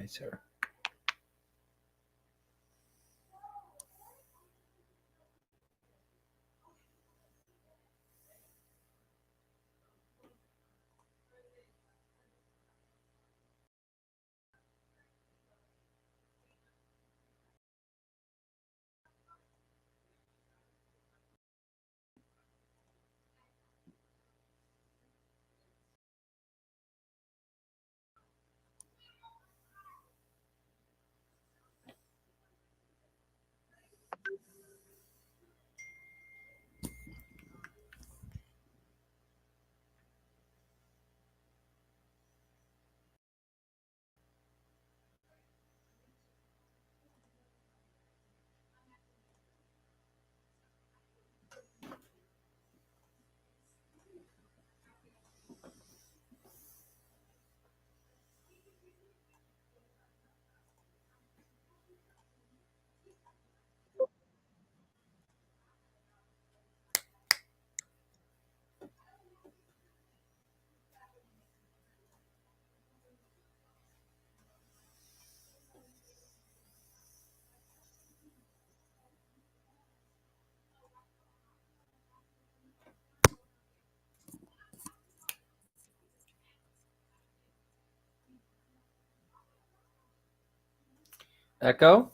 sir. Echo?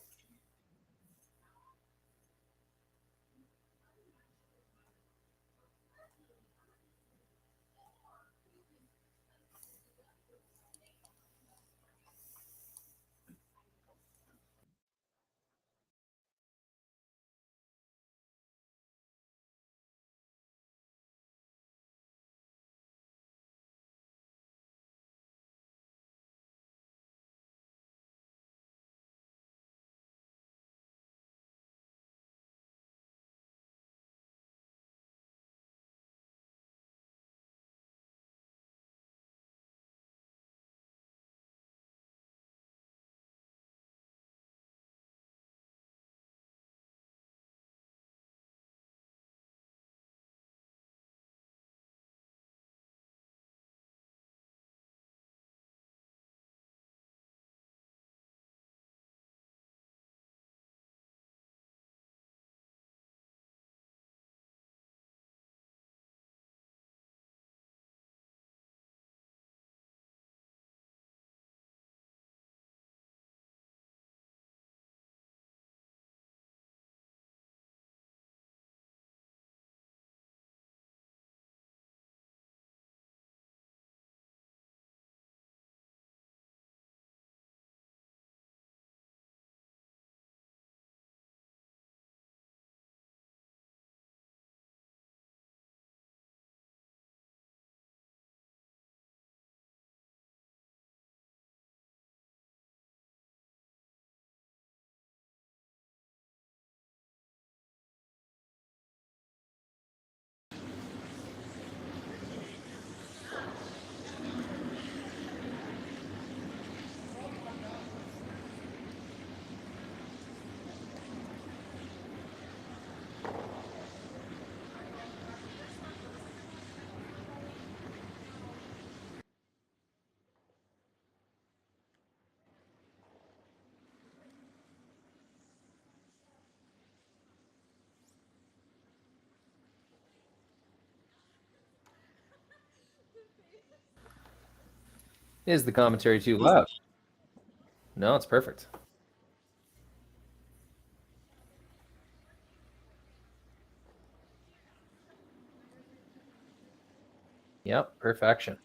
Is the commentary too loud? No, it's perfect. Yep, perfection.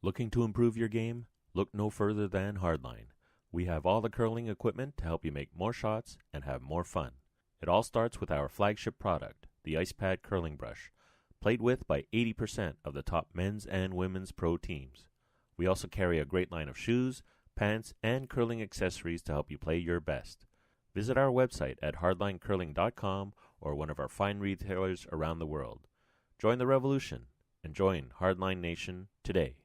Looking to improve your game? Look no further than Hardline. We have all the curling equipment to help you make more shots and have more fun. It all starts with our flagship product, the Ice Pad Curling Brush, played with by 80% of the top men's and women's pro teams. We also carry a great line of shoes, pants, and curling accessories to help you play your best. Visit our website at hardlinecurling.com or one of our fine retailers around the world. Join the revolution and join Hardline Nation today.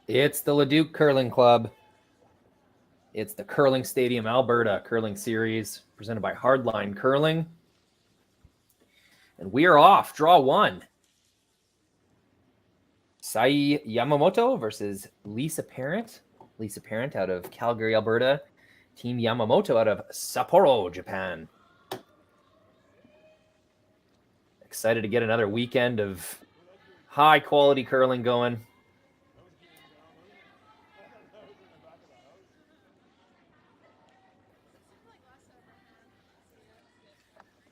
It's the Leduc Curling Club. It's the Curling Stadium Alberta Curling Series presented by Hardline Curling. And we are off. Draw one. Sae Yamamoto versus Lisa Parent. Lisa Parent out of Calgary, Alberta. Team Yamamoto out of Sapporo, Japan. Excited to get another weekend of high-quality curling going.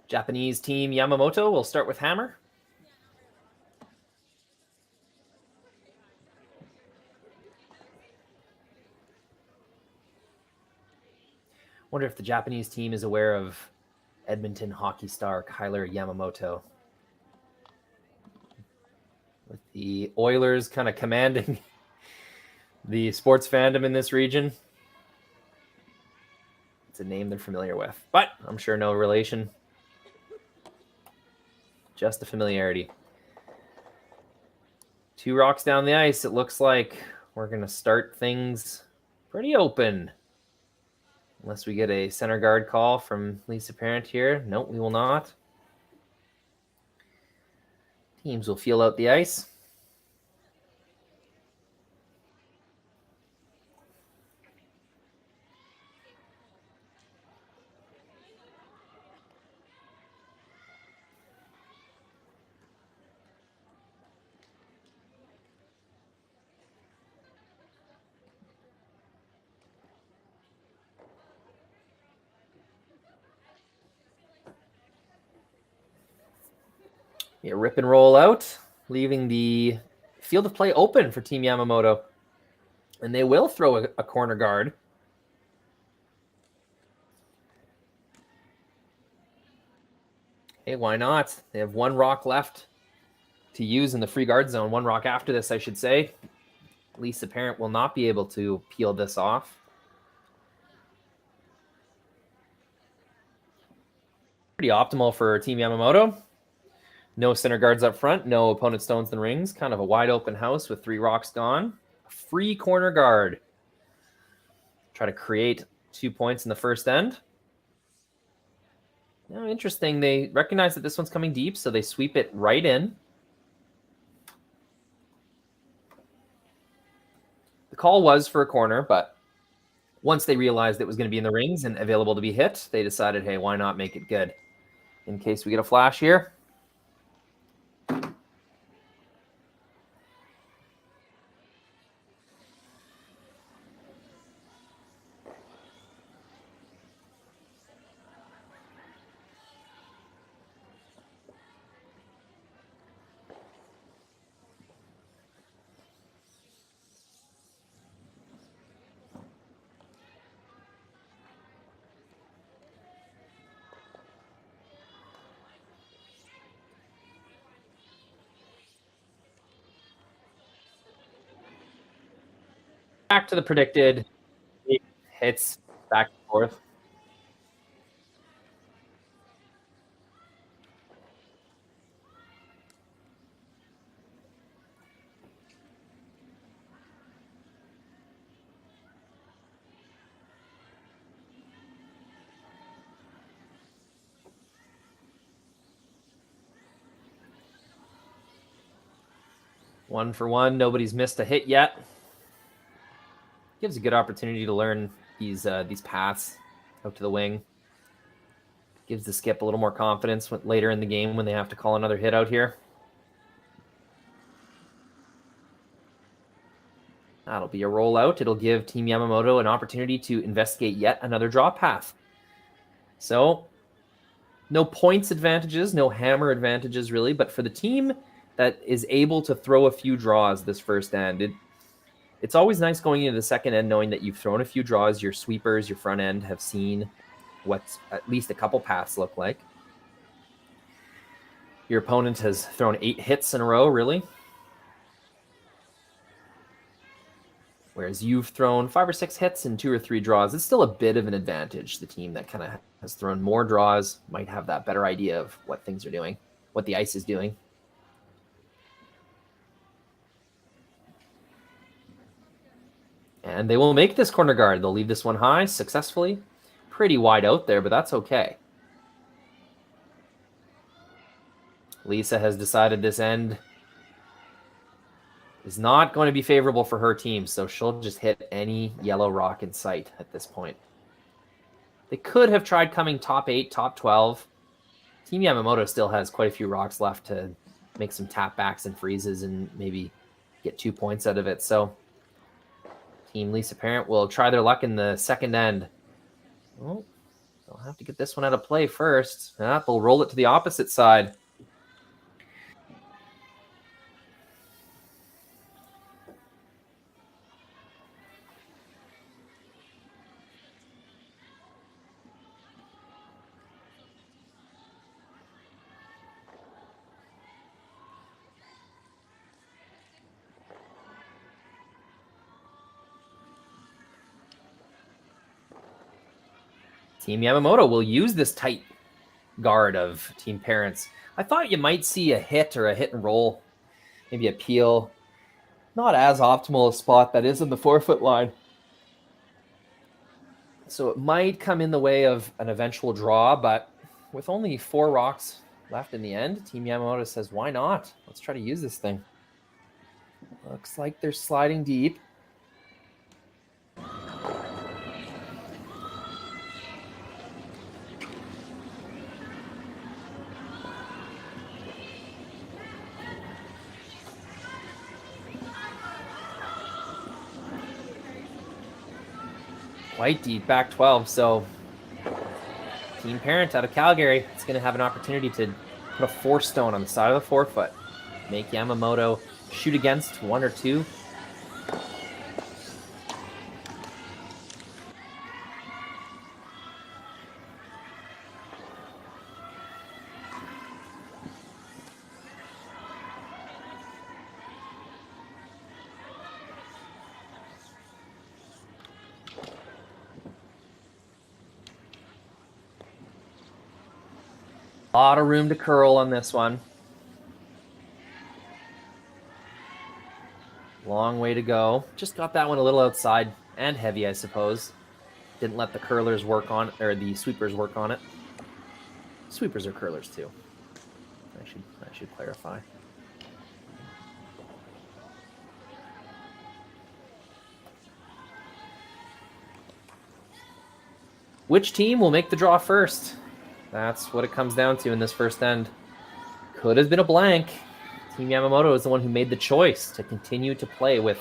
Japanese team Yamamoto will start with hammer. Wonder if the Japanese team is aware of Edmonton hockey star Kyler Yamamoto. With the Oilers kind of commanding the sports fandom in this region. It's a name they're familiar with, but I'm sure no relation. Just a familiarity. Two rocks down the ice. It looks like we're going to start things pretty open. Unless we get a center guard call from Lisa Parent here. Nope, we will not. Teams will feel out the ice. Yeah, rip and roll out, leaving the field of play open for Team Yamamoto. And they will throw a corner guard. Hey, why not? They have one rock left to use in the free guard zone. One rock after this, I should say. Lisa Parent will not be able to peel this off. Pretty optimal for Team Yamamoto. No center guards up front, no opponent stones and rings. Kind of a wide open house with three rocks gone. A free corner guard. Try to create 2 points in the first end. Now, interesting. They recognize that this one's coming deep, so they sweep it right in. The call was for a corner, but once they realized it was going to be in the rings and available to be hit, they decided, hey, why not make it good? In case we get a flash here. Back to the predicted hits, back and forth. One for one. Nobody's missed a hit yet. Gives a good opportunity to learn these paths out to the wing. Gives the skip a little more confidence later in the game when they have to call another hit out here. That'll be a rollout. It'll give Team Yamamoto an opportunity to investigate yet another draw path. So, no points advantages, no hammer advantages really, but for the team that is able to throw a few draws this first end, it's always nice going into the second end knowing that you've thrown a few draws, your sweepers, your front end have seen what at least a couple paths look like. Your opponent has thrown 8 hits in a row, really. Whereas you've thrown 5 or 6 hits and 2 or 3 draws. It's still a bit of an advantage. The team that kind of has thrown more draws might have that better idea of what things are doing, what the ice is doing. And they will make this corner guard. They'll leave this one high successfully. Pretty wide out there, but that's okay. Lisa has decided this end is not going to be favorable for her team, so she'll just hit any yellow rock in sight at this point. They could have tried coming top 8, top 12. Team Yamamoto still has quite a few rocks left to make some tap backs and freezes and maybe get 2 points out of it. So Team Lisa Parent will try their luck in the second end. Oh, they'll have to get this one out of play first. They'll roll it to the opposite side. Team Yamamoto will use this tight guard of Team Parents. I thought you might see a hit or a hit and roll, maybe a peel. Not as optimal a spot that is in the 4-foot line. So it might come in the way of an eventual draw, but with only 4 rocks left in the end, Team Yamamoto says, why not? Let's try to use this thing. Looks like they're sliding deep. Quite deep, back 12, so Team Parent out of Calgary is going to have an opportunity to put a 4-stone on the side of the 4-foot. Make Yamamoto shoot against 1 or 2. A lot of room to curl on this one. Long way to go. Just got that one a little outside and heavy, I suppose. Didn't let the curlers work on it, or the sweepers work on it. Sweepers are curlers too. I should clarify. Which team will make the draw first? That's what it comes down to in this first end. Could have been a blank. Team Yamamoto is the one who made the choice to continue to play with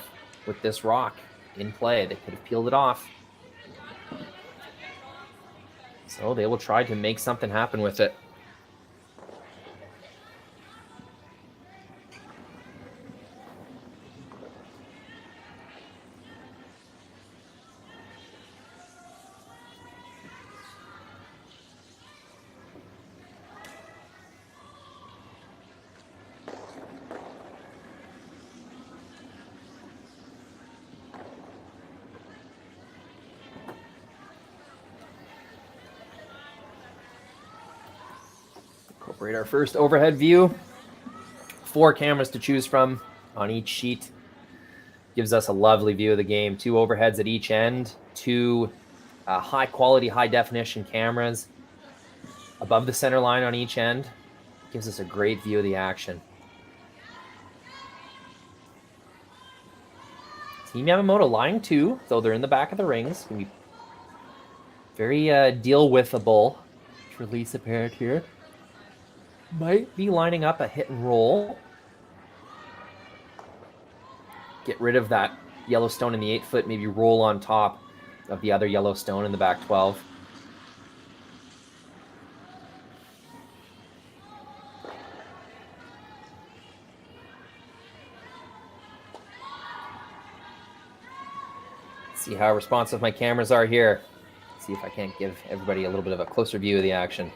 this rock in play. They could have peeled it off. So they will try to make something happen with it. Incorporate our first overhead view. 4 cameras to choose from on each sheet. Gives us a lovely view of the game. 2 overheads at each end. 2 high quality, high definition cameras above the center line on each end. Gives us a great view of the action. Team Yamamoto lying 2, though they're in the back of the rings. Can be very deal-with-able for Lisa Parent here. Might be lining up a hit and roll. Get rid of that yellow stone in the 8-foot, maybe roll on top of the other yellow stone in the back 12. See how responsive my cameras are here. See if I can't give everybody a little bit of a closer view of the action.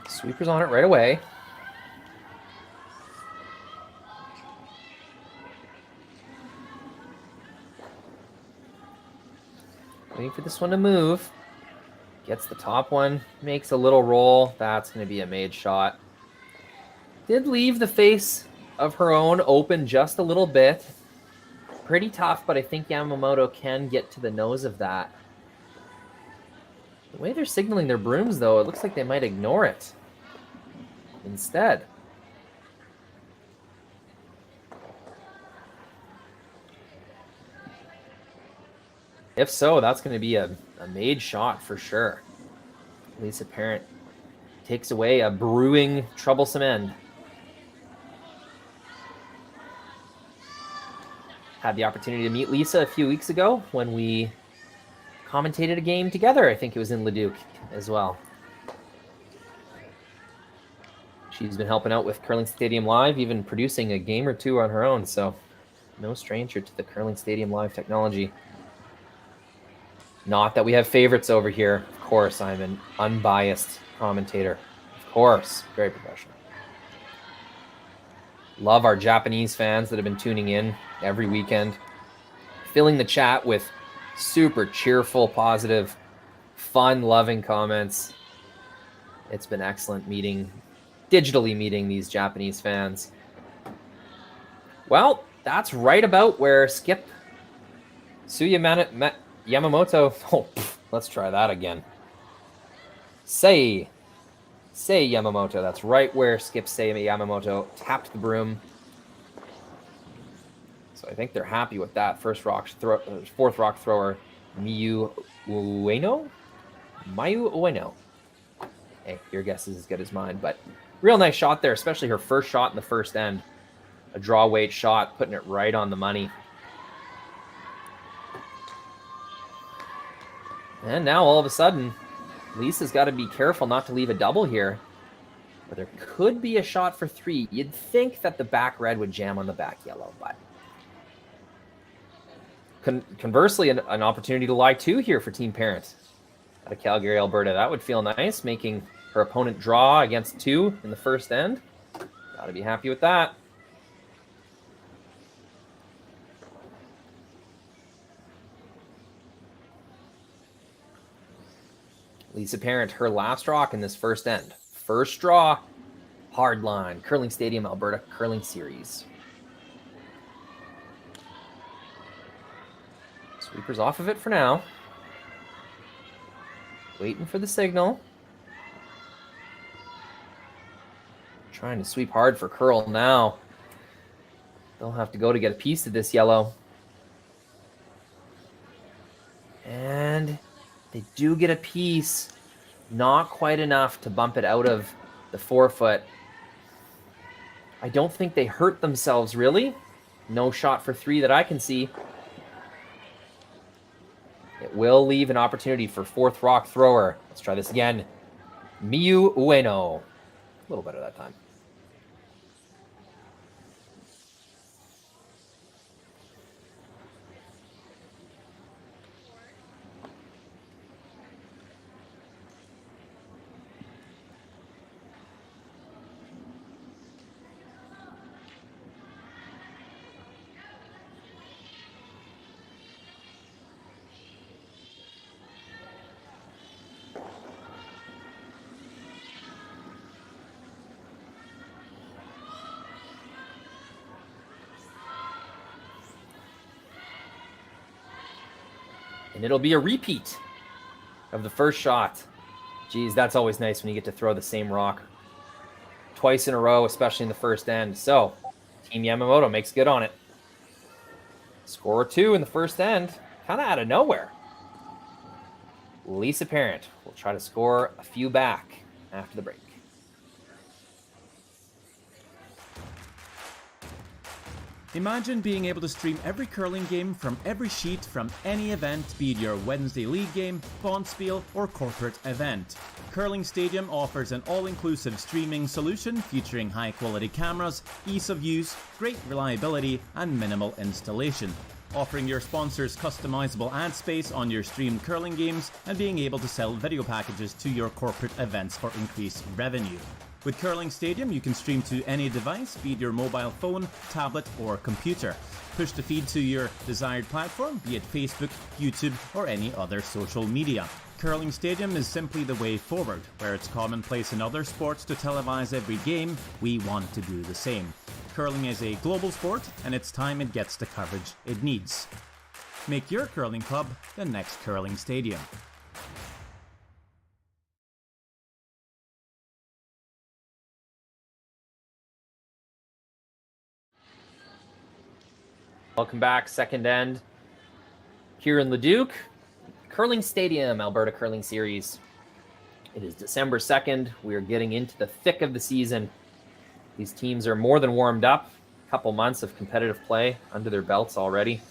Sweeper's on it right away. Waiting for this one to move. Gets the top one, makes a little roll. That's going to be a made shot. Did leave the face of her own open just a little bit. Pretty tough, but I think Yamamoto can get to the nose of that. The way they're signaling their brooms, though, it looks like they might ignore it instead. If so, that's going to be a made shot for sure. Lisa Parent takes away a brewing troublesome end. Had the opportunity to meet Lisa a few weeks ago when we commentated a game together. I think it was in Leduc as well. She's been helping out with Curling Stadium Live, even producing a game or two on her own, so no stranger to the Curling Stadium Live technology. Not that we have favorites over here. Of course, I'm an unbiased commentator. Of course, very professional. Love our Japanese fans that have been tuning in every weekend, filling the chat with super cheerful, positive, fun-loving comments. It's been excellent digitally meeting these Japanese fans. Well, that's right about where Skip Sae Yamamoto. Oh, let's try that again. Sae Yamamoto. That's right where Skip Sae Yamamoto tapped the broom. So I think they're happy with that. Fourth rock thrower, Mayu Ueno. Hey, your guess is as good as mine, but real nice shot there, especially her first shot in the first end. A draw weight shot, putting it right on the money. And now all of a sudden, Lisa's got to be careful not to leave a double here. But there could be a shot for 3. You'd think that the back red would jam on the back yellow, but conversely, an opportunity to lie 2 here for Team Parent out of Calgary, Alberta. That would feel nice, making her opponent draw against 2 in the first end. Got to be happy with that. Lisa Parent, her last rock in this first end. First draw, Hardline, Curling Stadium, Alberta Curling Series. Sweeper's off of it for now. Waiting for the signal. Trying to sweep hard for curl now. They'll have to go to get a piece of this yellow. And they do get a piece. Not quite enough to bump it out of the 4-foot. I don't think they hurt themselves, really. No shot for 3 that I can see. It will leave an opportunity for fourth rock thrower. Let's try this again. Mayu Ueno. A little better that time. And it'll be a repeat of the first shot. Geez, that's always nice when you get to throw the same rock twice in a row, especially in the first end. So, Team Yamamoto makes good on it. Score 2 in the first end, kind of out of nowhere. Lisa Parent will try to score a few back after the break. Imagine being able to stream every curling game from every sheet from any event, be it your Wednesday league game, bonspiel, or corporate event. Curling Stadium offers an all-inclusive streaming solution featuring high-quality cameras, ease of use, great reliability, and minimal installation. Offering your sponsors customizable ad space on your streamed curling games and being able to sell video packages to your corporate events for increased revenue. With Curling Stadium, you can stream to any device, be it your mobile phone, tablet, or computer. Push the feed to your desired platform, be it Facebook, YouTube, or any other social media. Curling Stadium is simply the way forward. Where it's commonplace in other sports to televise every game, we want to do the same. Curling is a global sport, and it's time it gets the coverage it needs. Make your curling club the next Curling Stadium. Welcome back, second end. Here in Leduc, Curling Stadium, Alberta Curling Series. It is December 2nd. We are getting into the thick of the season. These teams are more than warmed up. A couple months of competitive play under their belts already.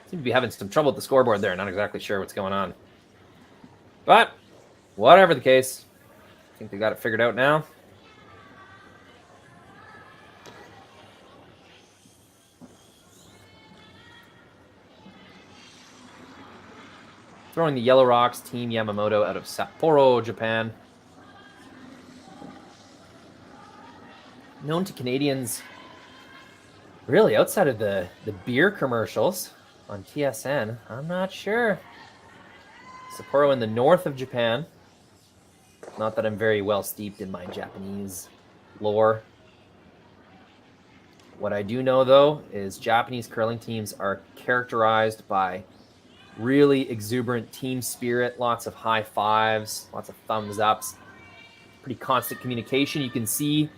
Seem to be having some trouble with the scoreboard there. Not exactly sure what's going on. But, whatever the case, I think they got it figured out now. Throwing the Yellow Rocks, Team Yamamoto out of Sapporo, Japan. Known to Canadians, really, outside of the beer commercials on TSN, I'm not sure. Sapporo in the north of Japan. Not that I'm very well steeped in my Japanese lore. What I do know, though, is Japanese curling teams are characterized by really exuberant team spirit, lots of high fives, lots of thumbs ups, pretty constant communication. You can see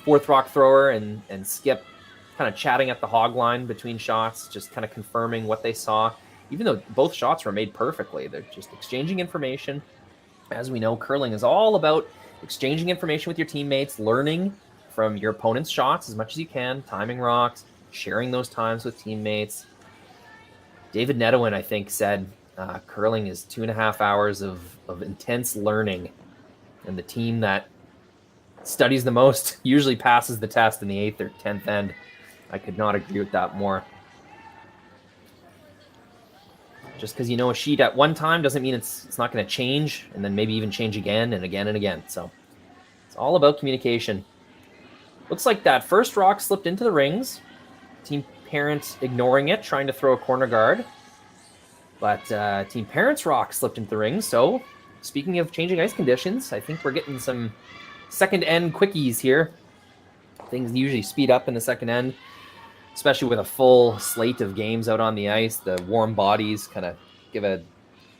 fourth rock thrower and Skip kind of chatting at the hog line between shots, just kind of confirming what they saw. Even though both shots were made perfectly, they're just exchanging information. As we know, curling is all about exchanging information with your teammates, learning from your opponent's shots as much as you can, timing rocks, sharing those times with teammates. David Nedowin, I think, said curling is 2.5 hours of intense learning, and the team that studies the most usually passes the test in the 8th or 10th end. I could not agree with that more. Just because you know a sheet at one time doesn't mean it's not going to change, and then maybe even change again and again and again. So it's all about communication. Looks like that first rock slipped into the rings. Team Parent ignoring it, trying to throw a corner guard. But Team Parent's rock slipped into the rings. So speaking of changing ice conditions, I think we're getting some second end quickies here. Things usually speed up in the second end, especially with a full slate of games out on the ice. The warm bodies kind of give a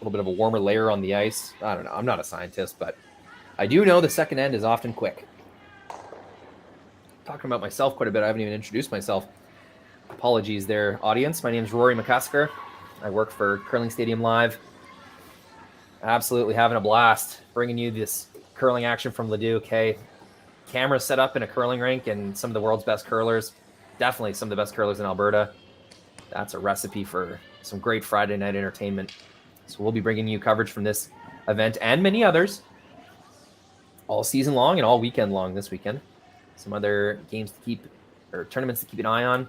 little bit of a warmer layer on the ice. I don't know. I'm not a scientist, but I do know the second end is often quick. Talking about myself quite a bit. I haven't even introduced myself. Apologies there, audience. My name is Rory McCusker. I work for Curling Stadium Live. Absolutely having a blast bringing you this curling action from Leduc. Hey, cameras set up in a curling rink and some of the world's best curlers. Definitely some of the best curlers in Alberta. That's a recipe for some great Friday night entertainment. So we'll be bringing you coverage from this event and many others all season long and all weekend long this weekend. Some other games to keep, or tournaments to keep an eye on.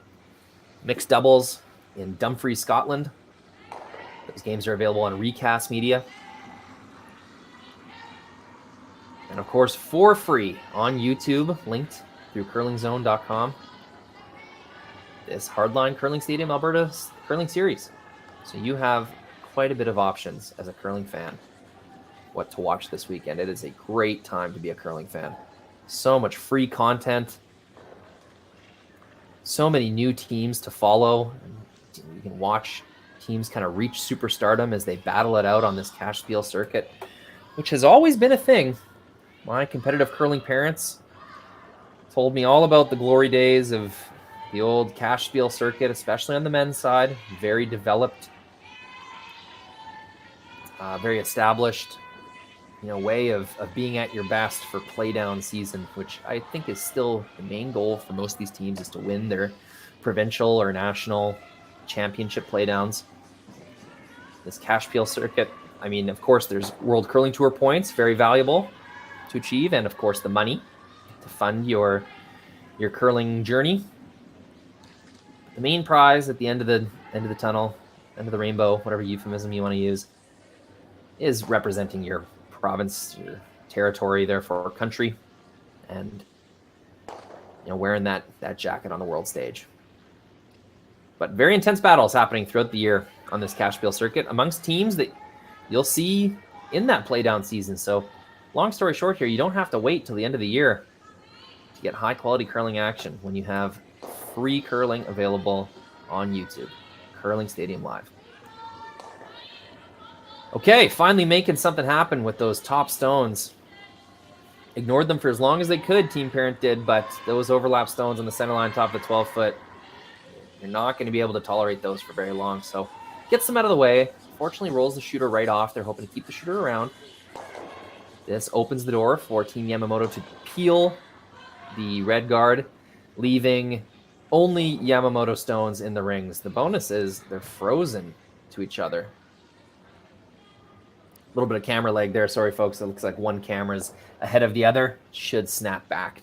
Mixed doubles in Dumfries, Scotland. Those games are available on Recast Media. And of course, for free on YouTube, linked through curlingzone.com. This Hardline Curling Stadium Alberta Curling Series. So you have quite a bit of options as a curling fan what to watch this weekend. It is a great time to be a curling fan. So much free content. So many new teams to follow. You can watch teams kind of reach superstardom as they battle it out on this cash spiel circuit, which has always been a thing. My competitive curling parents told me all about the glory days of the old cash spiel circuit, especially on the men's side. Very developed, very established, way of being at your best for playdown season, which I think is still the main goal for most of these teams, is to win their provincial or national championship playdowns. This cash peel circuit, I mean, of course, there's World Curling Tour points, very valuable to achieve, and of course the money to fund your curling journey. The main prize at the end of the tunnel, end of the rainbow, whatever euphemism you want to use, is representing your province, your territory, therefore country, and wearing that jacket on the world stage. But very intense battles happening throughout the year on this cash peel circuit amongst teams that you'll see in that playdown season. So long story short here, you don't have to wait till the end of the year to get high quality curling action when you have free curling available on YouTube. Curling Stadium Live. Okay, finally making something happen with those top stones. Ignored them for as long as they could, Team Parent did, but those overlap stones on the center line top of the 12-foot, you're not going to be able to tolerate those for very long. So gets them out of the way. Fortunately, rolls the shooter right off. They're hoping to keep the shooter around. This opens the door for Team Yamamoto to peel the red guard, leaving only Yamamoto stones in the rings. The bonus is they're frozen to each other. A little bit of camera lag there. Sorry, folks. It looks like one camera's ahead of the other. Should snap back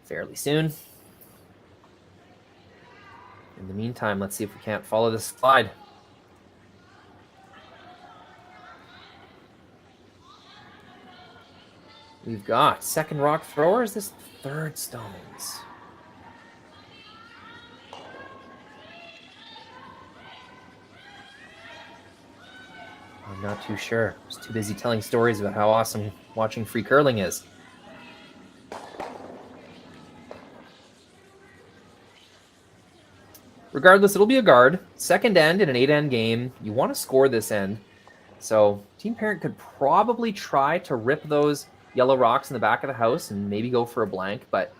fairly soon. In the meantime, let's see if we can't follow this slide. We've got second rock thrower. Is this third stones? I'm not too sure. I was too busy telling stories about how awesome watching free curling is. Regardless, it'll be a guard. Second end in an 8-end game. You want to score this end. So Team Parent could probably try to rip those yellow rocks in the back of the house and maybe go for a blank, but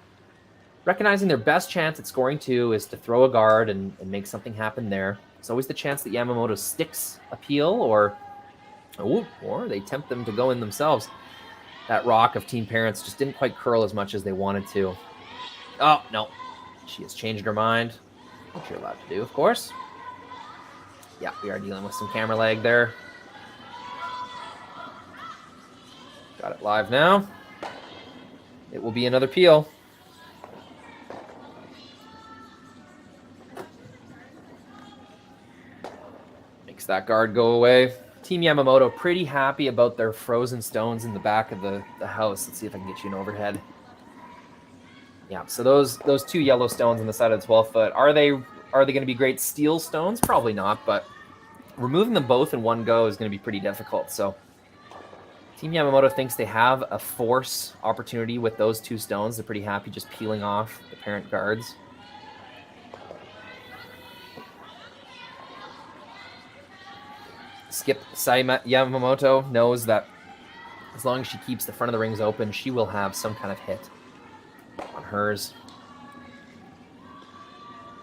recognizing their best chance at scoring 2 is to throw a guard and make something happen there. It's always the chance that Yamamoto sticks a peel or they tempt them to go in themselves. That rock of Team Parents just didn't quite curl as much as they wanted to. Oh, no. She has changed her mind, which you're allowed to do, of course. Yeah, we are dealing with some camera lag there. Got it live now. It will be another peel. Makes that guard go away. Team Yamamoto pretty happy about their frozen stones in the back of the house. Let's see if I can get you an overhead. Yeah, so those 2 yellow stones on the side of the 12-foot, are they going to be great steel stones? Probably not, but removing them both in one go is going to be pretty difficult. So Team Yamamoto thinks they have a force opportunity with those 2 stones. They're pretty happy just peeling off the parent guards. Skip Sae Yamamoto knows that as long as she keeps the front of the rings open, she will have some kind of hit on hers.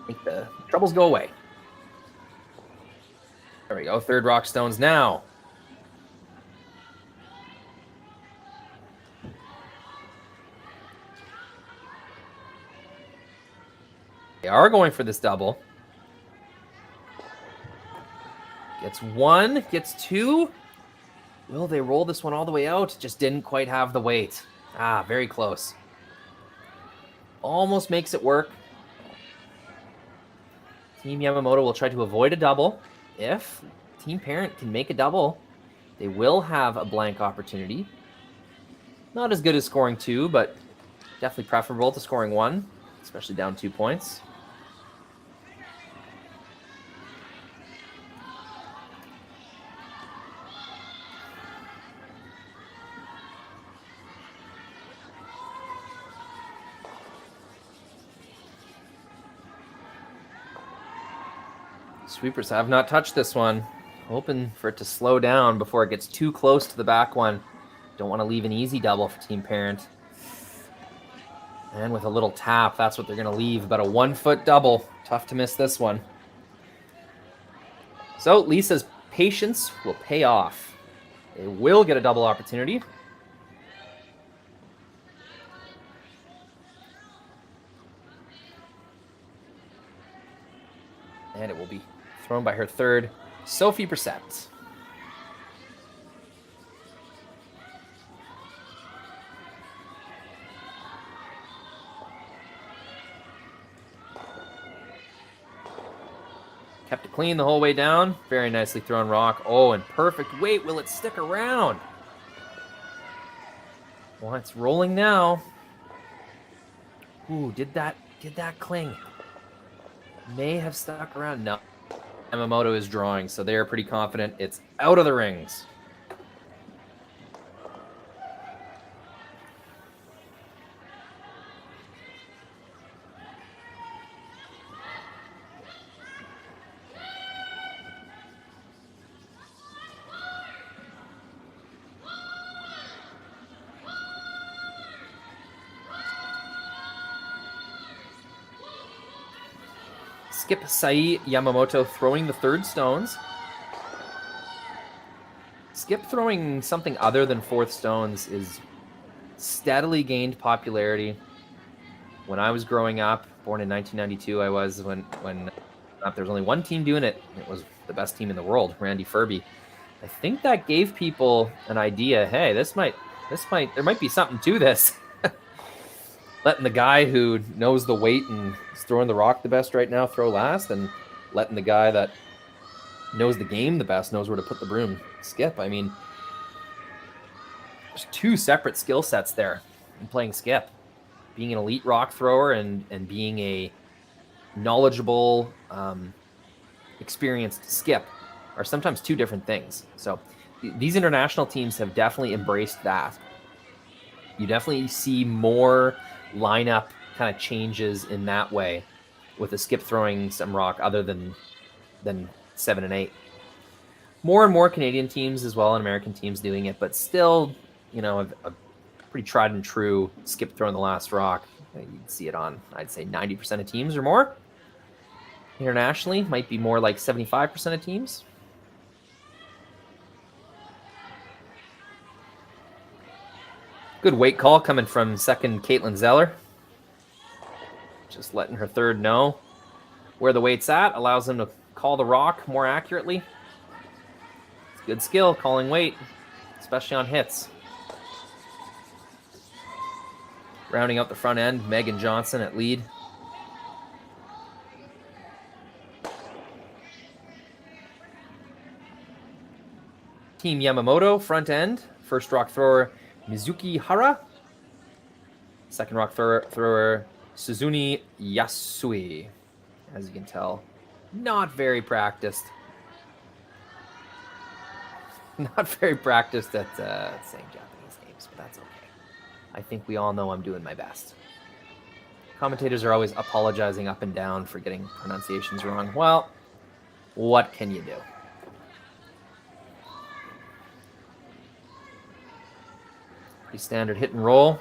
Make the troubles go away. There we go. Third rock stones now. They are going for this double. Gets 1, gets 2. Will they roll this one all the way out? Just didn't quite have the weight. Ah, very close. Almost makes it work. Team Yamamoto will try to avoid a double. If Team Parent can make a double, they will have a blank opportunity. Not as good as scoring 2, but definitely preferable to scoring 1, especially down 2 points. Sweepers have not touched this one. Hoping for it to slow down before it gets too close to the back one. Don't want to leave an easy double for Team Parent. And with a little tap, that's what they're going to leave. About a 1 foot double. Tough to miss this one. So Lisa's patience will pay off. They will get a double opportunity. And it will be thrown by her third, Sophie Brissett. Kept it clean the whole way down. Very nicely thrown rock. Oh, and perfect weight. Will it stick around? Well, it's rolling now. Ooh, did that cling? May have stuck around. No. Yamamoto is drawing, so they are pretty confident it's out of the rings. Skip Sae Yamamoto throwing the third stones. Skip throwing something other than fourth stones is steadily gained popularity. When I was growing up, born in 1992, I was when there was only one team doing it. It was the best team in the world, Randy Ferbey. I think that gave people an idea. Hey, there might be something to this. Letting the guy who knows the weight and is throwing the rock the best right now throw last, and letting the guy that knows the game the best, knows where to put the broom, skip. I mean, there's two separate skill sets there in playing skip. Being an elite rock thrower and being a knowledgeable, experienced skip are sometimes two different things. So these international teams have definitely embraced that. You definitely see more lineup kind of changes in that way with a skip throwing some rock other than 7 and 8. More and more Canadian teams as well and American teams doing it, but still, a pretty tried and true skip throwing the last rock. You'd see it on, I'd say, 90% of teams or more. Internationally, might be more like 75% of teams. Good weight call coming from second Caitlin Zeller. Just letting her third know where the weight's at. Allows them to call the rock more accurately. It's good skill, calling weight, especially on hits. Rounding out the front end, Megan Johnson at lead. Team Yamamoto, front end. First rock thrower, Mizuki Hara. Second rock thrower Suzune Yasui. As you can tell, not very practiced. Not very practiced at saying Japanese names, but that's okay. I think we all know I'm doing my best. Commentators are always apologizing up and down for getting pronunciations wrong. Well, what can you do? Pretty standard hit and roll.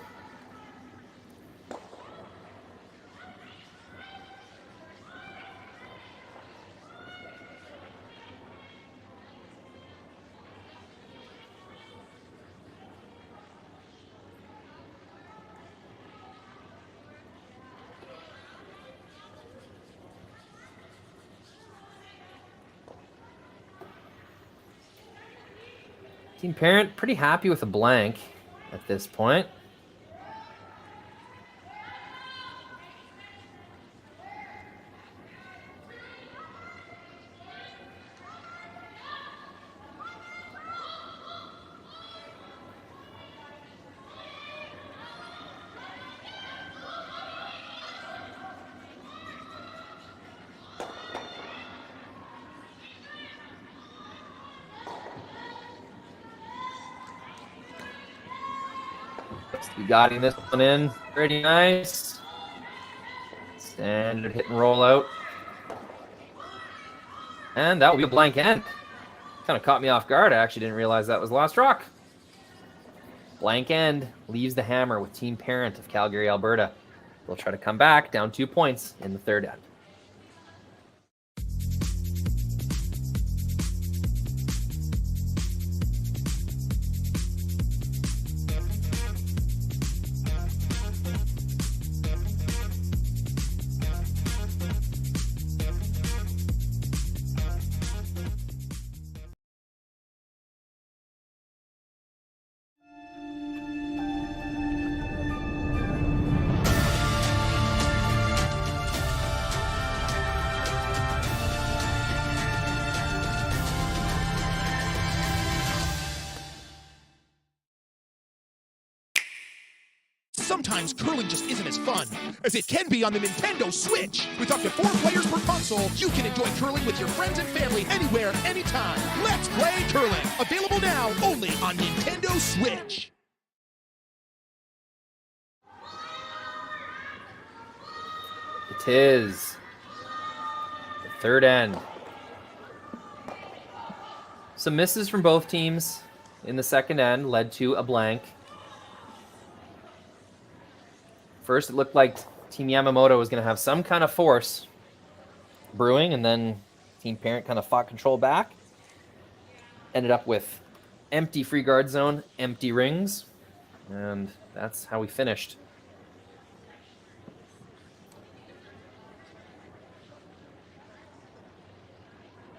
Team Parent pretty happy with a blank at this point. We got this one in. Pretty nice. Standard hit and roll out. And that will be a blank end. Kind of caught me off guard. I actually didn't realize that was the last rock. Blank end leaves the hammer with Team Parent of Calgary, Alberta. They'll try to come back down 2 points in the third end. Sometimes curling just isn't as fun as it can be on the Nintendo Switch. With up to 4 players per console, you can enjoy curling with your friends and family anywhere, anytime. Let's play curling. Available now only on Nintendo Switch. It is the third end. Some misses from both teams in the second end led to a blank. First, it looked like Team Yamamoto was going to have some kind of force brewing, and then Team Parent kind of fought control back. Ended up with empty free guard zone, empty rings, and that's how we finished.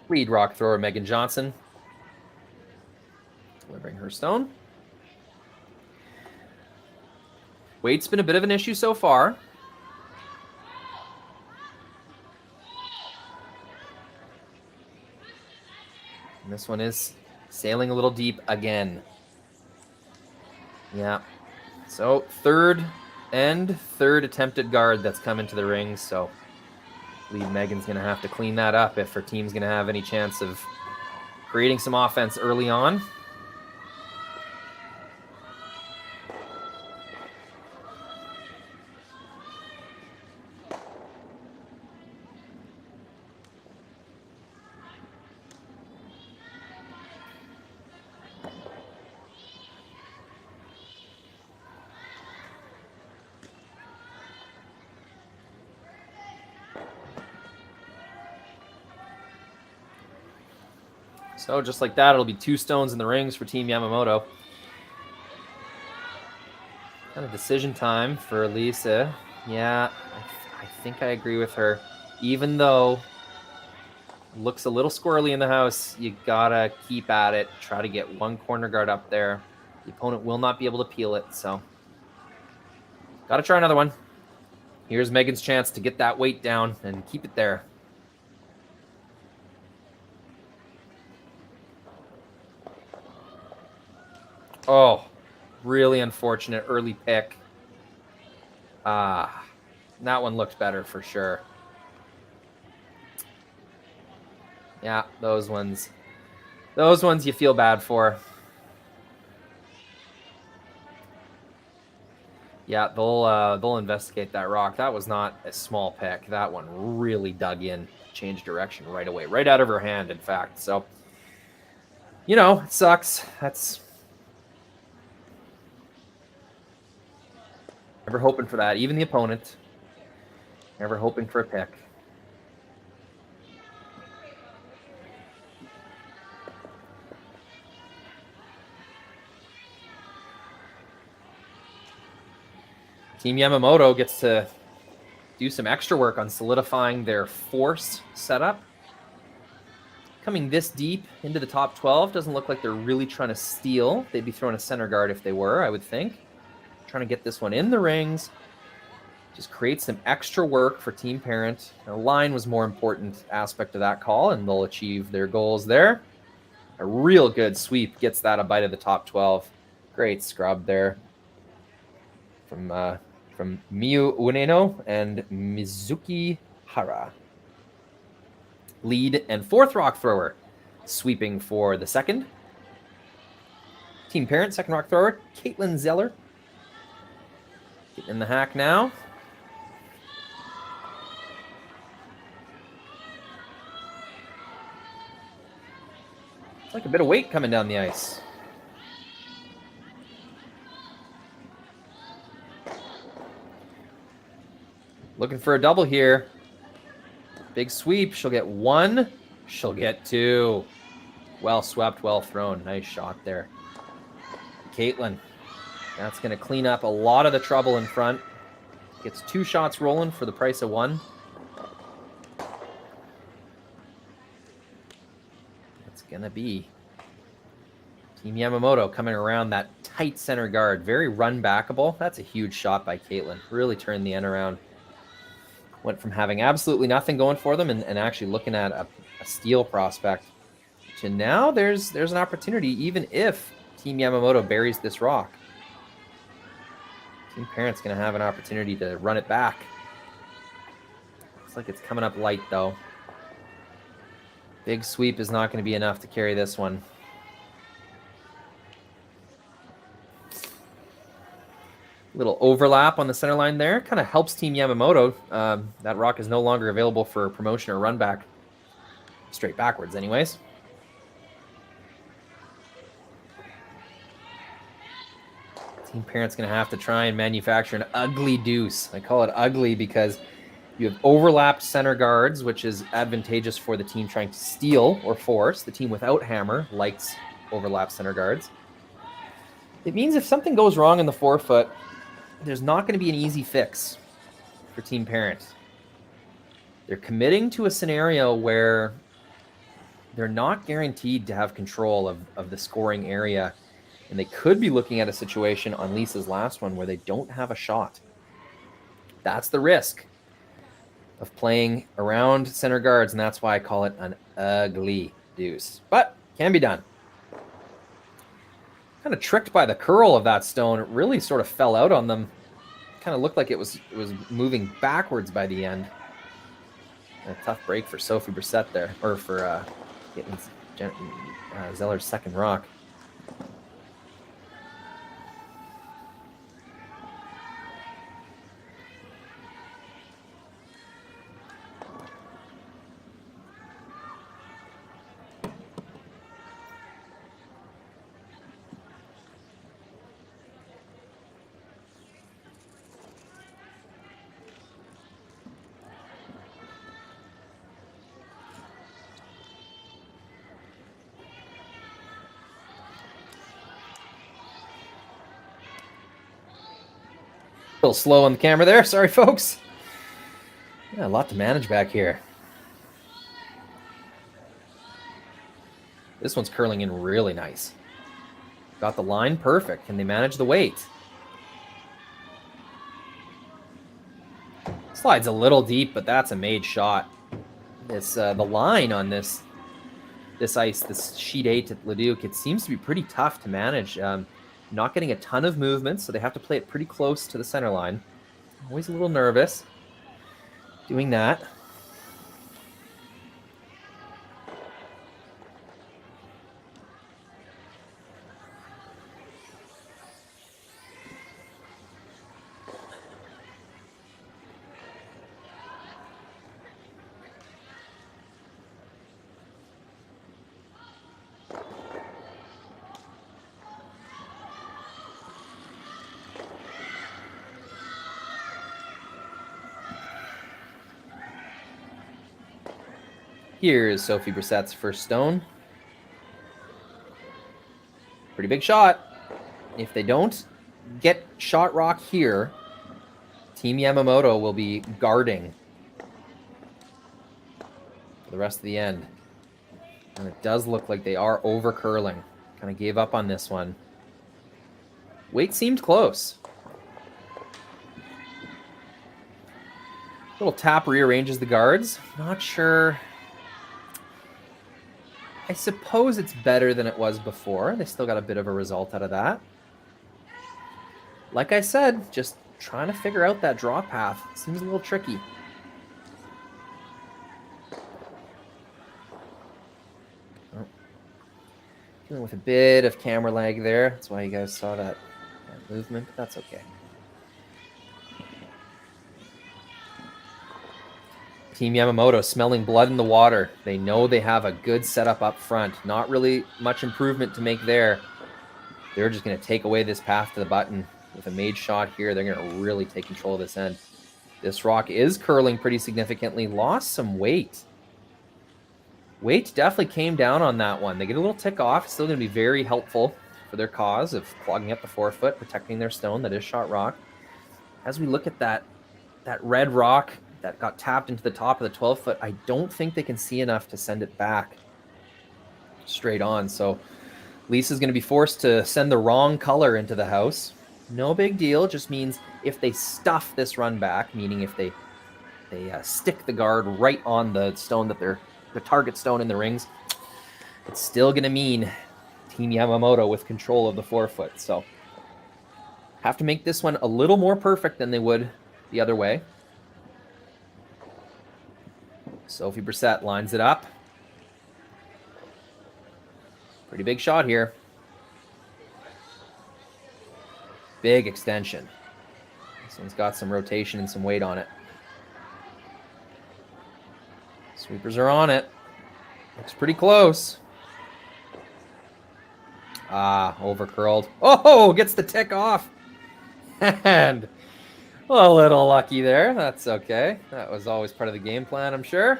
Lead rock thrower Megan Johnson delivering her stone. Weight's been a bit of an issue so far. And this one is sailing a little deep again. Yeah. So third attempted guard that's come into the ring. So I believe Megan's going to have to clean that up if her team's going to have any chance of creating some offense early on. So just like that, it'll be 2 stones in the rings for Team Yamamoto. Kind of decision time for Lisa. Yeah, I think I agree with her. Even though it looks a little squirrely in the house, you gotta keep at it. Try to get 1 corner guard up there. The opponent will not be able to peel it, so gotta try another one. Here's Megan's chance to get that weight down and keep it there. Oh, really unfortunate early pick. That one looked better for sure. Yeah, those ones you feel bad for. Yeah, they'll investigate that rock. That was not a small pick. That one really dug in, changed direction right away, right out of her hand, in fact. So, it sucks. That's never hoping for that. Even the opponent, never hoping for a pick. Team Yamamoto gets to do some extra work on solidifying their force setup. Coming this deep into the top 12 doesn't look like they're really trying to steal. They'd be throwing a center guard if they were, I would think. Trying to get this one in the rings. Just create some extra work for Team Parent. The line was more important aspect of that call, and they'll achieve their goals there. A real good sweep gets that a bite of the top 12. Great scrub there from Miyu Ueno and Mizuki Hara. Lead and 4th rock thrower sweeping for the second. Team Parent, 2nd rock thrower, Caitlin Zeller. Getting in the hack now. It's like a bit of weight coming down the ice. Looking for a double here. Big sweep. She'll get 1. She'll get 2. Well swept, well thrown. Nice shot there. Caitlin. That's going to clean up a lot of the trouble in front. Gets 2 shots rolling for the price of 1. That's going to be Team Yamamoto coming around that tight center guard. Very run-backable. That's a huge shot by Caitlin. Really turned the end around. Went from having absolutely nothing going for them and actually looking at a steal prospect to now there's an opportunity even if Team Yamamoto buries this rock. Team Parent's going to have an opportunity to run it back. Looks like it's coming up light, though. Big sweep is not going to be enough to carry this one. Little overlap on the center line there. Kind of helps Team Yamamoto. That rock is no longer available for promotion or run back. Straight backwards, anyways. Team Parent's going to have to try and manufacture an ugly deuce. I call it ugly because you have overlapped center guards, which is advantageous for the team trying to steal or force. The team without hammer likes overlapped center guards. It means if something goes wrong in the forefoot, there's not going to be an easy fix for Team Parent. They're committing to a scenario where they're not guaranteed to have control of the scoring area. And they could be looking at a situation on Lisa's last one where they don't have a shot. That's the risk of playing around center guards, and that's why I call it an ugly deuce. But can be done. Kind of tricked by the curl of that stone. It really sort of fell out on them. Kind of looked like it was moving backwards by the end. A tough break for Sophie Brissett there, or for getting Zeller's second rock. A little slow on the camera there. Sorry, folks. Yeah, a lot to manage back here. This one's curling in really nice. Got the line perfect. Can they manage the weight? Slides a little deep, but that's a made shot. This the line on this ice, this sheet 8 at Leduc, it seems to be pretty tough to manage. Not getting a ton of movement, so they have to play it pretty close to the center line. Always a little nervous doing that. Here is Sophie Brissett's first stone. Pretty big shot. If they don't get shot rock here, Team Yamamoto will be guarding for the rest of the end. And it does look like they are over curling. Kind of gave up on this one. Weight seemed close. Little tap rearranges the guards. Not sure. I suppose it's better than it was before. They still got a bit of a result out of that. Like I said, just trying to figure out that draw path. Seems a little tricky. Oh. Dealing with a bit of camera lag there. That's why you guys saw that movement, but that's okay. Team Yamamoto smelling blood in the water. They know they have a good setup up front. Not really much improvement to make there. They're just going to take away this path to the button. With a made shot here, they're going to really take control of this end. This rock is curling pretty significantly. Lost some weight. Weight definitely came down on that one. They get a little tick off. It's still going to be very helpful for their cause of clogging up the forefoot, protecting their stone that is shot rock. As we look at that red rock that got tapped into the top of the 12-foot, I don't think they can see enough to send it back straight on. So Lisa's going to be forced to send the wrong color into the house. No big deal. Just means if they stuff this run back, meaning if they stick the guard right on the stone that they're the target stone in the rings, it's still going to mean Team Yamamoto with control of the forefoot. So have to make this one a little more perfect than they would the other way. Sophie Brissett lines it up. Pretty big shot here. Big extension. This one's got some rotation and some weight on it. Sweepers are on it. Looks pretty close. Over curled. Oh, gets the tick off. And a little lucky there. That's okay. That was always part of the game plan, I'm sure.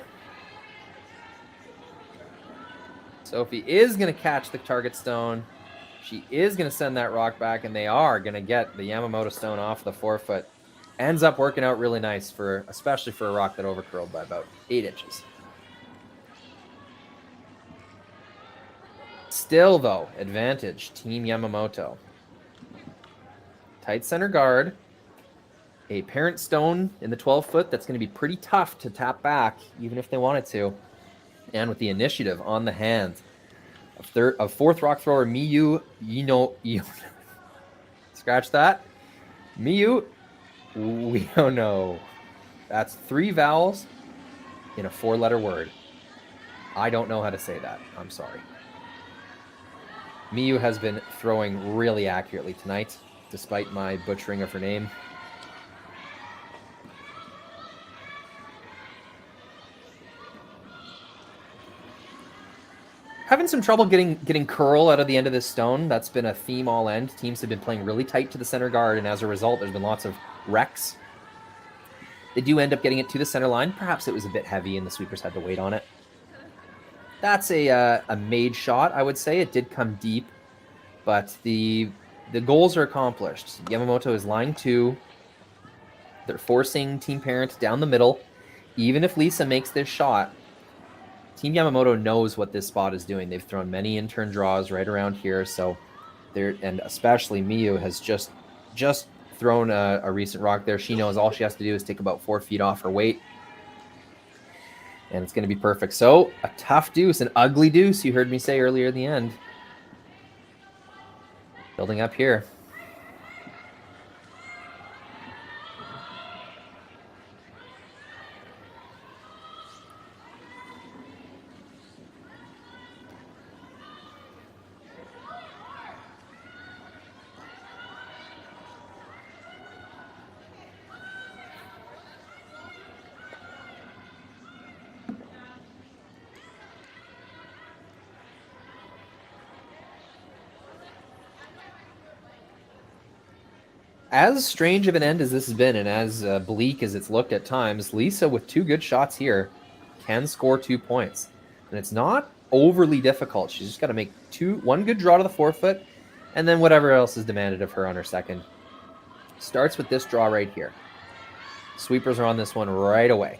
Sophie is going to catch the target stone. She is going to send that rock back, and they are going to get the Yamamoto stone off the forefoot. Ends up working out really nice, especially for a rock that overcurled by about 8 inches. Still, though, advantage, Team Yamamoto. Tight center guard. A parent stone in the 12-foot that's going to be pretty tough to tap back, even if they wanted to. And with the initiative on the hand of fourth rock thrower Miyu scratch that. Miyu Ueno. That's 3 vowels in a 4-letter word. I don't know how to say that. I'm sorry. Miyu has been throwing really accurately tonight, despite my butchering of her name. Having some trouble getting curl out of the end of this stone. That's been a theme all end. Teams have been playing really tight to the center guard, and as a result, there's been lots of wrecks. They do end up getting it to the center line. Perhaps it was a bit heavy, and the sweepers had to wait on it. That's a made shot, I would say. It did come deep, but the goals are accomplished. Yamamoto is line 2. They're forcing Team Parent down the middle. Even if Lisa makes this shot, Team Yamamoto knows what this spot is doing. They've thrown many in-turn draws right around here, so and especially Miyu has just thrown a recent rock there. She knows all she has to do is take about 4 feet off her weight, and it's going to be perfect. So a tough deuce, an ugly deuce, you heard me say earlier in the end. Building up here. As strange of an end as this has been, and as bleak as it's looked at times, Lisa, with 2 good shots here, can score 2 points. And it's not overly difficult. She's just got to make 1 good draw to the forefoot, and then whatever else is demanded of her on her second. Starts with this draw right here. Sweepers are on this one right away.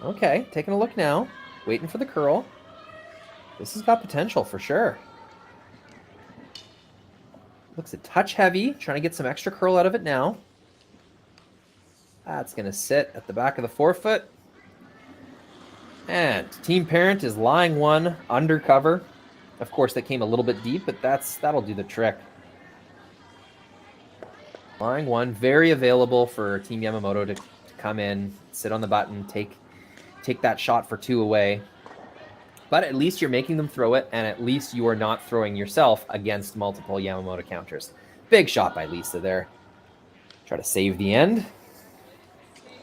Okay, taking a look now. Waiting for the curl. This has got potential for sure. Looks a touch heavy, trying to get some extra curl out of it now. That's going to sit at the back of the forefoot. And Team Parent is lying 1 under cover. Of course, that came a little bit deep, but that'll do the trick. Lying 1, very available for Team Yamamoto to come in, sit on the button, take that shot for 2 away. But at least you're making them throw it, and at least you are not throwing yourself against multiple Yamamoto counters. Big shot by Lisa there. Try to save the end.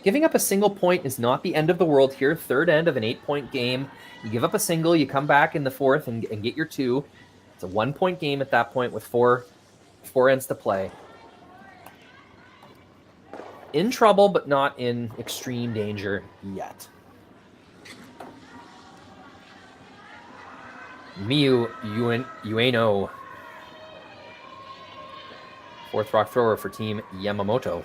Giving up a single point is not the end of the world here. Third end of an 8-point game. You give up a single, you come back in the fourth and get your 2. It's a 1-point game at that point with four ends to play. In trouble, but not in extreme danger yet. Miyu Ueno. Fourth rock thrower for Team Yamamoto.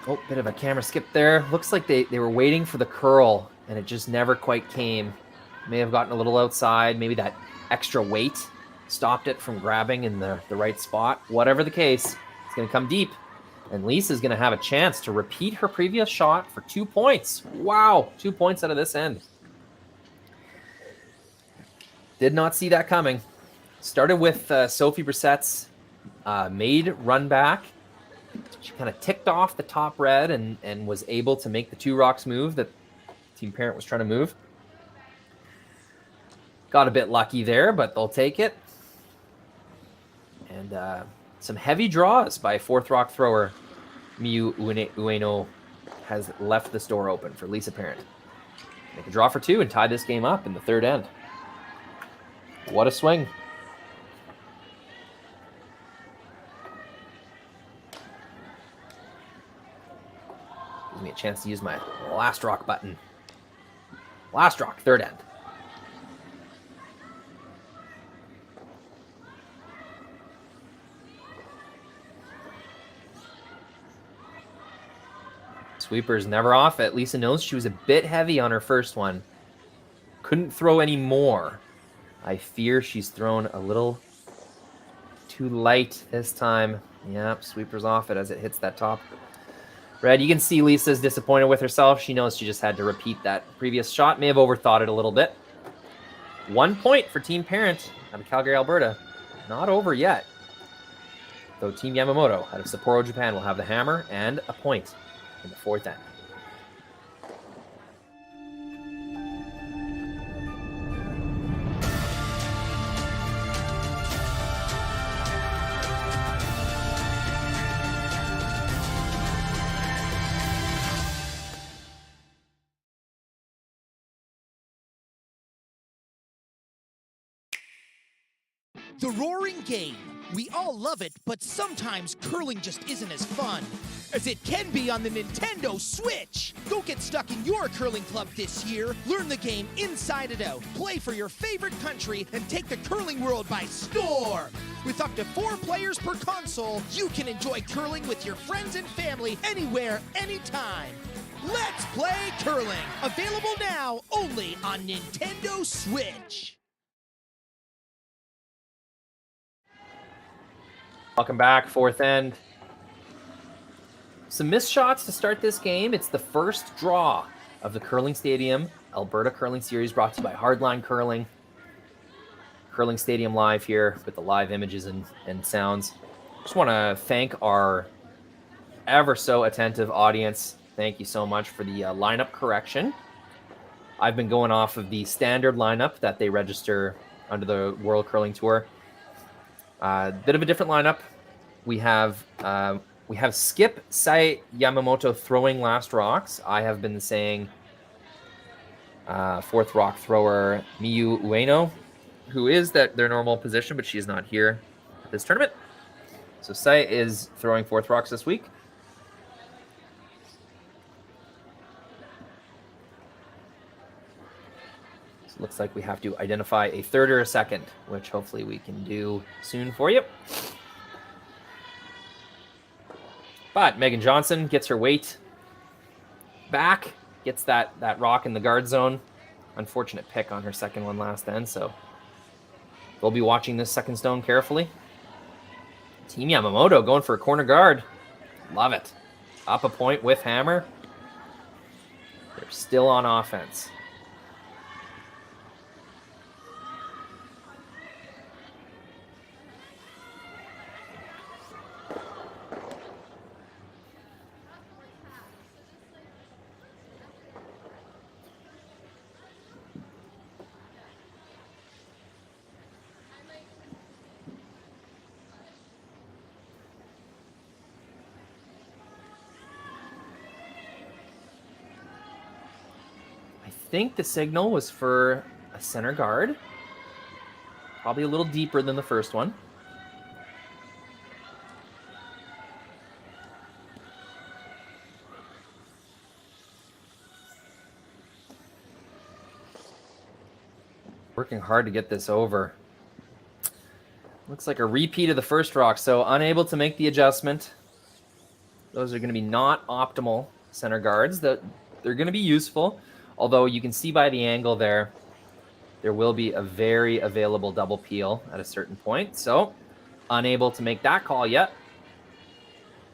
Oh, bit of a camera skip there. Looks like they were waiting for the curl, and it just never quite came. May have gotten a little outside. Maybe that extra weight stopped it from grabbing in the right spot. Whatever the case, it's going to come deep. And Lisa's going to have a chance to repeat her previous shot for 2 points. Wow, 2 points out of this end. Did not see that coming. Started with Sophie Brissett's made run back. She kind of ticked off the top red and was able to make the 2 rocks move that Team Parent was trying to move. Got a bit lucky there, but they'll take it. And some heavy draws by fourth rock thrower Miyu Ueno has left this door open for Lisa Parent. Make a draw for 2 and tie this game up in the third end. What a swing. Gives me a chance to use my last rock button. Last rock, third end. Sweeper's never off it. Lisa knows she was a bit heavy on her first one. Couldn't throw any more. I fear she's thrown a little too light this time. Yep, sweeper's off it as it hits that top red. You can see Lisa's disappointed with herself. She knows she just had to repeat that previous shot. May have overthought it a little bit. 1 point for Team Parent out of Calgary, Alberta. Not over yet. Though Team Yamamoto out of Sapporo, Japan will have the hammer and a point in the fourth end. The roaring game. We all love it, but sometimes curling just isn't as fun as it can be on the Nintendo Switch. Go get stuck in your curling club this year. Learn the game inside and out. Play for your favorite country and take the curling world by storm. With up to 4 players per console, you can enjoy curling with your friends and family anywhere, anytime. Let's play curling. Available now only on Nintendo Switch. Welcome back, fourth end. Some missed shots to start this game. It's the first draw of the Curling Stadium Alberta Curling Series, brought to you by Hardline Curling. Curling Stadium Live here with the live images and sounds. Just want to thank our ever so attentive audience. Thank you so much for the lineup correction. I've been going off of the standard lineup that they register under the World Curling Tour. Bit of a different lineup. We have Skip Sae Yamamoto throwing last rocks. I have been saying fourth rock thrower Miyu Ueno, who is their normal position, but she is not here at this tournament. So Sae is throwing fourth rocks this week. Looks like we have to identify a third or a second, which hopefully we can do soon for you. But Megan Johnson gets her weight back, gets that rock in the guard zone. Unfortunate pick on her second one last end, so we'll be watching this second stone carefully. Team Yamamoto going for a corner guard. Love it. Up a point with hammer. They're still on offense. think the signal was for a center guard. Probably a little deeper than the first one. Working hard to get this over. Looks like a repeat of the first rock, so unable to make the adjustment. Those are going to be not optimal center guards. They're going to be useful, although you can see by the angle there will be a very available double peel at a certain point. So unable to make that call yet.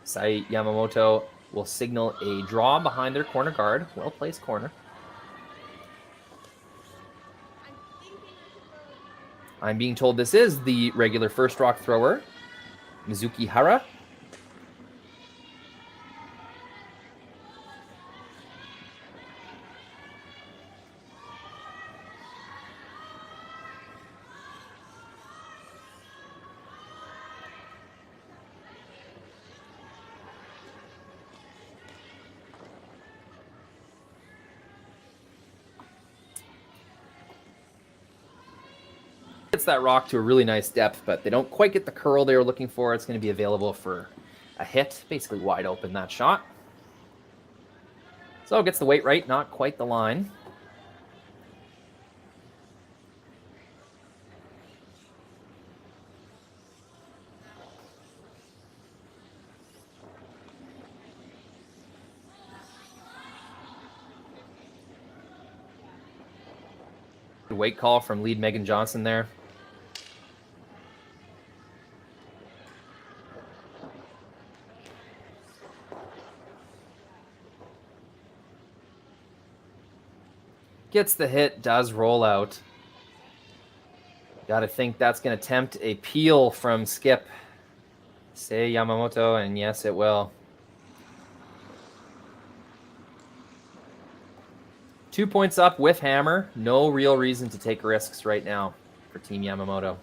Sae Yamamoto will signal a draw behind their corner guard. Well-placed corner. I'm being told this is the regular first rock thrower, Mizuki Hara. Gets that rock to a really nice depth, but they don't quite get the curl they were looking for. It's going to be available for a hit, basically wide open, that shot. So gets the weight right, not quite the line. The weight call from lead Megan Johnson there. Gets the hit, does roll out. Got to think that's going to tempt a peel from Skip. Sae Yamamoto, and yes, it will. 2 points up with hammer. No real reason to take risks right now for Team Yamamoto.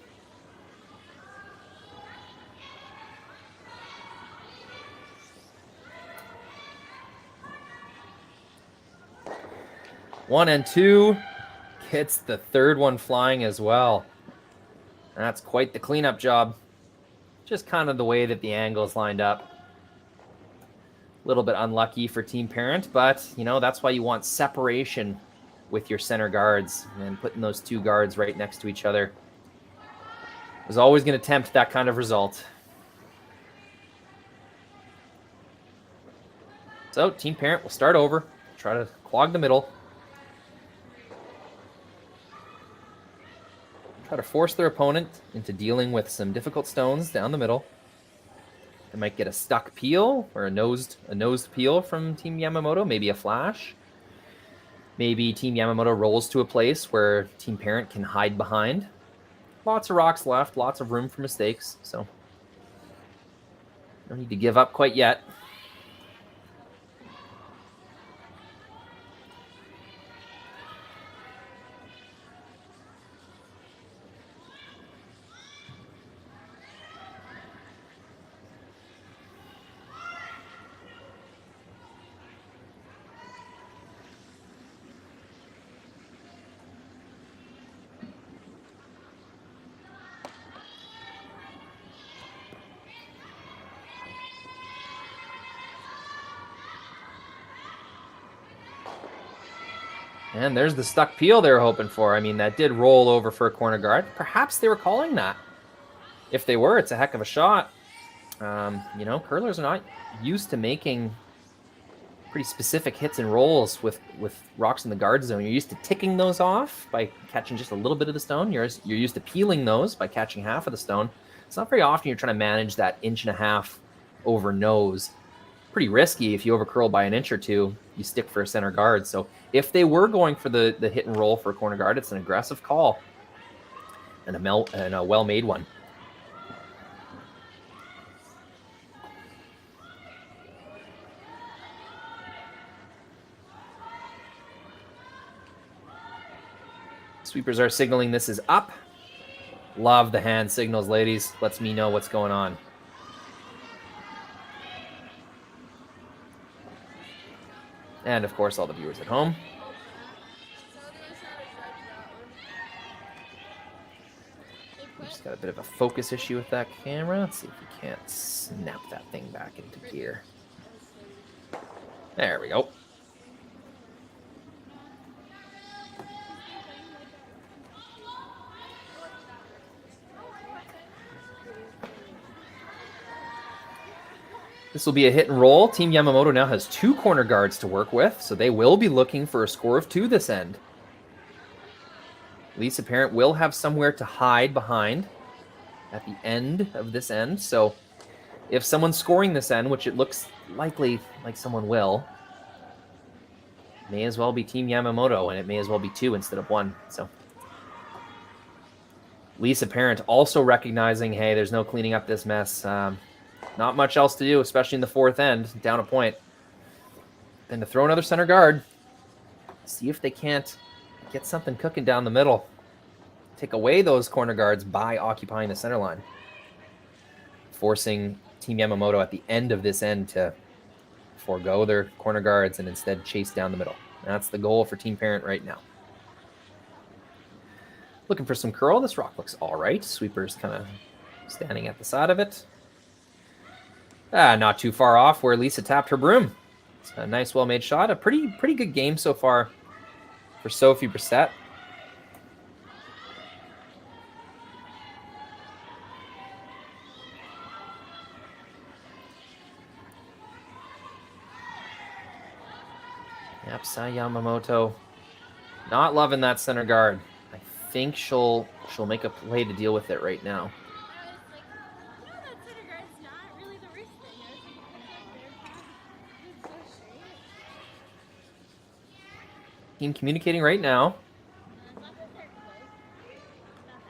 One and two. Gets the third one flying as well. That's quite the cleanup job. Just kind of the way that the angle is lined up. A little bit unlucky for Team Parent, but, you know, that's why you want separation with your center guards, and putting those two guards right next to each other is always going to tempt that kind of result. So Team Parent will start over, try to clog the middle. Try to force their opponent into dealing with some difficult stones down the middle. They might get a stuck peel or a nosed peel from Team Yamamoto, maybe a flash. Maybe Team Yamamoto rolls to a place where Team Parent can hide behind. Lots of rocks left, lots of room for mistakes, so no need to give up quite yet. And there's the stuck peel they were hoping for. I mean, that did roll over for a corner guard. Perhaps they were calling that. If they were, it's a heck of a shot. You know, curlers are not used to making pretty specific hits and rolls with rocks in the guard zone. You're used to ticking those off by catching just a little bit of the stone. You're used to peeling those by catching half of the stone. It's not very often you're trying to manage that 1.5 inch over nose. Pretty risky. If you over curl by 1 inch or two, you stick for a center guard. So if they were going for the hit and roll for a corner guard, it's an aggressive call and a well-made one. Sweepers are signaling this is up. Love the hand signals, ladies. Lets me know what's going on. And of course, all the viewers at home. Just got a bit of a focus issue with that camera. Let's see if we can't snap that thing back into gear. There we go. This will be a hit and roll. Team Yamamoto now has 2 corner guards to work with, so they will be looking for a score of 2 this end. Lisa Parent will have somewhere to hide behind at the end of this end, so if someone's scoring this end, which it looks likely like someone will, may as well be Team Yamamoto, and it may as well be 2 instead of 1. So Lisa Parent also recognizing, hey, there's no cleaning up this mess. Not much else to do, especially in the 4th end, down a point. Then to throw another center guard, see if they can't get something cooking down the middle. Take away those corner guards by occupying the center line, forcing Team Yamamoto at the end of this end to forego their corner guards and instead chase down the middle. That's the goal for Team Parent right now. Looking for some curl. This rock looks all right. Sweeper's kind of standing at the side of it. Not too far off where Lisa tapped her broom. It's a nice, well-made shot. A pretty good game so far for Sophie Brissett. Yep, Sae Yamamoto not loving that center guard. I think she'll make a play to deal with it right now. Team communicating right now.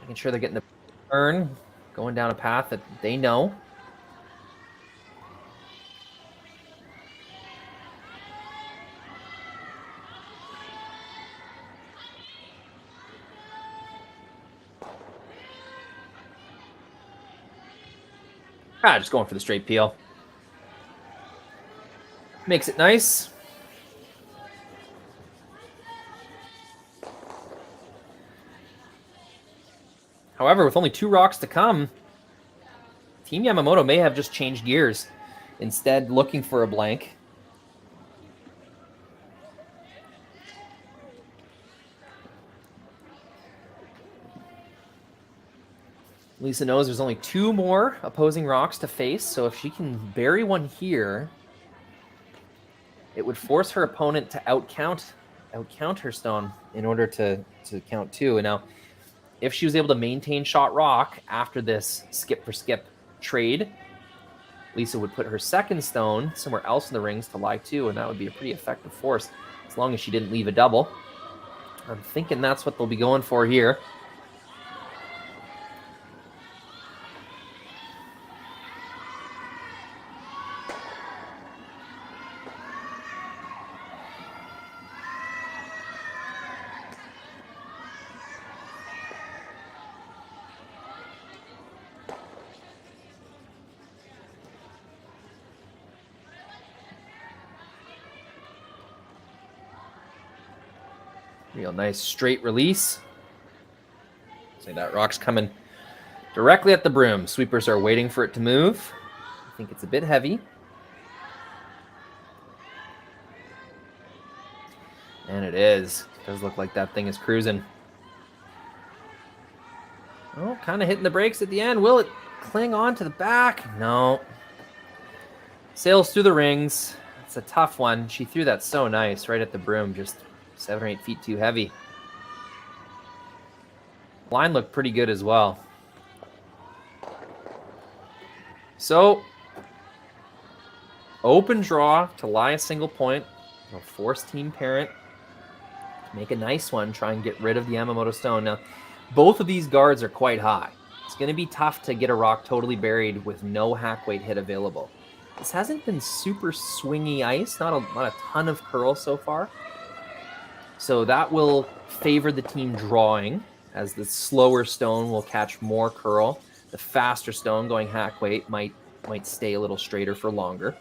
Making sure they're getting the turn, going down a path that they know. Just going for the straight peel. Makes it nice. However, with only 2 rocks to come, Team Yamamoto may have just changed gears, instead looking for a blank. Lisa knows there's only 2 more opposing rocks to face, so if she can bury one here, it would force her opponent to outcount her stone in order to count 2. And now, if she was able to maintain shot rock after this skip for skip trade, Lisa would put her second stone somewhere else in the rings to lie 2, and that would be a pretty effective force, as long as she didn't leave a double. I'm thinking that's what they'll be going for here. Real nice straight release. See, that rock's coming directly at the broom. Sweepers are waiting for it to move. I think it's a bit heavy. And it is. It does look like that thing is cruising. Oh, kind of hitting the brakes at the end. Will it cling on to the back? No. Sails through the rings. It's a tough one. She threw that so nice right at the broom, just 7 or 8 feet too heavy. Line looked pretty good as well. So, open draw to lie a single point. It'll force Team Parent to make a nice one, try and get rid of the Yamamoto stone. Now, both of these guards are quite high. It's going to be tough to get a rock totally buried with no hack weight hit available. This hasn't been super swingy ice, not a ton of curl so far. So that will favor the team drawing, as the slower stone will catch more curl. The faster stone going hack weight might stay a little straighter for longer.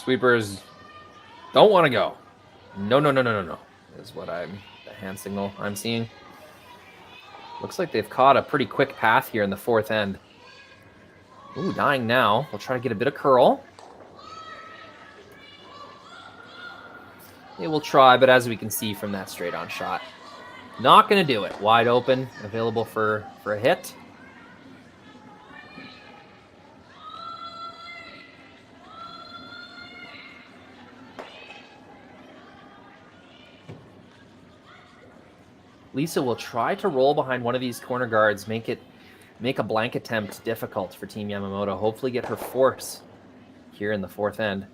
Sweepers don't want to go. No, is what the hand signal I'm seeing. Looks like they've caught a pretty quick path here in the fourth end. Ooh, dying now. They'll try to get a bit of curl. They will try, but as we can see from that straight-on shot, not going to do it. Wide open, available for a hit. Lisa will try to roll behind one of these corner guards, make a blank attempt difficult for Team Yamamoto. Hopefully get her force here in the fourth end.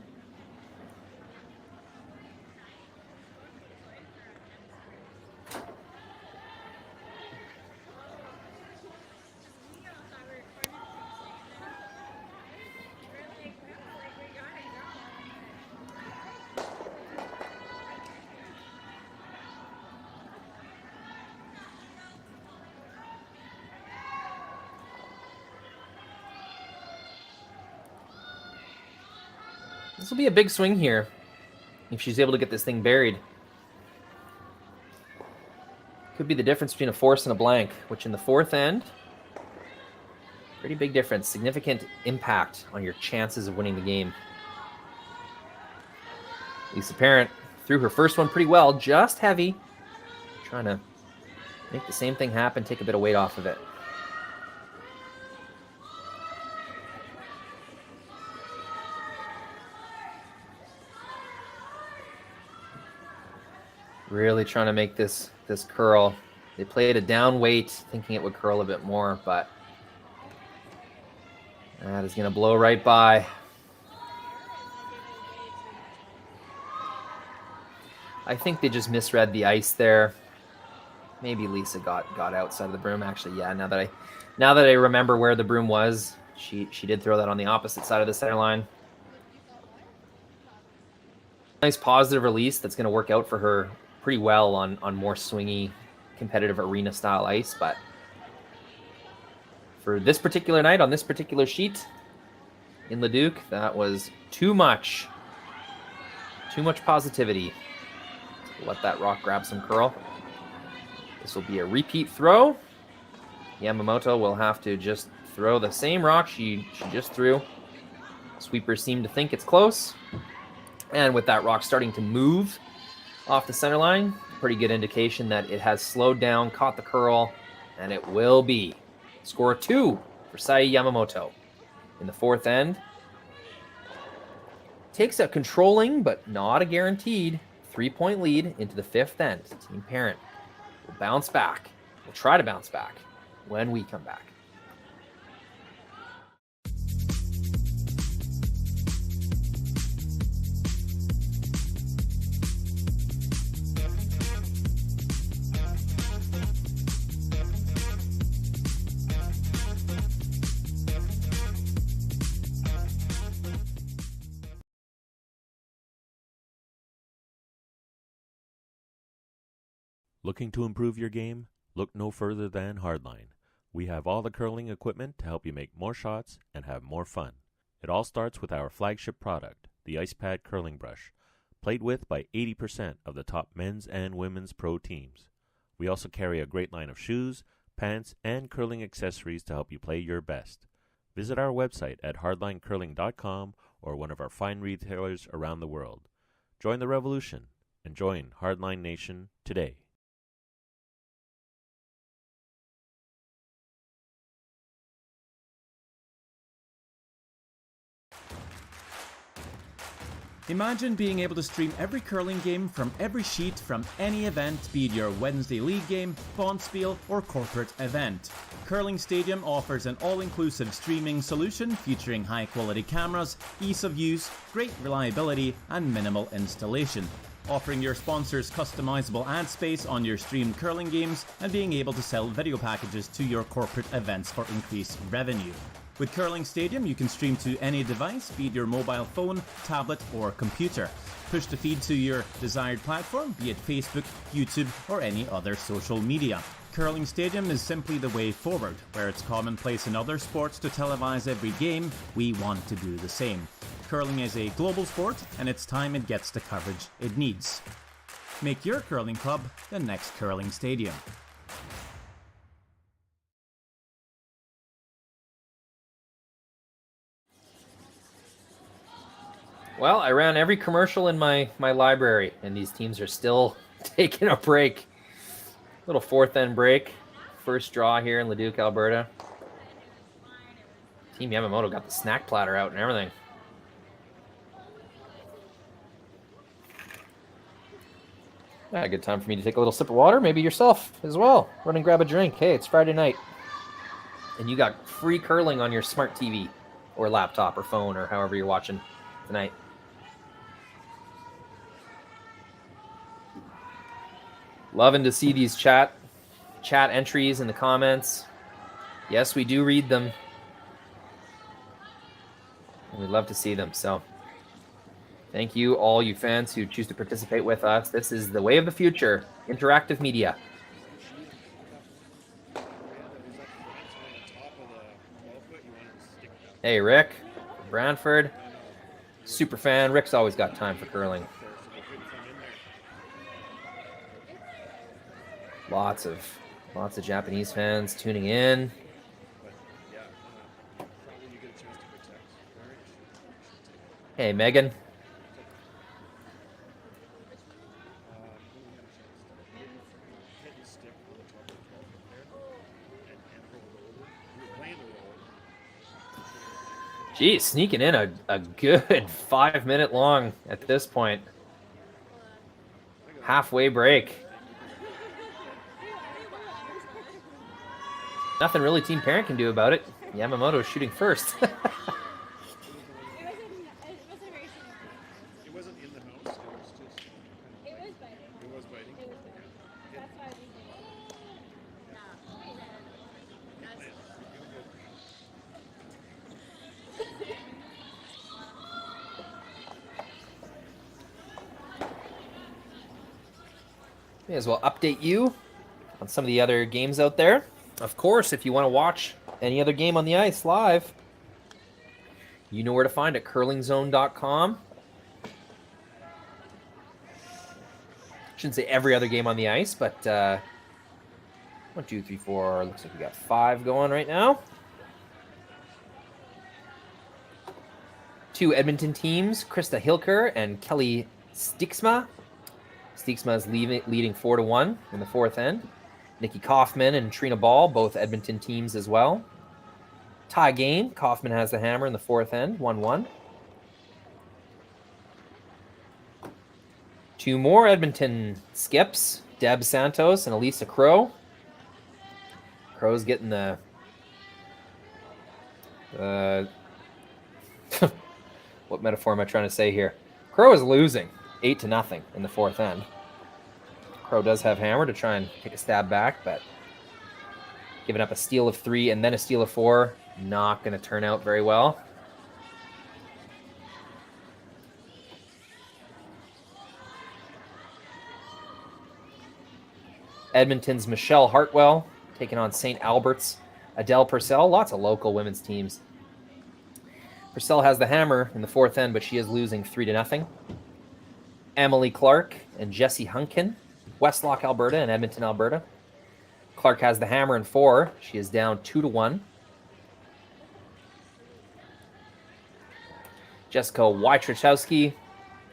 This will be a big swing here if she's able to get this thing buried. Could be the difference between a force and a blank, which in the fourth end, pretty big difference. Significant impact on your chances of winning the game. Lisa Parent threw her first one pretty well, just heavy. Trying to make the same thing happen, take a bit of weight off of it. Really trying to make this curl. They played a down weight, thinking it would curl a bit more, but that is going to blow right by. I think they just misread the ice there. Maybe Lisa got outside of the broom. Actually, yeah. Now that I remember where the broom was, she did throw that on the opposite side of the center line. Nice positive release that's going to work out for her pretty well on more swingy, competitive arena style ice, but for this particular night on this particular sheet in Leduc, that was too much positivity. Let that rock grab some curl. This will be a repeat throw. Yamamoto will have to just throw the same rock she just threw. Sweepers seem to think it's close, and with that rock starting to move off the center line, pretty good indication that it has slowed down, caught the curl, and it will be score 2 for Sae Yamamoto in the fourth end. Takes a controlling, but not a guaranteed, 3-point lead into the fifth end. Team Parent will bounce back. We'll try to bounce back when we come back. Looking to improve your game? Look no further than Hardline. We have all the curling equipment to help you make more shots and have more fun. It all starts with our flagship product, the Ice Pad Curling Brush, played with by 80% of the top men's and women's pro teams. We also carry a great line of shoes, pants, and curling accessories to help you play your best. Visit our website at hardlinecurling.com or one of our fine retailers around the world. Join the revolution and join Hardline Nation today. Imagine being able to stream every curling game from every sheet from any event, be it your Wednesday league game, bonspiel, or corporate event. Curling Stadium offers an all-inclusive streaming solution featuring high-quality cameras, ease of use, great reliability, and minimal installation. Offering your sponsors customizable ad space on your streamed curling games and being able to sell video packages to your corporate events for increased revenue. With Curling Stadium, you can stream to any device, be it your mobile phone, tablet, or computer. Push the feed to your desired platform, be it Facebook, YouTube, or any other social media. Curling Stadium is simply the way forward. Where it's commonplace in other sports to televise every game, we want to do the same. Curling is a global sport, and it's time it gets the coverage it needs. Make your curling club the next curling stadium. Well, I ran every commercial in my library, and these teams are still taking a break. Little fourth end break. First draw here in Leduc, Alberta. Team Yamamoto got the snack platter out and everything. A good time for me to take a little sip of water. Maybe yourself as well. Run and grab a drink. Hey, it's Friday night. And you got free curling on your smart TV or laptop or phone or however you're watching tonight. Loving to see these chat entries in the comments. Yes, we do read them. And we'd love to see them. So thank you, all you fans who choose to participate with us. This is the way of the future, interactive media. Hey, Rick, Brantford, super fan. Rick's always got time for curling. Lots of Japanese fans tuning in. Hey, Megan. Geez, sneaking in a good 5-minute long at this point. Halfway break. Nothing really Team Parent can do about it. Yamamoto is shooting first. May as well update you on some of the other games out there. Of course, if you want to watch any other game on the ice live, you know where to find it, curlingzone.com. Shouldn't say every other game on the ice, but 1, 2, 3, 4, looks like we got 5 going right now. 2 Edmonton teams, Krista Hilker and Kelly Stixma. Stixma is leading 4-1 in the fourth end. Nikki Kaufman and Trina Ball, both Edmonton teams as well. Tie game. Kaufman has the hammer in the fourth end, 1-1. 2 more Edmonton skips, Deb Santos and Elisa Crow. Crow's getting the what metaphor am I trying to say here? Crow is losing 8-0 in the fourth end. Crow does have hammer to try and take a stab back, but giving up a steal of 3 and then a steal of 4, not going to turn out very well. Edmonton's Michelle Hartwell taking on St. Albert's Adele Purcell. Lots of local women's teams. Purcell has the hammer in the fourth end, but she is losing 3-0. Emily Clark and Jessie Hunkin, Westlock, Alberta, and Edmonton, Alberta. Clark has the hammer in 4. She is down 2-1. Jessica Wojciechowski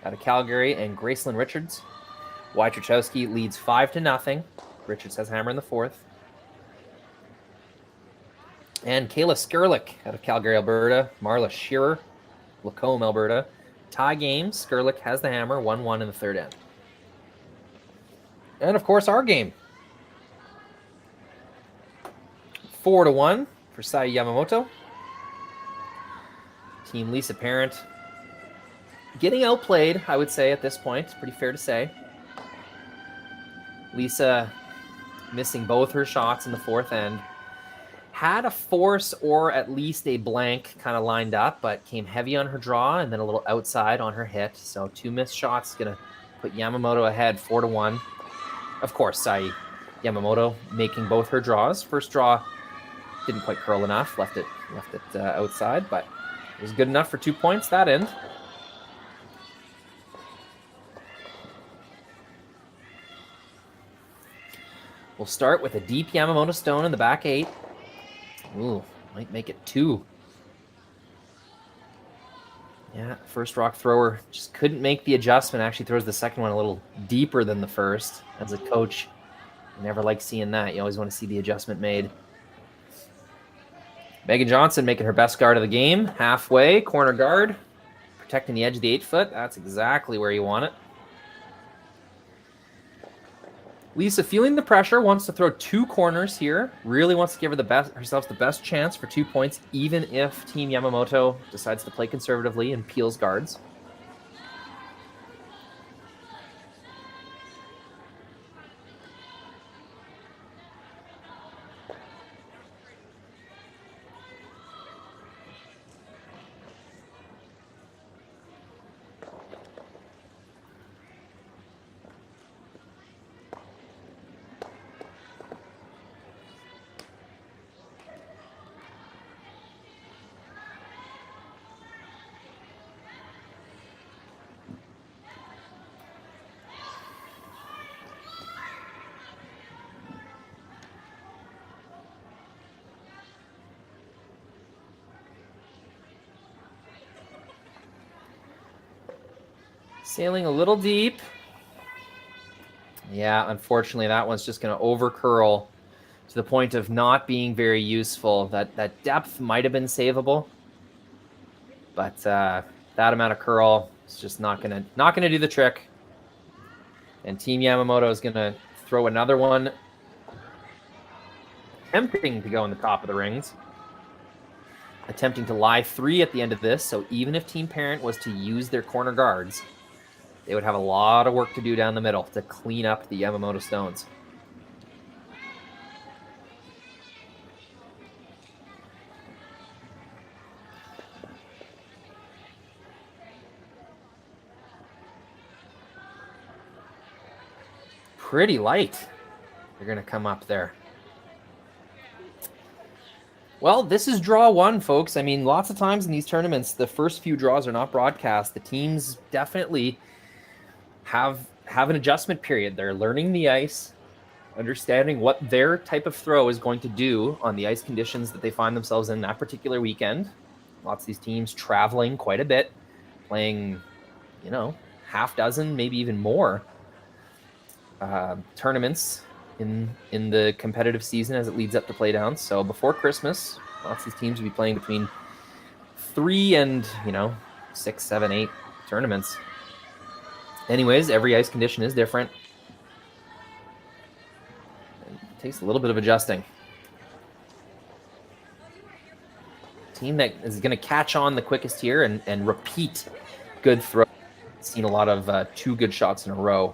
out of Calgary and Gracelyn Richards. Wojciechowski leads 5-0. Richards has hammer in the fourth. And Kayla Skurlik out of Calgary, Alberta. Marla Shearer, Lacombe, Alberta. Tie game. Skurlik has the hammer, 1-1 in the third end. And, of course, our game. 4-1 for Sae Yamamoto. Team Lisa Parent getting outplayed, I would say, at this point. It's pretty fair to say. Lisa missing both her shots in the fourth end. Had a force or at least a blank kind of lined up, but came heavy on her draw and then a little outside on her hit. So 2 missed shots going to put Yamamoto ahead 4-1. Of course, Sae Yamamoto making both her draws. First draw didn't quite curl enough, left it outside, but was good enough for 2 points that end. We'll start with a deep Yamamoto stone in the back 8. Ooh, might make it 2. Yeah, first rock thrower just couldn't make the adjustment. Actually throws the second one a little deeper than the first. As a coach, you never like seeing that. You always want to see the adjustment made. Megan Johnson making her best guard of the game. Halfway, corner guard. Protecting the edge of the 8-foot. That's exactly where you want it. Lisa, feeling the pressure, wants to throw 2 corners here. Really wants to give herself the best chance for 2 points, even if Team Yamamoto decides to play conservatively and peels guards. Sailing a little deep. Yeah, unfortunately, that one's just going to over curl to the point of not being very useful. That depth might have been savable, but that amount of curl is just not gonna do the trick. And Team Yamamoto is going to throw another one, attempting to go in the top of the rings, attempting to lie 3 at the end of this. So even if Team Parent was to use their corner guards, they would have a lot of work to do down the middle to clean up the Yamamoto stones. Pretty light. They're going to come up there. Well, this is draw 1, folks. I mean, lots of times in these tournaments, the first few draws are not broadcast. The teams definitely have an adjustment period. They're learning the ice, understanding what their type of throw is going to do on the ice conditions that they find themselves in that particular weekend. Lots of these teams traveling quite a bit, playing, half dozen, maybe even more tournaments in the competitive season as it leads up to playdowns. So before Christmas, lots of these teams will be playing between 3 and 6, 7, 8 tournaments. Anyways, every ice condition is different. It takes a little bit of adjusting. Team that is going to catch on the quickest here and repeat good throws. Seen a lot of 2 good shots in a row.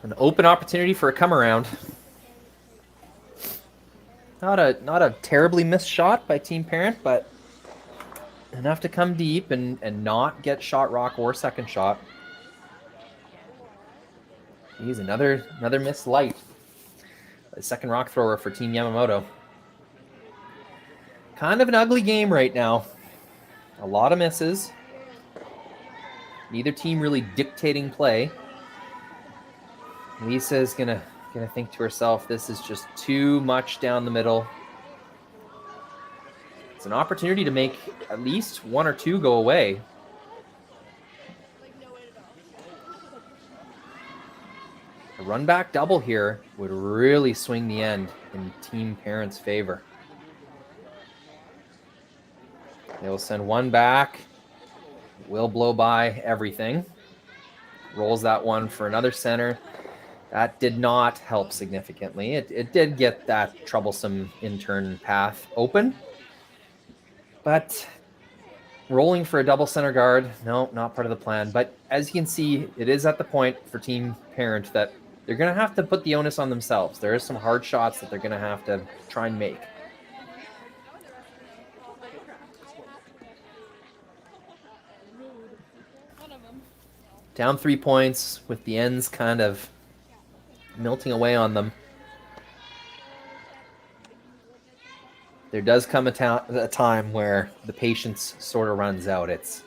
An open opportunity for a come around. Not a terribly missed shot by Team Parent, but enough to come deep and not get shot rock or second shot. He's another missed light. A second rock thrower for Team Yamamoto. Kind of an ugly game right now. A lot of misses. Neither team really dictating play. Lisa is gonna think to herself, this is just too much down the middle. It's an opportunity to make at least one or two go away. A run back double here would really swing the end in Team Parent's favor. They'll send one back. Will blow by everything. Rolls that one for another center. That did not help significantly. It did get that troublesome in-turn path open. But rolling for a double center guard, no, not part of the plan. But as you can see, it is at the point for Team Parent that they're going to have to put the onus on themselves. There is some hard shots that they're going to have to try and make. Down 3 points with the ends kind of melting away on them. There does come a time where the patience sort of runs out. It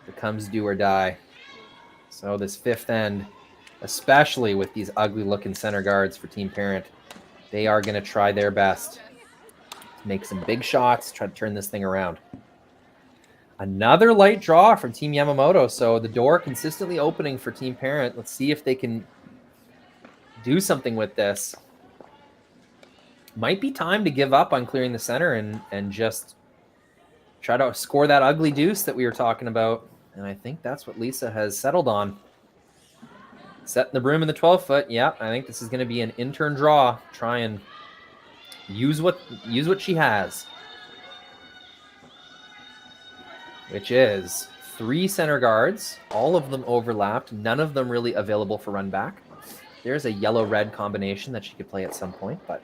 becomes do or die. So this fifth end, especially with these ugly looking center guards for Team Parent, they are going to try their best to make some big shots, try to turn this thing around. Another light draw from Team Yamamoto, so the door consistently opening for Team Parent. Let's see if they can do something with this. Might be time to give up on clearing the center and just try to score that ugly deuce that we were talking about. And I think that's what Lisa has settled on. Setting the broom in the 12-foot. Yeah, I think this is going to be an in-turn draw. Try and use what she has. Which is 3 center guards, all of them overlapped, none of them really available for run back. There's a yellow-red combination that she could play at some point, but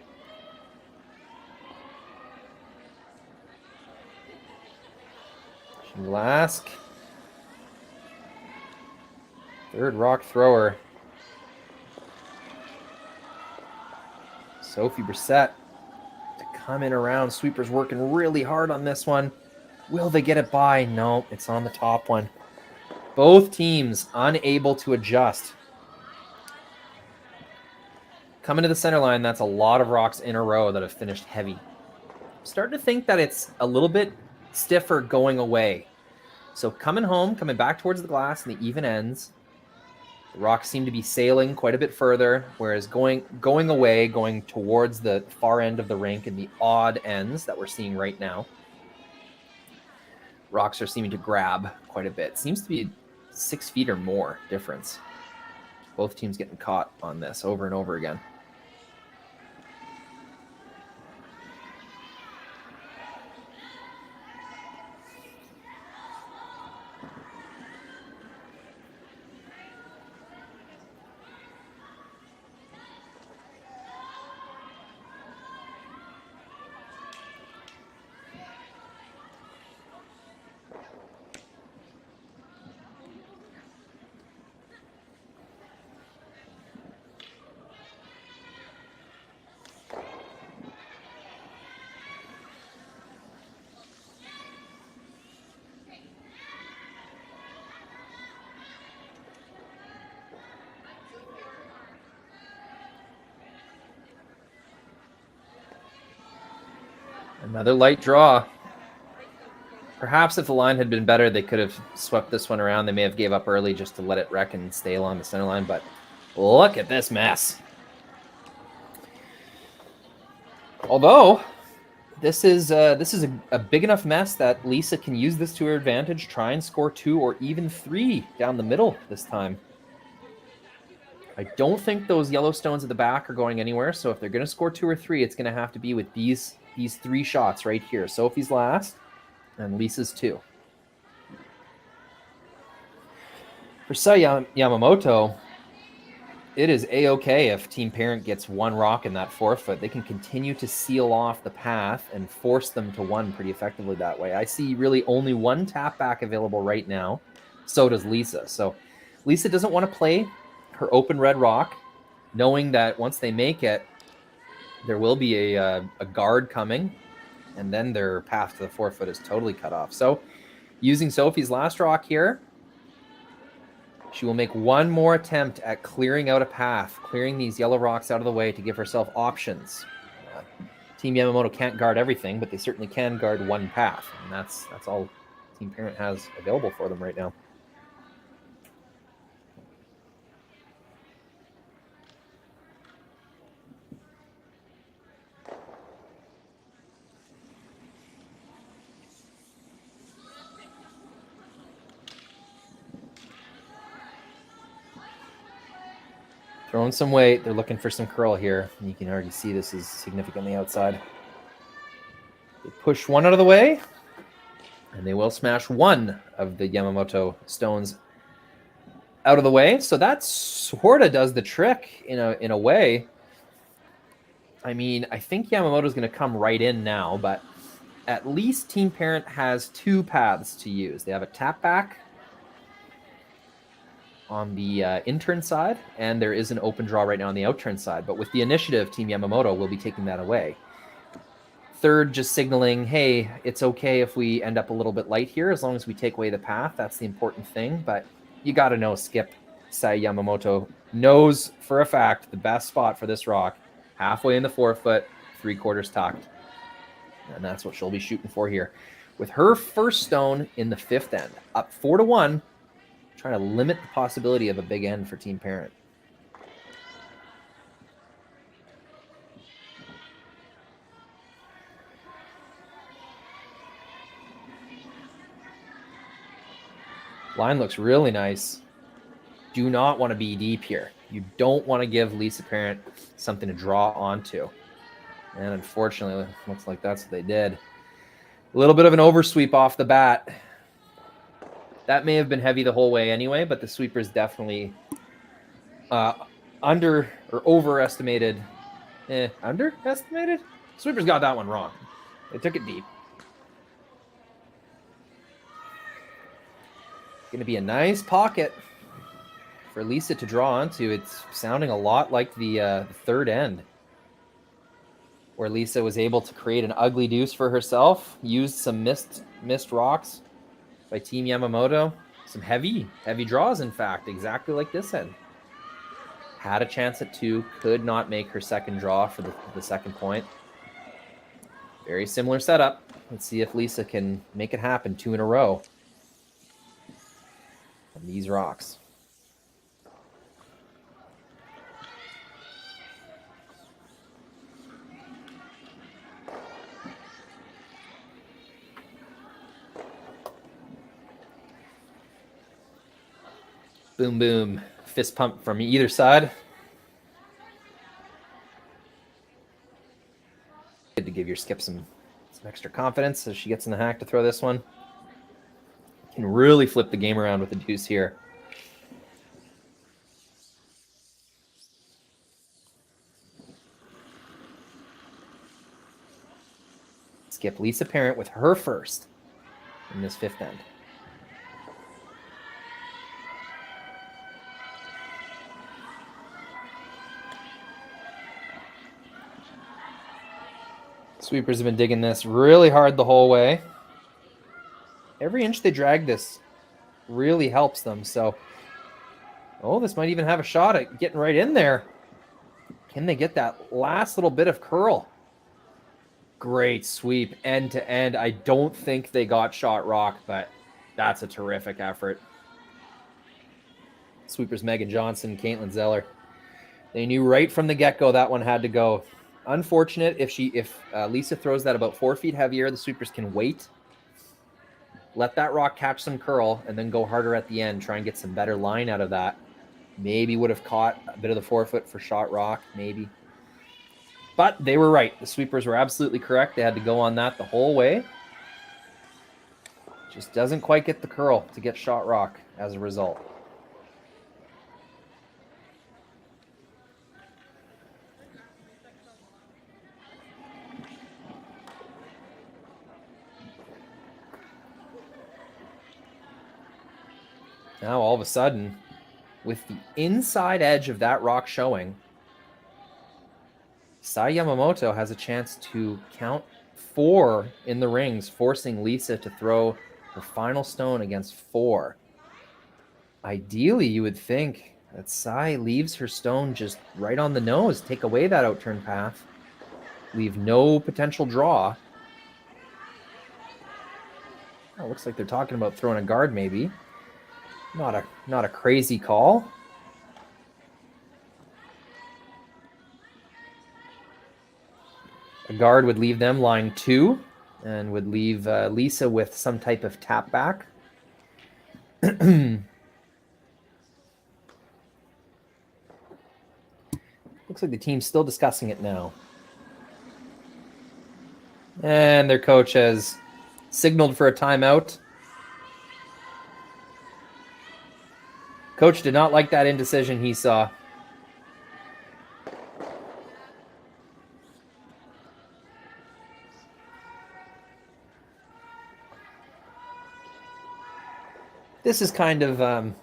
she will ask. Third rock thrower. Sophie Brissett to come in around. Sweeper's working really hard on this one. Will they get it by? No, it's on the top one. Both teams unable to adjust. Coming to the center line, that's a lot of rocks in a row that have finished heavy. I'm starting to think that it's a little bit stiffer going away. So coming home, coming back towards the glass and the even ends, the rocks seem to be sailing quite a bit further, whereas going away, going towards the far end of the rink and the odd ends that we're seeing right now, rocks are seeming to grab quite a bit. Seems to be 6 feet or more difference. Both teams getting caught on this over and over again. Another light draw. Perhaps if the line had been better, they could have swept this one around. They may have gave up early just to let it wreck and stay along the center line, but look at this mess. Although, this is a big enough mess that Lisa can use this to her advantage, try and score 2 or even 3 down the middle this time. I don't think those yellow stones at the back are going anywhere, so if they're going to score 2 or 3, it's going to have to be with these 3 shots right here. Sophie's last and Lisa's 2. For Sae Yamamoto, it is A-okay if Team Parent gets 1 rock in that 4-foot. They can continue to seal off the path and force them to 1 pretty effectively that way. I see really only 1 tap back available right now. So does Lisa. So Lisa doesn't want to play her open red rock, knowing that once they make it, there will be a guard coming, and then their path to the 4-foot is totally cut off. So using Sophie's last rock here, she will make 1 more attempt at clearing out a path, clearing these yellow rocks out of the way to give herself options. Team Yamamoto can't guard everything, but they certainly can guard one path, and that's all Team Parent has available for them right now. Throwing some weight. They're looking for some curl here. And you can already see this is significantly outside. They push one out of the way, and they will smash one of the Yamamoto stones out of the way. So that sort of does the trick in a way. I mean, I think Yamamoto's going to come right in now, but at least Team Parent has two paths to use. They have a tap back on the in-turn side, and there is an open draw right now on the out-turn side. But with the initiative, Team Yamamoto will be taking that away. Third, just signaling, hey, it's okay if we end up a little bit light here, as long as we take away the path. That's the important thing. But you got to know, Skip, Sae Yamamoto knows for a fact the best spot for this rock, halfway in the forefoot, 3/4 tucked. And that's what she'll be shooting for here. With her first stone in the 5th end, up 4-1, trying to limit the possibility of a big end for Team Parent. Line looks really nice. Do not want to be deep here. You don't want to give Lisa Parent something to draw onto. And unfortunately, it looks like that's what they did. A little bit of an oversweep off the bat. That may have been heavy the whole way anyway, but the sweepers definitely under or overestimated. Underestimated? Sweepers got that one wrong. They took it deep. Going to be a nice pocket for Lisa to draw onto. It's sounding a lot like the 3rd end, where Lisa was able to create an ugly deuce for herself, used some missed rocks by Team Yamamoto. Some heavy draws, in fact, exactly like this end. Had a chance at 2, could not make her second draw for the second point. Very similar setup. Let's see if Lisa can make it happen 2 in a row on these rocks. Boom, boom. Fist pump from either side. Good to give your skip some extra confidence as she gets in the hack to throw this one. Can really flip the game around with the deuce here. Skip Lisa Parent with her first in this 5th end. Sweepers have been digging this really hard the whole way. Every inch they drag this really helps them. So, this might even have a shot at getting right in there. Can they get that last little bit of curl? Great sweep, end to end. I don't think they got shot rock, but that's a terrific effort. Sweepers Megan Johnson, Caitlin Zeller. They knew right from the get-go that one had to go. Unfortunate if Lisa throws that about 4 feet heavier, the sweepers can wait, let that rock catch some curl, and then go harder at the end, try and get some better line out of that. Maybe would have caught a bit of the forefoot for shot rock, maybe. But they were right. The sweepers were absolutely correct. They had to go on that the whole way. Just doesn't quite get the curl to get shot rock as a result. Now, all of a sudden, with the inside edge of that rock showing, Sae Yamamoto has a chance to count 4 in the rings, forcing Lisa to throw her final stone against 4. Ideally, you would think that Sae leaves her stone just right on the nose, take away that out-turn path. leave no potential draw. Oh, looks like they're talking about throwing a guard, maybe. Not a crazy call. A guard would leave them line 2 and would leave Lisa with some type of tap back. Looks like the team's still discussing it now. And their coach has signaled for a timeout. Coach did not like that indecision he saw. This is kind of,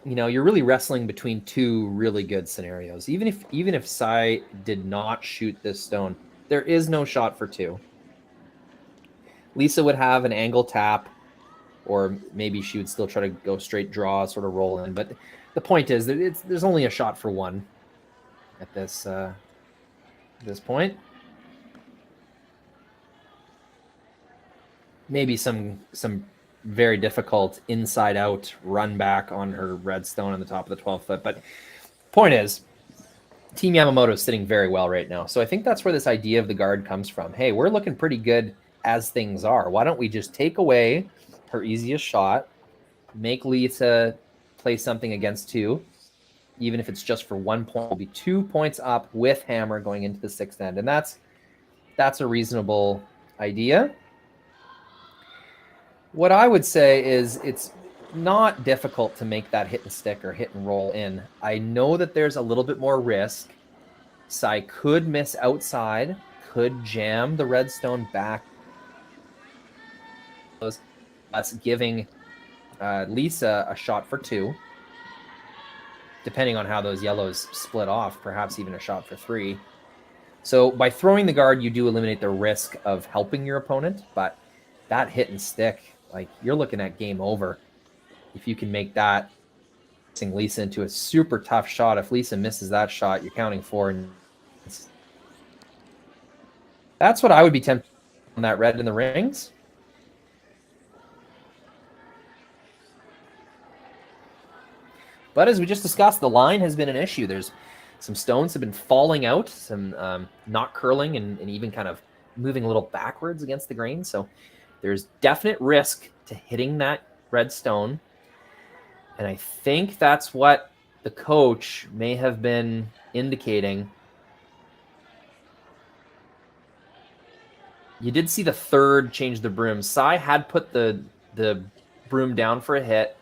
you're really wrestling between two really good scenarios. Even if Sae did not shoot this stone, there is no shot for 2. Lisa would have an angle tap, or maybe she would still try to go straight draw, sort of roll in. But the point is that there's only a shot for 1 at this point. Maybe some very difficult inside out run back on her red stone on the top of the 12 foot. But point is, Team Yamamoto is sitting very well right now. So I think that's where this idea of the guard comes from. Hey, we're looking pretty good as things are. Why don't we just take away her easiest shot, make Lisa play something against 2, even if it's just for 1 point, it'll be 2 points up with hammer going into the 6th end. And that's a reasonable idea. What I would say is it's not difficult to make that hit and stick or hit and roll in. I know that there's a little bit more risk. Sae could miss outside, could jam the red stone back, us giving Lisa a shot for 2, depending on how those yellows split off, perhaps even a shot for 3. So by throwing the guard, you do eliminate the risk of helping your opponent, but that hit and stick, like, you're looking at game over if you can make that, sing Lisa into a super tough shot. If Lisa misses that shot, you're counting 4, and that's what I would be tempted on that red in the rings. But as we just discussed, the line has been an issue. There's some stones have been falling out, some not curling, and even kind of moving a little backwards against the grain. So there's definite risk to hitting that red stone. And I think that's what the coach may have been indicating. You did see the 3rd change the broom. Sae had put the broom down for a hit,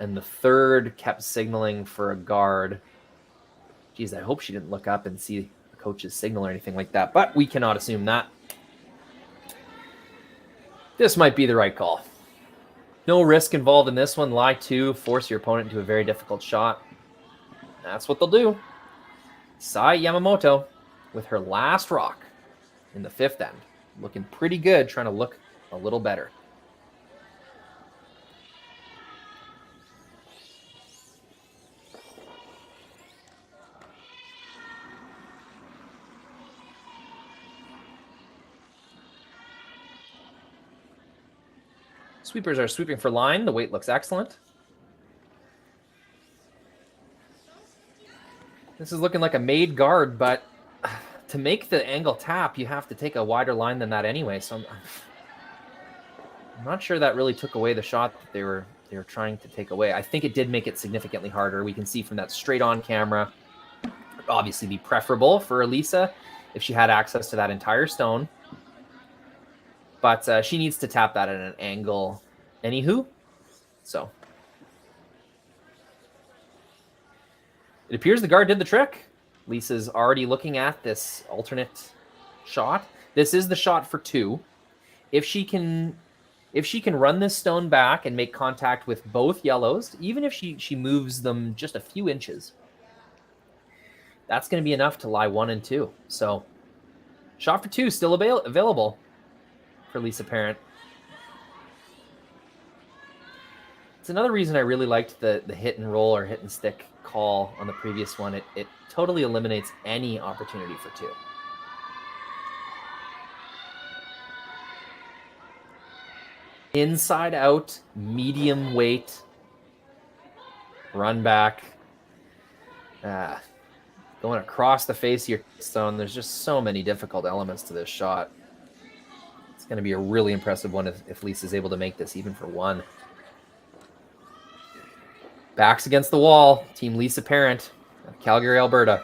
and the 3rd kept signaling for a guard. Geez, I hope she didn't look up and see the coach's signal or anything like that, but we cannot assume that. This might be the right call. No risk involved in this one. Lie 2, force your opponent into a very difficult shot. That's what they'll do. Sae Yamamoto with her last rock in the 5th end. Looking pretty good, trying to look a little better. Sweepers are sweeping for line. The weight looks excellent. This is looking like a made guard, but to make the angle tap, you have to take a wider line than that anyway. So I'm not sure that really took away the shot that they were trying to take away. I think it did make it significantly harder. We can see from that straight on camera, it would obviously be preferable for Elisa if she had access to that entire stone. But she needs to tap that at an angle anywho. So it appears the guard did the trick. Lisa's already looking at this alternate shot. This is the shot for 2. If she can run this stone back and make contact with both yellows, even if she moves them just a few inches, that's going to be enough to lie 1 and 2. So shot for 2 still available for Lisa Parent. It's another reason I really liked the hit and roll or hit and stick call on the previous one. It totally eliminates any opportunity for 2. Inside out, medium weight. Run back. Going across the face of your stone. There's just so many difficult elements to this shot. It's going to be a really impressive one if Lisa's able to make this even for one. Backs against the wall. Team Lisa Parent of Calgary, Alberta.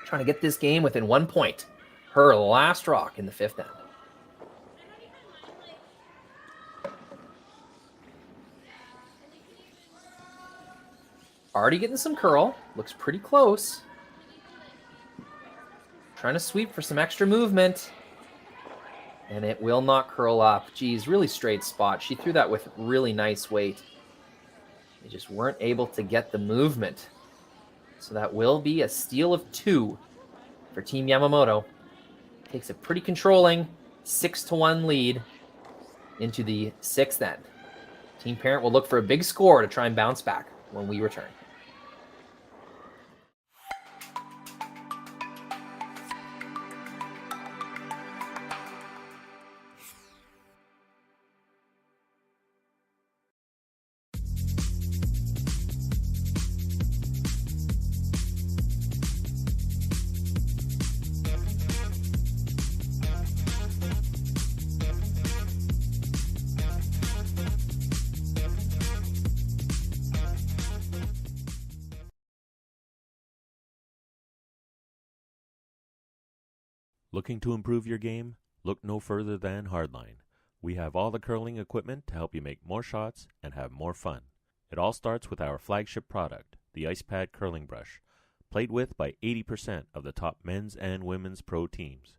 Trying to get this game within 1 point. Her last rock in the fifth end. Already getting some curl. Looks pretty close. Trying to sweep for some extra movement. And it will not curl up. Geez, really straight spot. She threw that with really nice weight. They just weren't able to get the movement. So that will be a steal of 2 for Team Yamamoto. Takes a pretty controlling 6-1 lead into the sixth end. Team Parent will look for a big score to try and bounce back when we return. Looking to improve your game? Look no further than Hardline. We have all the curling equipment to help you make more shots and have more fun. It all starts with our flagship product, the IcePad Curling Brush, played with by 80% of the top men's and women's pro teams.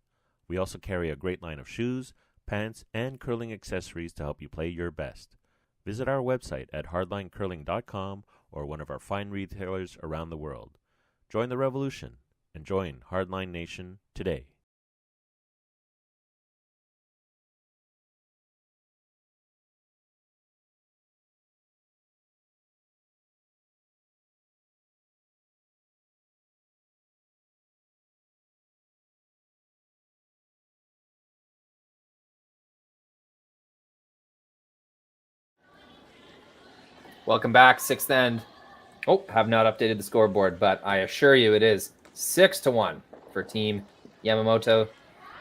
We also carry a great line of shoes, pants, and curling accessories to help you play your best. Visit our website at hardlinecurling.com or one of our fine retailers around the world. Join the revolution and join Hardline Nation today. Welcome back, sixth end. Oh, have not updated the scoreboard, but I assure you it is 6-1 for Team Yamamoto.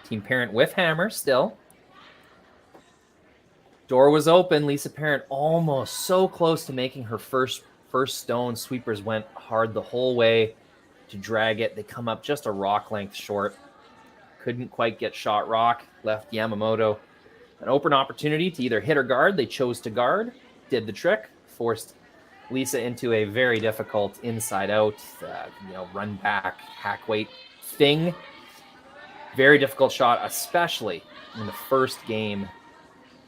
Team Parent with hammer still. Door was open. Lisa Parent almost so close to making her first stone. Sweepers went hard the whole way to drag it. They come up just a rock length short. Couldn't quite get shot rock. Left Yamamoto an open opportunity to either hit or guard. They chose to guard. Did the trick. Forced Lisa into a very difficult inside out, run back, hack weight thing. Very difficult shot, especially in the first game,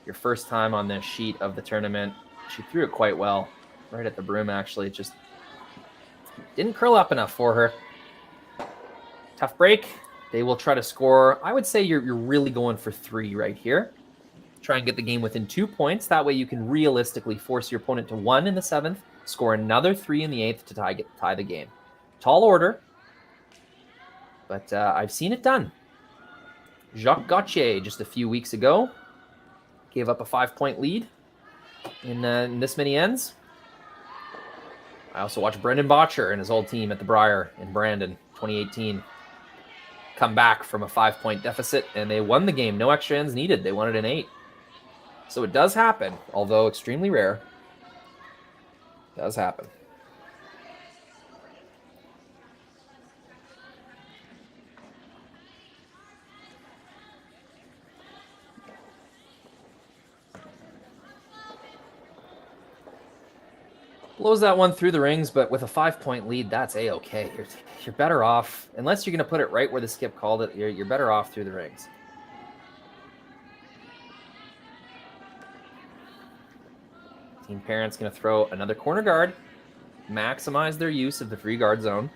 your first time on this sheet of the tournament. She threw it quite well, right at the broom actually. It just didn't curl up enough for her. Tough break. They will try to score. I would say you're really going for 3 right here. Try and get the game within 2 points. That way you can realistically force your opponent to 1 in the 7th, score another 3 in the 8th to tie the game. Tall order, but I've seen it done. Jacques Gauthier just a few weeks ago gave up a 5-point lead in this many ends. I also watched Brendan Botcher and his old team at the Briar in Brandon, 2018, come back from a 5-point deficit, and they won the game. No extra ends needed. They won it in 8. So it does happen, although extremely rare. It does happen. Blows that one through the rings, but with a 5-point lead, that's A-okay. You're better off, unless you're going to put it right where the skip called it, you're better off through the rings. Team Parent's going to throw another corner guard, maximize their use of the free guard zone.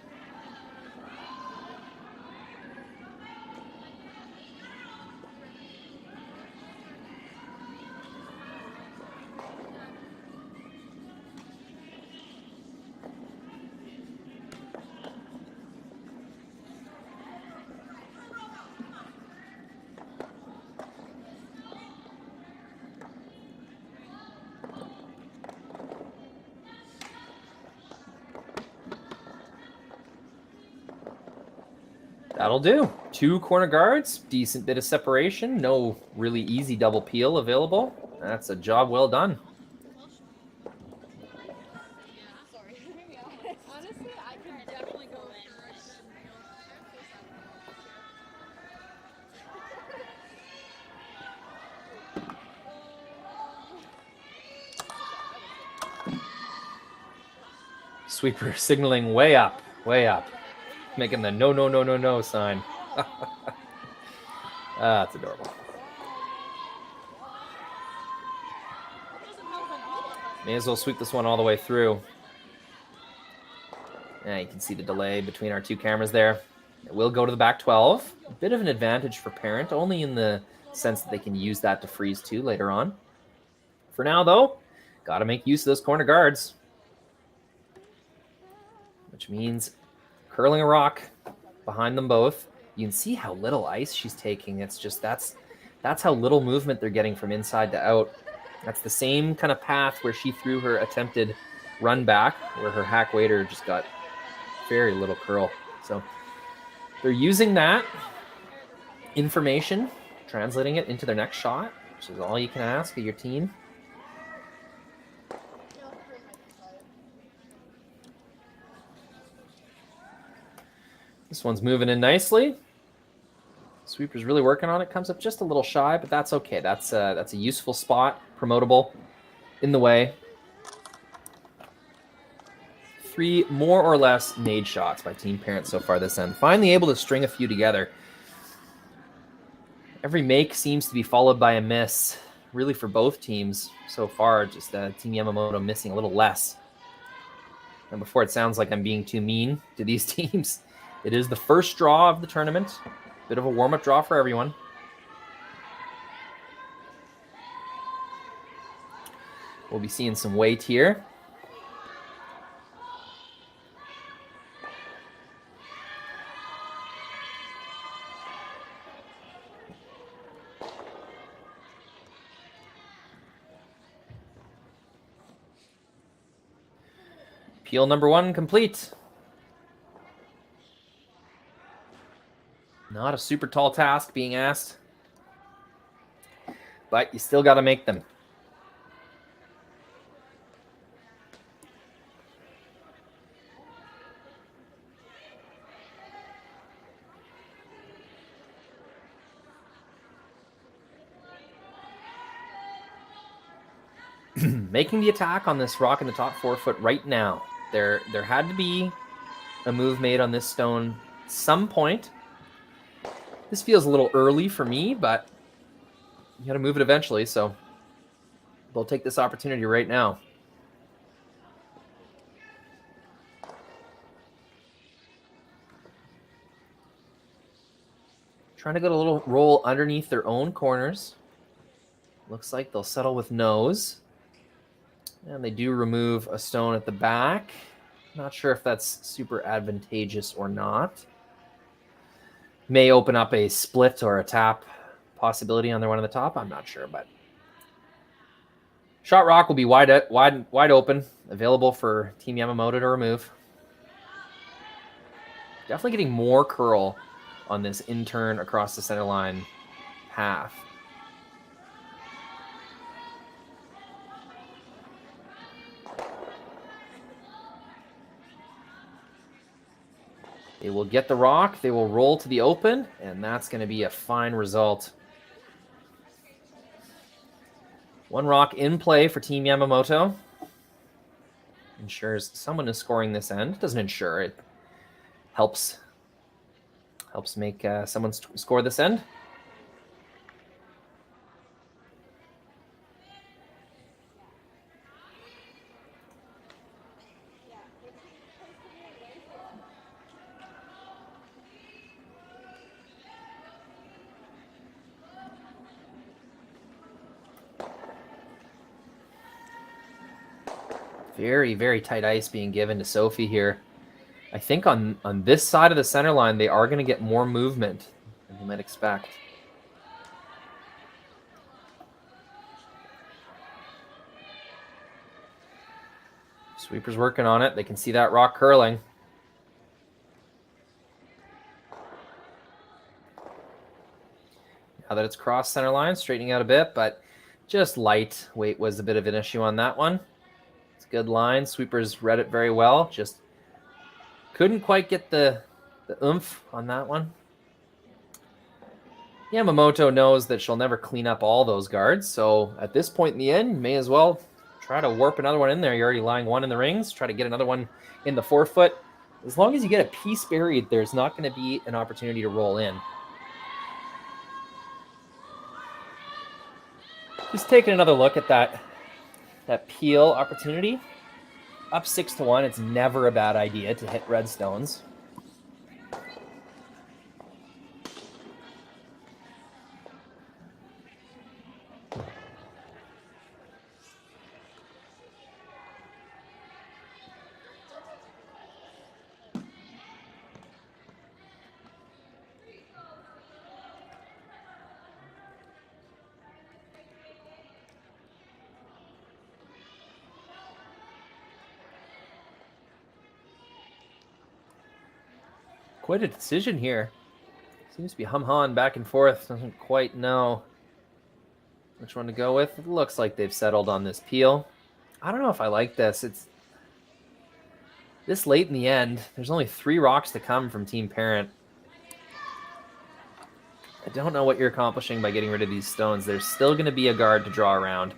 That'll do. 2 corner guards, decent bit of separation, no really easy double peel available. That's a job well done. Sweeper signaling way up, making the no, no, no, no, no sign. That's adorable. May as well sweep this one all the way through. Yeah, you can see the delay between our 2 cameras there. It will go to the back 12. A bit of an advantage for Parent, only in the sense that they can use that to freeze 2 later on. For now, though, got to make use of those corner guards. Which means curling a rock behind them both. You can see how little ice she's taking. It's just that's how little movement they're getting from inside to out. That's the same kind of path where she threw her attempted run back, where her hack waiter just got very little curl. So they're using that information, translating it into their next shot, which is all you can ask of your team. This one's moving in nicely. Sweeper's really working on it. Comes up just a little shy, but that's okay. That's a useful spot, promotable in the way. 3 more or less nade shots by Team Parent so far this end. Finally able to string a few together. Every make seems to be followed by a miss, really for both teams so far. Just Team Yamamoto missing a little less. And before it sounds like I'm being too mean to these teams, it is the first draw of the tournament. Bit of a warm-up draw for everyone. We'll be seeing some weight here. Peel number 1 complete. Not a super tall task being asked, but you still got to make them. Making the attack on this rock in the top 4 foot right now. There had to be a move made on this stone some point. This feels a little early for me, but you got to move it eventually, so they'll take this opportunity right now. Trying to get a little roll underneath their own corners. Looks like they'll settle with nose. And they do remove a stone at the back. Not sure if that's super advantageous or not. May open up a split or a tap possibility on their one on the top. I'm not sure, but shot rock will be wide open, available for Team Yamamoto to remove. Definitely getting more curl on this in-turn across the center line path. They will get the rock, they will roll to the open, and that's going to be a fine result. 1 rock in play for Team Yamamoto. Ensures someone is scoring this end. Doesn't ensure, it helps make someone score this end. Very, very tight ice being given to Sophie here. I think on this side of the center line, they are going to get more movement than you might expect. Sweeper's working on it. They can see that rock curling. Now that it's cross center line, straightening out a bit, but just light weight was a bit of an issue on that one. It's a good line. Sweepers read it very well. Just couldn't quite get the oomph on that one. Yamamoto knows that she'll never clean up all those guards, so at this point in the end, may as well try to warp another one in there. You're already lying one in the rings. Try to get another one in the forefoot. As long as you get a piece buried, there's not going to be an opportunity to roll in. Just taking another look at that peel opportunity. Up 6-1, it's never a bad idea to hit red stones. Quite a decision here. Seems to be hum-hawing back and forth. Doesn't quite know which one to go with. It looks like they've settled on this peel. I don't know if I like this. It's this late in the end. There's only 3 rocks to come from Team Parent. I don't know what you're accomplishing by getting rid of these stones. There's still going to be a guard to draw around.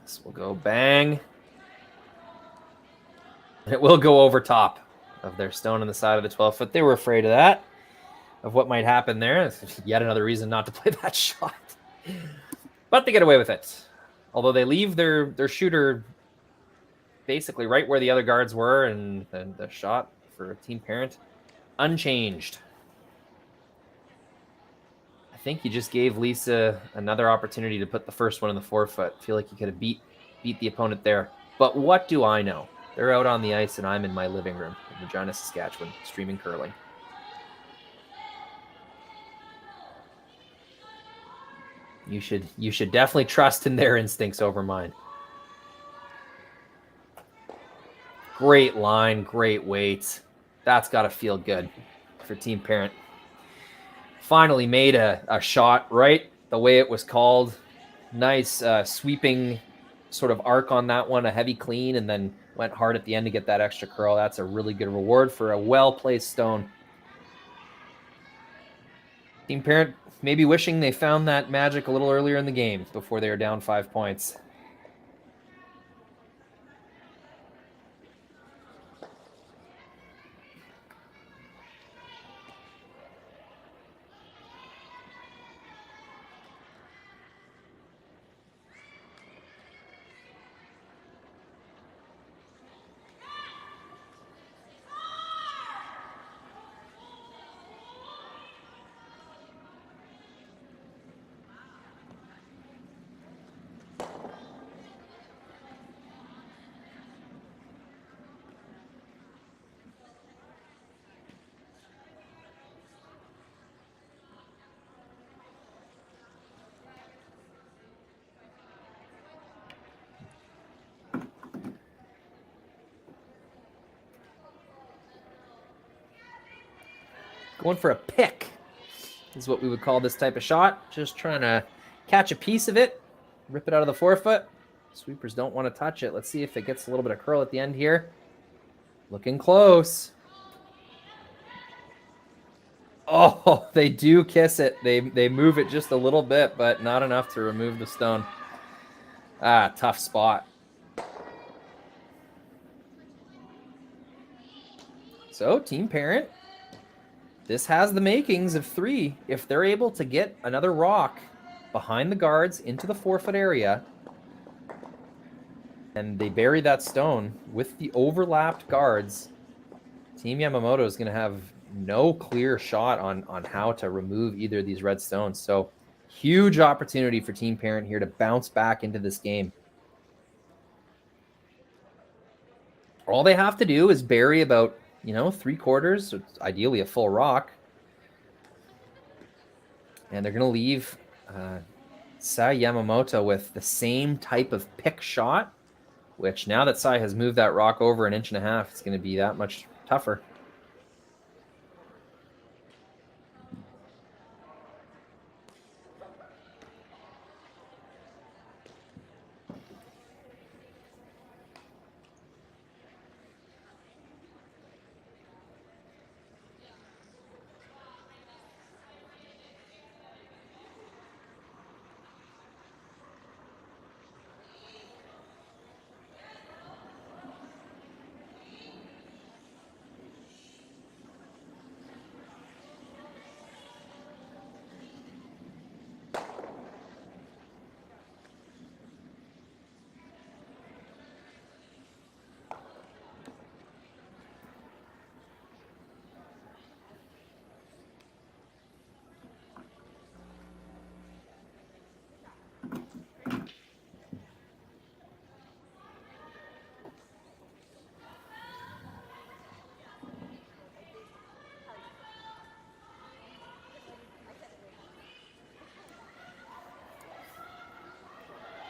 This will go bang. And it will go over top of their stone on the side of the 12-foot. They were afraid of that, of what might happen there. It's yet another reason not to play that shot. But they get away with it. Although they leave their shooter basically right where the other guards were, and the shot for Team Parent unchanged. I think you just gave Lisa another opportunity to put the first one in the forefoot. I feel like you could have beat the opponent there. But what do I know? They're out on the ice, and I'm in my living room in Regina, Saskatchewan, streaming curling. You should definitely trust in their instincts over mine. Great line, great weight. That's got to feel good for Team Parent. Finally made a shot right the way it was called. Nice sweeping sort of arc on that one, a heavy clean, and then went hard at the end to get that extra curl. That's a really good reward for a well-placed stone. Team Parent maybe wishing they found that magic a little earlier in the game before they were down 5 points. Going for a pick is what we would call this type of shot. Just trying to catch a piece of it, rip it out of the forefoot. Sweepers don't want to touch it. Let's see if it gets a little bit of curl at the end here. Looking close. Oh, they do kiss it. They move it just a little bit, but not enough to remove the stone. Ah, tough spot. So, Team Parent, this has the makings of 3. If they're able to get another rock behind the guards into the forefoot area, and they bury that stone with the overlapped guards, Team Yamamoto is going to have no clear shot on how to remove either of these red stones. So huge opportunity for Team Parent here to bounce back into this game. All they have to do is bury about 3/4, so ideally a full rock. And they're going to leave Sae Yamamoto with the same type of pick shot which now that Sae has moved that rock over 1.5 inches, it's going to be that much tougher.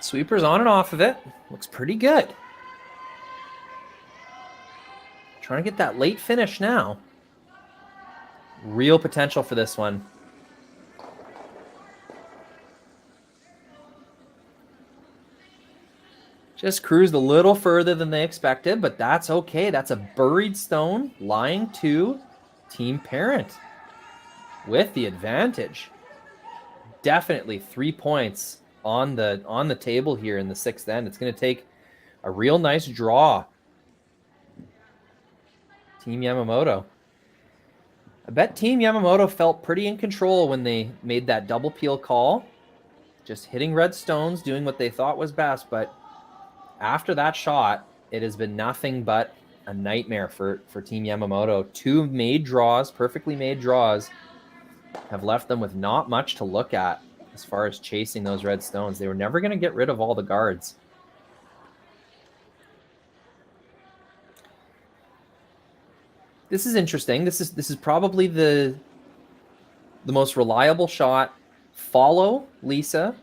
Sweeper's on and off of it. Looks pretty good. Trying to get that late finish now. Real potential for this one. Just cruised a little further than they expected, but that's okay. That's a buried stone lying to Team Parent with the advantage. Definitely 3 points on the table here in the 6th end. It's going to take a real nice draw. Team Yamamoto. I bet Team Yamamoto felt pretty in control when they made that double peel call. Just hitting red stones, doing what they thought was best, but after that shot, it has been nothing but a nightmare for Team Yamamoto. 2 made draws, perfectly made draws, have left them with not much to look at as far as chasing those red stones. They were never going to get rid of all the guards. This is interesting. This is probably the most reliable shot. Follow Lisa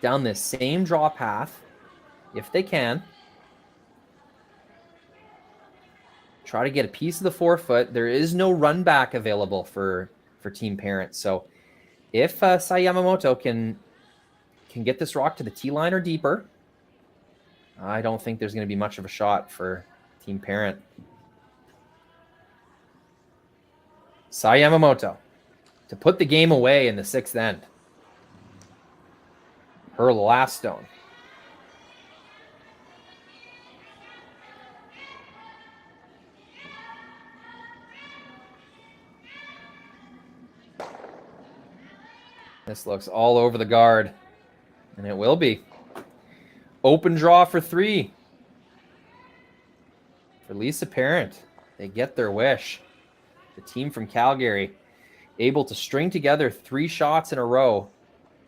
down this same draw path if they can. Try to get a piece of the forefoot. There is no run back available for Team Parent. So if Sae Yamamoto can get this rock to the tee line or deeper, I don't think there's going to be much of a shot for Team Parent. Sae Yamamoto to put the game away in the 6th end. Her last stone. This looks all over the guard, and it will be. Open draw for 3. For Lisa Parent, they get their wish. The team from Calgary able to string together 3 shots in a row.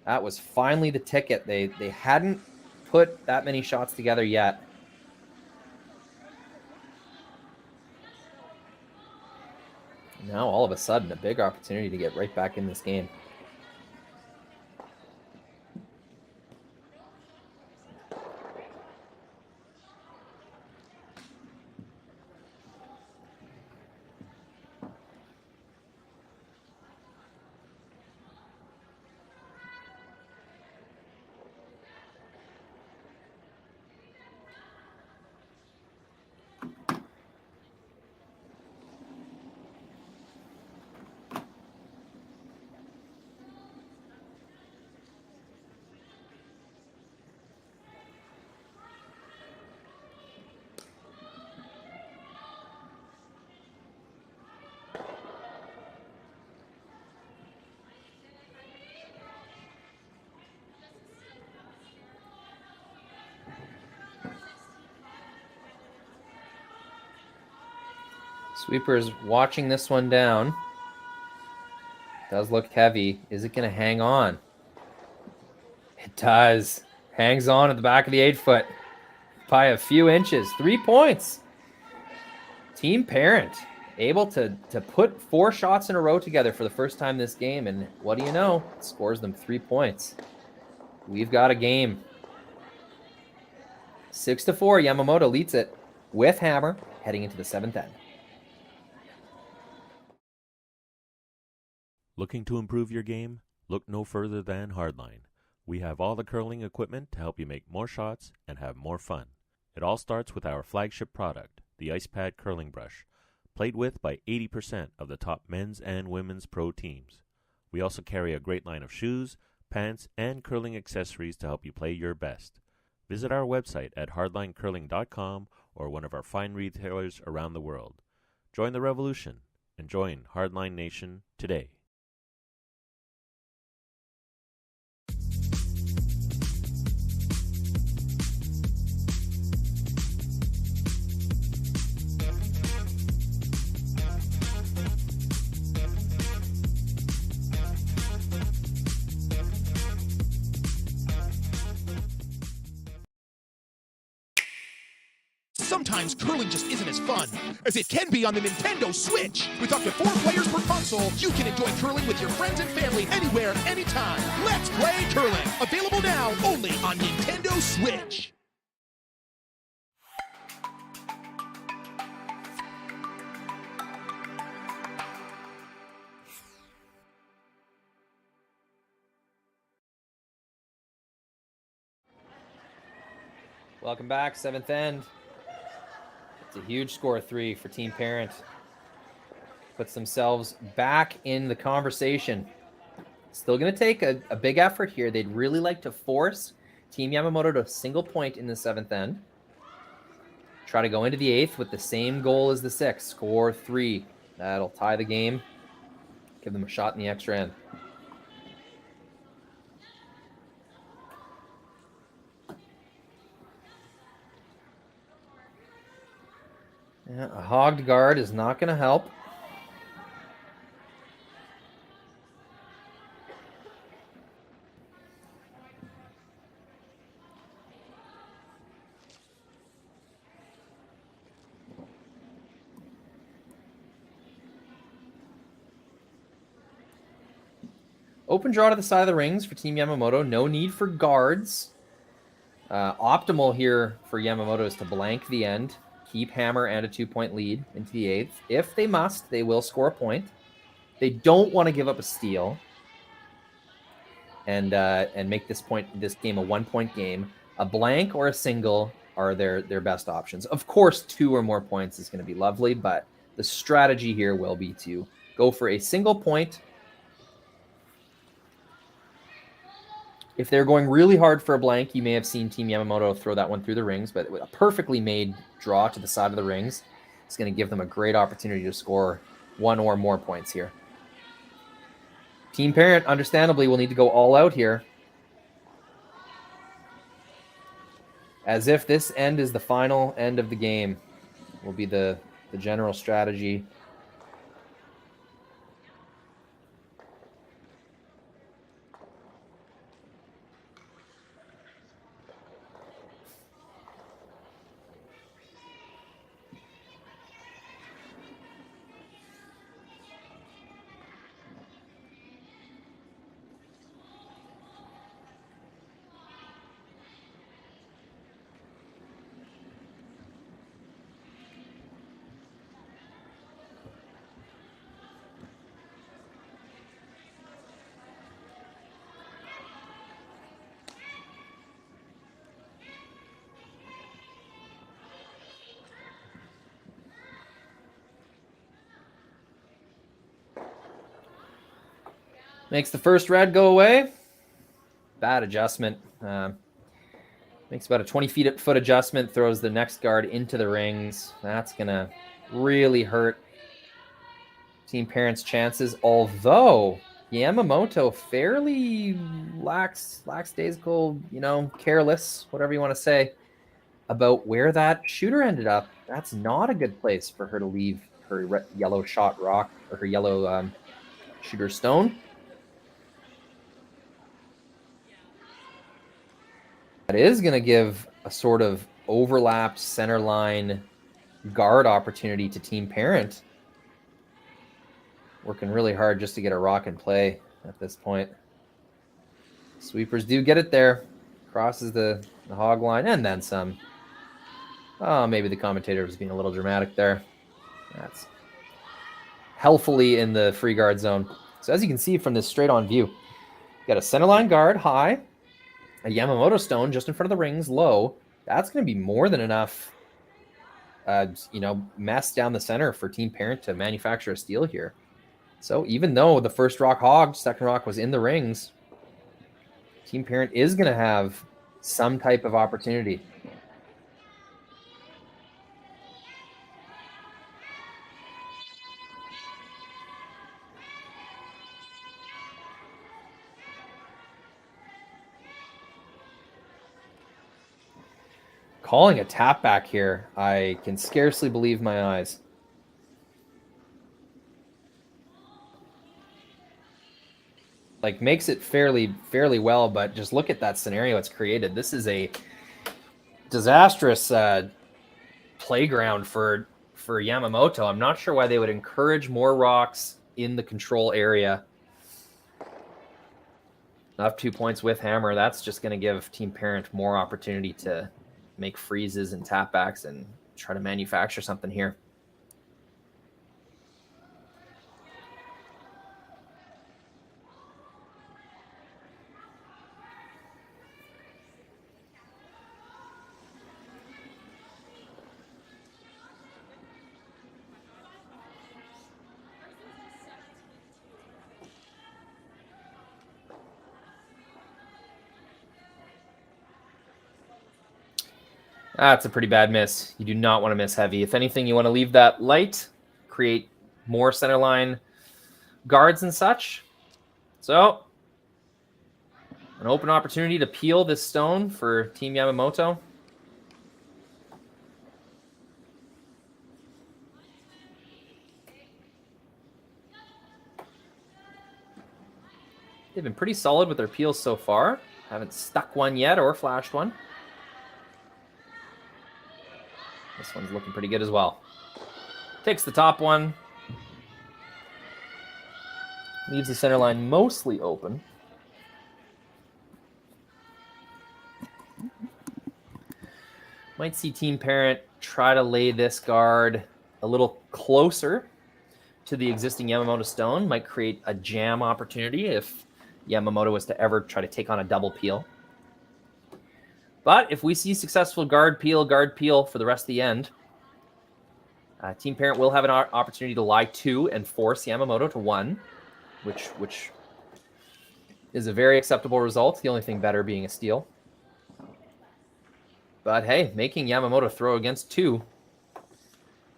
That was finally the ticket. They hadn't put that many shots together yet. Now all of a sudden, a big opportunity to get right back in this game. Sweeper's watching this one down. Does look heavy. Is it going to hang on? It does. Hangs on at the back of the 8-foot by a few inches. 3 points. Team Parent able to put 4 shots in a row together for the first time this game. And what do you know? It scores them 3 points. We've got a game. 6-4, Yamamoto leads it with hammer heading into the 7th end. Looking to improve your game? Look no further than Hardline. We have all the curling equipment to help you make more shots and have more fun. It all starts with our flagship product, the Ice Pad Curling Brush, played with by 80% of the top men's and women's pro teams. We also carry a great line of shoes, pants, and curling accessories to help you play your best. Visit our website at hardlinecurling.com or one of our fine retailers around the world. Join the revolution and join Hardline Nation today. Sometimes curling just isn't as fun as it can be on the Nintendo Switch. With up to 4 players per console, you can enjoy curling with your friends and family anywhere, anytime. Let's play curling. Available now only on Nintendo Switch. Welcome back, 7th end. It's a huge score 3 for Team Parent. Puts themselves back in the conversation. Still going to take a big effort here. They'd really like to force Team Yamamoto to a single point in the 7th end. Try to go into the 8th with the same goal as the 6th. Score 3. That'll tie the game. Give them a shot in the extra end. Yeah, a hogged guard is not going to help. Open draw to the side of the rings for Team Yamamoto. No need for guards. Optimal here for Yamamoto is to blank the end. Keep hammer and a 2-point lead into the 8th. If they must, they will score a point. They don't want to give up a steal and make this game a 1-point game. A blank or a single are their best options. Of course, 2 or more points is going to be lovely, but the strategy here will be to go for a single point. If they're going really hard for a blank, you may have seen Team Yamamoto throw that one through the rings, but with a perfectly made draw to the side of the rings, it's going to give them a great opportunity to score 1 or more points here. Team Parent, understandably, will need to go all out here. As if this end is the final end of the game, will be the general strategy. Makes the first red go away. Bad adjustment. Makes about a 20-foot adjustment, throws the next guard into the rings. That's going to really hurt Team Parent's chances, although Yamamoto fairly lackadaisical, careless, whatever you want to say, about where that shooter ended up. That's not a good place for her to leave her yellow shot rock or her yellow shooter stone. That is going to give a sort of overlapped center line guard opportunity to Team Parent. Working really hard just to get a rock in play at this point. Sweepers do get it there. Crosses the hog line and then some. Oh, maybe the commentator was being a little dramatic there. That's healthily in the free guard zone. So as you can see from this straight on view, you got a centerline guard high, a Yamamoto stone just in front of the rings low. That's going to be more than enough, mess down the center for Team Parent to manufacture a steal here. So even though the first rock hogged, second rock was in the rings, Team Parent is going to have some type of opportunity. Calling a tap back here. I can scarcely believe my eyes. Like, makes it fairly well, but just look at that scenario it's created. This is a disastrous playground for Yamamoto. I'm not sure why they would encourage more rocks in the control area. Up 2 points with hammer. That's just going to give Team Parent more opportunity to make freezes and tapbacks and try to manufacture something here. That's a pretty bad miss. You do not want to miss heavy. If anything, you want to leave that light, create more centerline guards and such. So, an open opportunity to peel this stone for Team Yamamoto. They've been pretty solid with their peels so far. Haven't stuck one yet or flashed one. This one's looking pretty good as well. Takes the top one. Leaves the center line mostly open. Might see Team Parent try to lay this guard a little closer to the existing Yamamoto stone. Might create a jam opportunity if Yamamoto was to ever try to take on a double peel. But if we see successful guard peel for the rest of the end, Team Parent will have an opportunity to lie 2 and force Yamamoto to 1, which is a very acceptable result. The only thing better being a steal. But hey, making Yamamoto throw against 2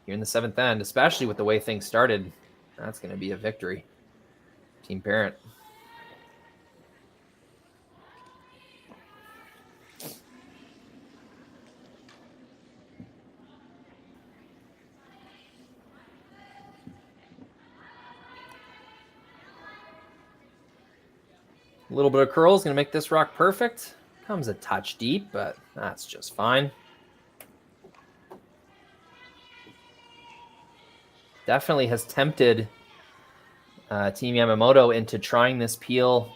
here in the 7th end, especially with the way things started, that's going to be a victory. Team Parent. A little bit of curl is going to make this rock perfect. Comes a touch deep, but that's just fine. Definitely has tempted Team Yamamoto into trying this peel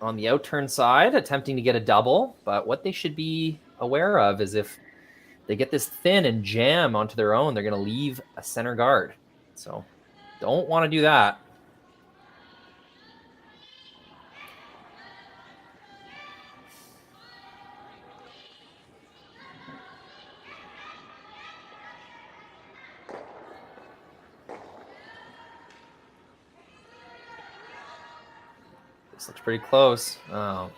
on the outturn side, attempting to get a double. But what they should be aware of is if they get this thin and jam onto their own, they're going to leave a center guard. So don't want to do that. This looks pretty close. Oh,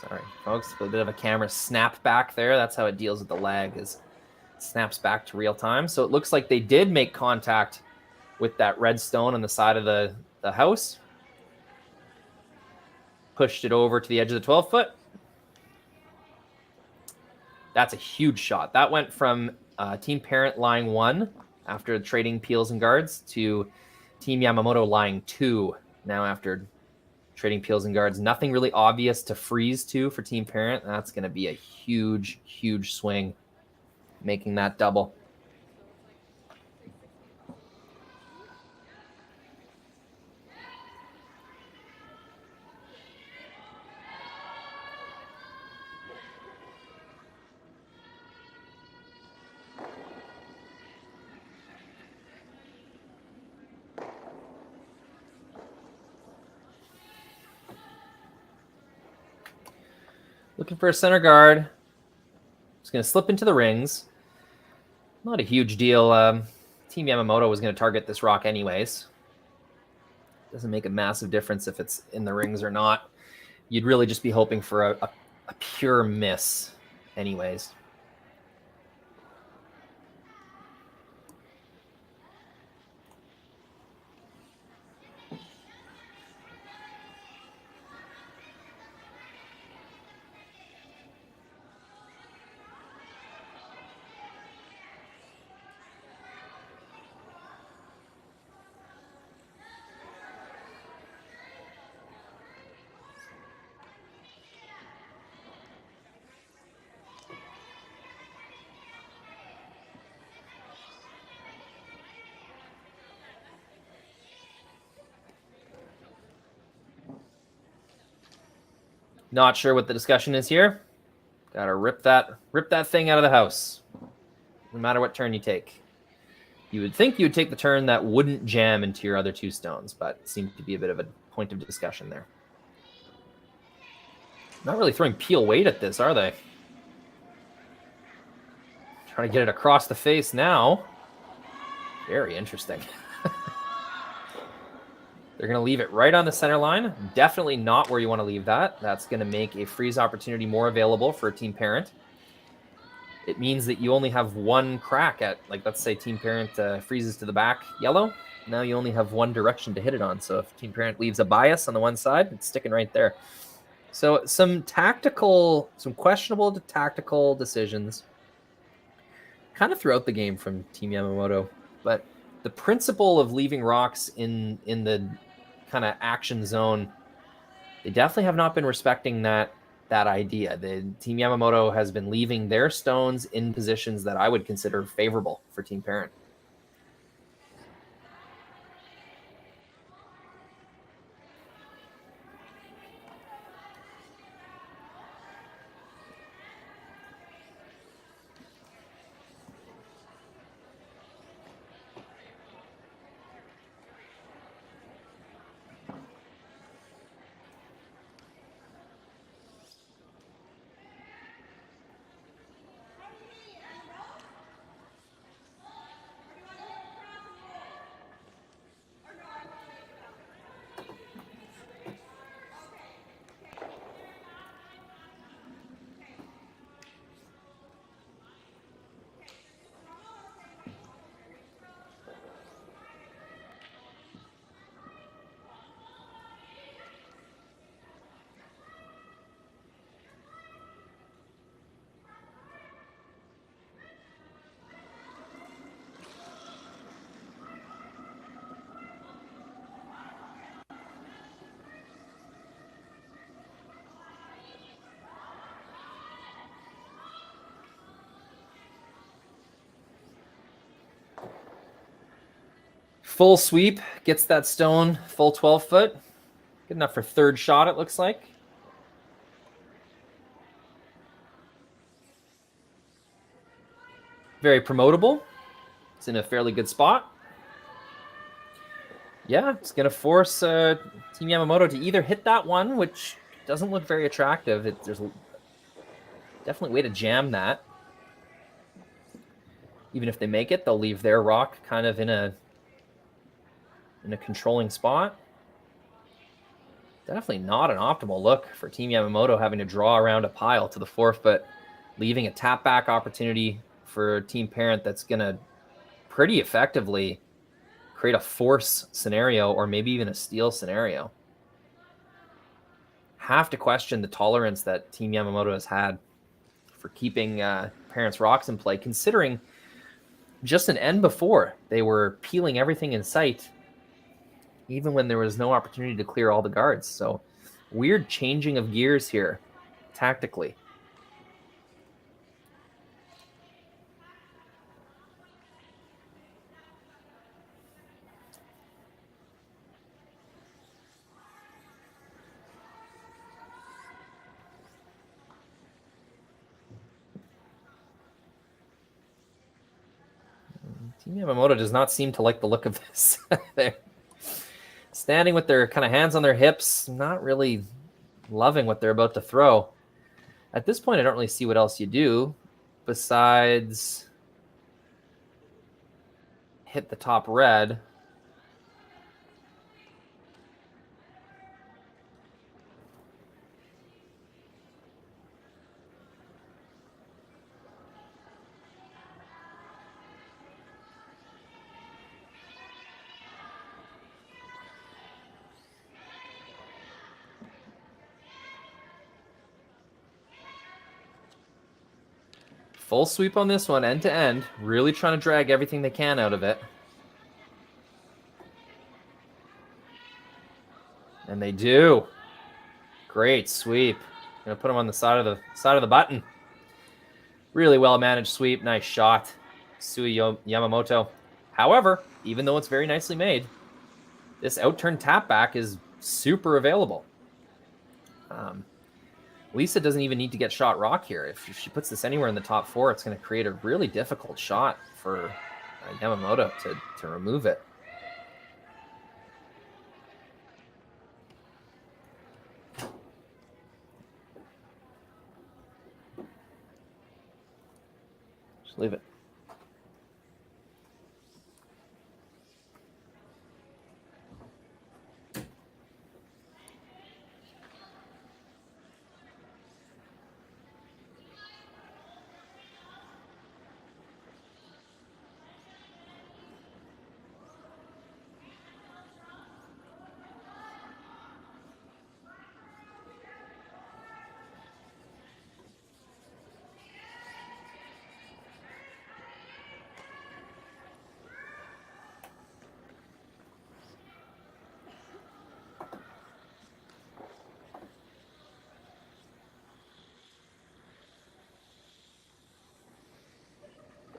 sorry, folks. A bit of a camera snap back there. That's how it deals with the lag, is it snaps back to real time. So it looks like they did make contact with that red stone on the side of the house. Pushed it over to the edge of the 12-foot. That's a huge shot. That went from Team Parent lying 1 after trading peels and guards to Team Yamamoto lying 2 now after trading peels and guards. Nothing really obvious to freeze to for Team Parent. That's going to be a huge, huge swing, making that double. Looking for a center guard. It's going to slip into the rings. Not a huge deal. Team Yamamoto was going to target this rock anyways. Doesn't make a massive difference if it's in the rings or not. You'd really just be hoping for a pure miss anyways. Not sure what the discussion is here. Gotta rip that thing out of the house. No matter what turn you take. You would think you would take the turn that wouldn't jam into your other two stones, but it seemed to be a bit of a point of discussion there. Not really throwing peel weight at this, are they? Trying to get it across the face now. Very interesting. They're going to leave it right on the center line. Definitely not where you want to leave that. That's going to make a freeze opportunity more available for a team parent. It means that you only have one crack at, like, let's say team parent freezes to the back yellow. Now you only have one direction to hit it on. So if team parent leaves a bias on the one side, it's sticking right there. So some questionable tactical decisions kind of throughout the game from Team Yamamoto. But the principle of leaving rocks in the kind of action zone, they definitely have not been respecting that idea. The Team Yamamoto has been leaving their stones in positions that I would consider favorable for Team Parent. Full sweep, gets that stone, full 12 foot. Good enough for third shot, it looks like. Very promotable. It's in a fairly good spot. Yeah, it's going to force Team Yamamoto to either hit that one, which doesn't look very attractive. There's definitely a way to jam that. Even if they make it, they'll leave their rock kind of in a controlling spot. Definitely not an optimal look for Team Yamamoto, having to draw around a pile to the 4th, but leaving a tap back opportunity for Team Parent that's going to pretty effectively create a force scenario or maybe even a steal scenario. Have to question the tolerance that Team Yamamoto has had for keeping Parent's rocks in play, considering just an end before they were peeling everything in sight, even when there was no opportunity to clear all the guards. So weird changing of gears here tactically. Team Yamamoto does not seem to like the look of this. They're standing with their kind of hands on their hips, not really loving what they're about to throw. At this point, I don't really see what else you do besides hit the top red. Full sweep on this one, end to end. Really trying to drag everything they can out of it. And they do. Great sweep. Gonna put them on the side of the button. Really well managed sweep. Nice shot, Sae Yamamoto. However, even though it's very nicely made, this out-turn tap back is super available. Lisa doesn't even need to get shot rock here. If she puts this anywhere in the top 4, it's going to create a really difficult shot for Yamamoto to remove it. Just leave it.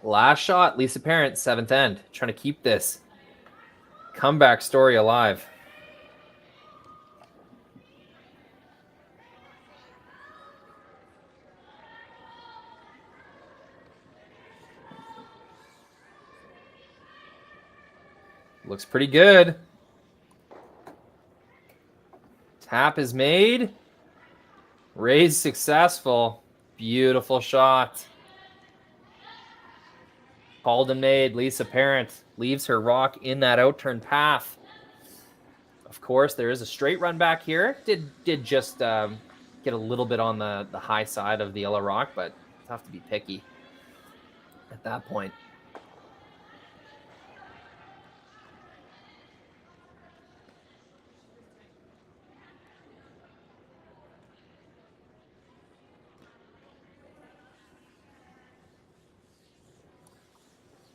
Last shot, Lisa Parent, 7th end. Trying to keep this comeback story alive. Looks pretty good. Tap is made. Raise successful. Beautiful shot. Called and made. Lisa Parent leaves her rock in that out-turn path. Of course, there is a straight run back here. Did just get a little bit on the high side of the yellow rock, but have to be picky at that point.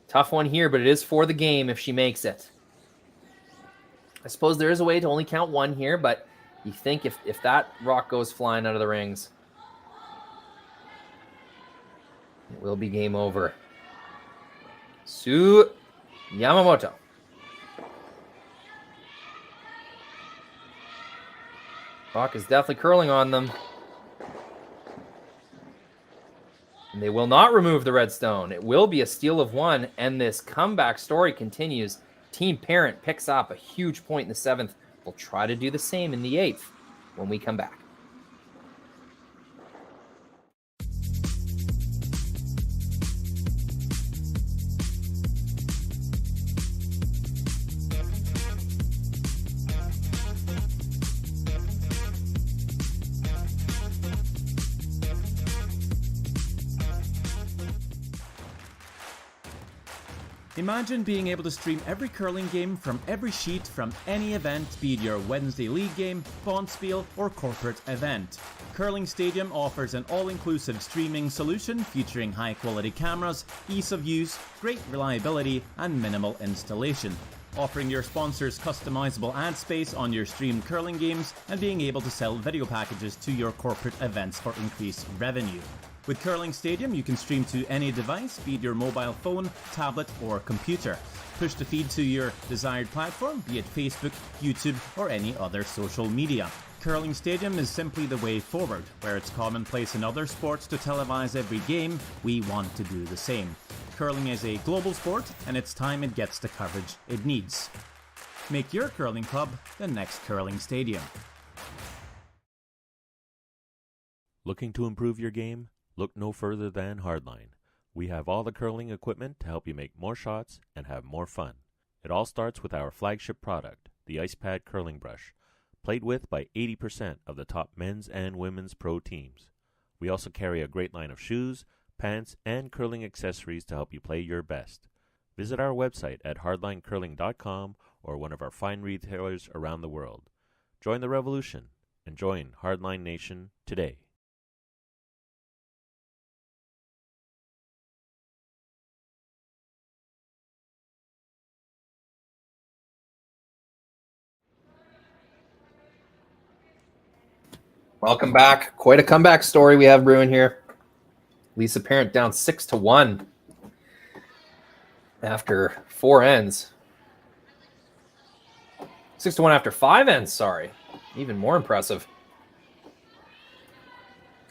Tough one here, but it is for the game if she makes it. I suppose there is a way to only count one here, but you think if that rock goes flying out of the rings, it will be game over. Sae Yamamoto. Rock is definitely curling on them. And they will not remove the red stone. It will be a steal of 1, and this comeback story continues. Team Parent picks up a huge point in the 7th. We'll try to do the same in the 8th when we come back. Imagine being able to stream every curling game from every sheet from any event, be it your Wednesday league game, bonspiel, or corporate event. Curling Stadium offers an all-inclusive streaming solution featuring high-quality cameras, ease of use, great reliability, and minimal installation. Offering your sponsors customizable ad space on your streamed curling games and being able to sell video packages to your corporate events for increased revenue. With Curling Stadium, you can stream to any device, be it your mobile phone, tablet, or computer. Push the feed to your desired platform, be it Facebook, YouTube, or any other social media. Curling Stadium is simply the way forward. Where it's commonplace in other sports to televise every game, we want to do the same. Curling is a global sport, and it's time it gets the coverage it needs. Make your curling club the next Curling Stadium. Looking to improve your game? Look no further than Hardline. We have all the curling equipment to help you make more shots and have more fun. It all starts with our flagship product, the Ice Pad Curling Brush, played with by 80% of the top men's and women's pro teams. We also carry a great line of shoes, pants, and curling accessories to help you play your best. Visit our website at hardlinecurling.com or one of our fine retailers around the world. Join the revolution and join Hardline Nation today. Welcome back. Quite a comeback story we have brewing here. Lisa Parent down 6-1 after 4 ends. 6-1 after 5 ends, sorry. Even more impressive.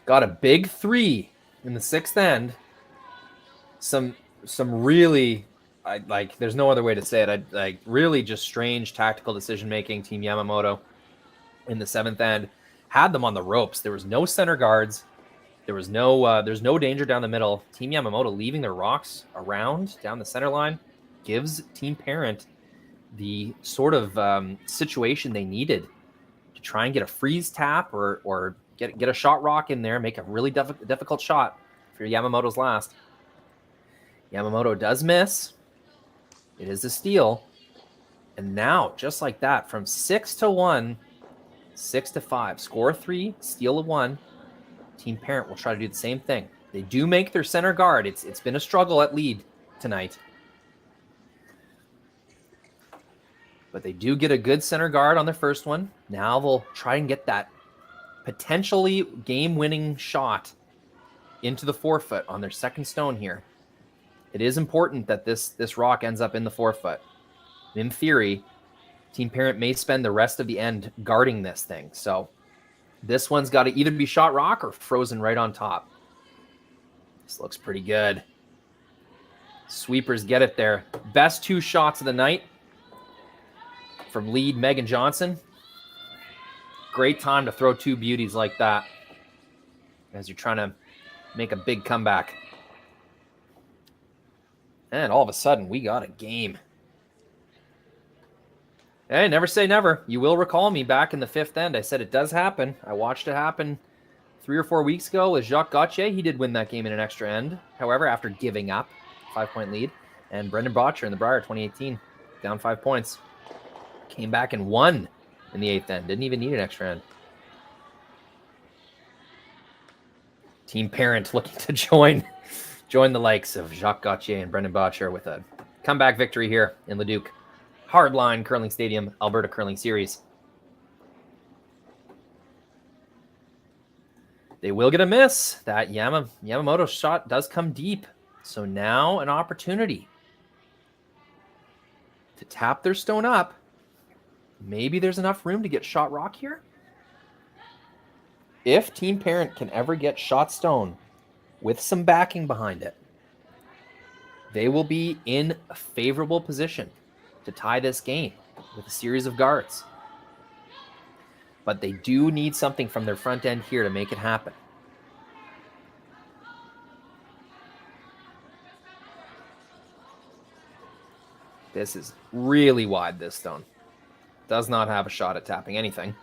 Got a big 3 in the 6th end. Some really, there's no other way to say it. Really just strange tactical decision making. Team Yamamoto in the 7th end had them on the ropes. There was no center guards. There's no danger down the middle. Team Yamamoto leaving their rocks around down the center line gives Team Parent the sort of situation they needed to try and get a freeze tap or get a shot rock in there, make a really difficult shot for Yamamoto's last. Yamamoto does miss. It is a steal. And now, just like that, from 6-1, 6-5, score 3, steal 1. Team Parent will try to do the same thing. They do make their center guard. It's been a struggle at lead tonight. But they do get a good center guard on their first one. Now they'll try and get that potentially game-winning shot into the forefoot on their second stone here. It is important that this rock ends up in the forefoot. In theory, Team Parent may spend the rest of the end guarding this thing. So this one's got to either be shot rock or frozen right on top. This looks pretty good. Sweepers get it there. Best 2 shots of the night from lead Megan Johnson. Great time to throw 2 beauties like that as you're trying to make a big comeback. And all of a sudden, we got a game. Hey, never say never. You will recall me back in the 5th end. I said it does happen. I watched it happen 3 or 4 weeks ago with Jacques Gauthier. He did win that game in an extra end. However, after giving up 5-point lead. And Brendan Botcher in the Brier 2018, down 5 points. Came back and won in the 8th end. Didn't even need an extra end. Team Parent looking to join the likes of Jacques Gauthier and Brendan Botcher with a comeback victory here in Leduc. Hardline Curling Stadium Alberta Curling Series. They will get a miss. That Yamamoto shot does come deep. So now an opportunity to tap their stone up. Maybe there's enough room to get shot rock here. If Team Parent can ever get shot stone with some backing behind it, they will be in a favorable position to tie this game with a series of guards. But they do need something from their front end here to make it happen. This is really wide, this stone. Does not have a shot at tapping anything.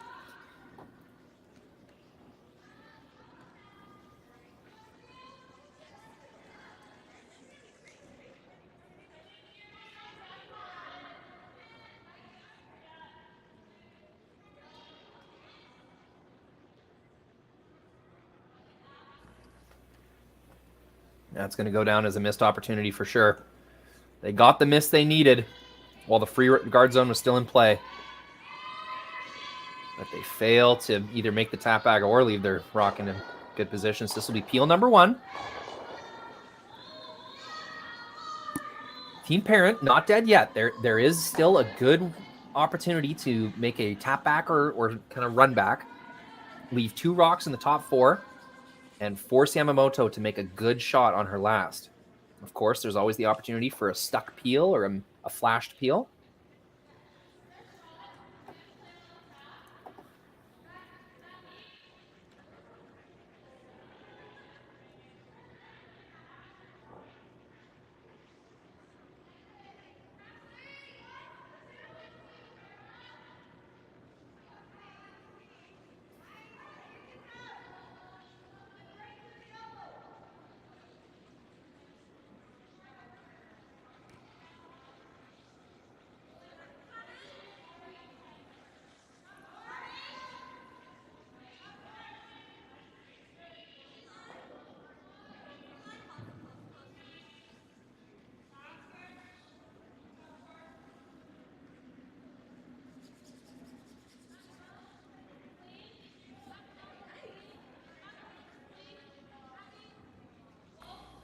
That's going to go down as a missed opportunity for sure. They got the miss they needed while the free guard zone was still in play. But they fail to either make the tap bag or leave their rock in a good position. So this will be peel number 1. Team Parent, not dead yet. There is still a good opportunity to make a tap back or kind of run back. Leave 2 rocks in the top 4. And force Yamamoto to make a good shot on her last. Of course, there's always the opportunity for a stuck peel or a flashed peel.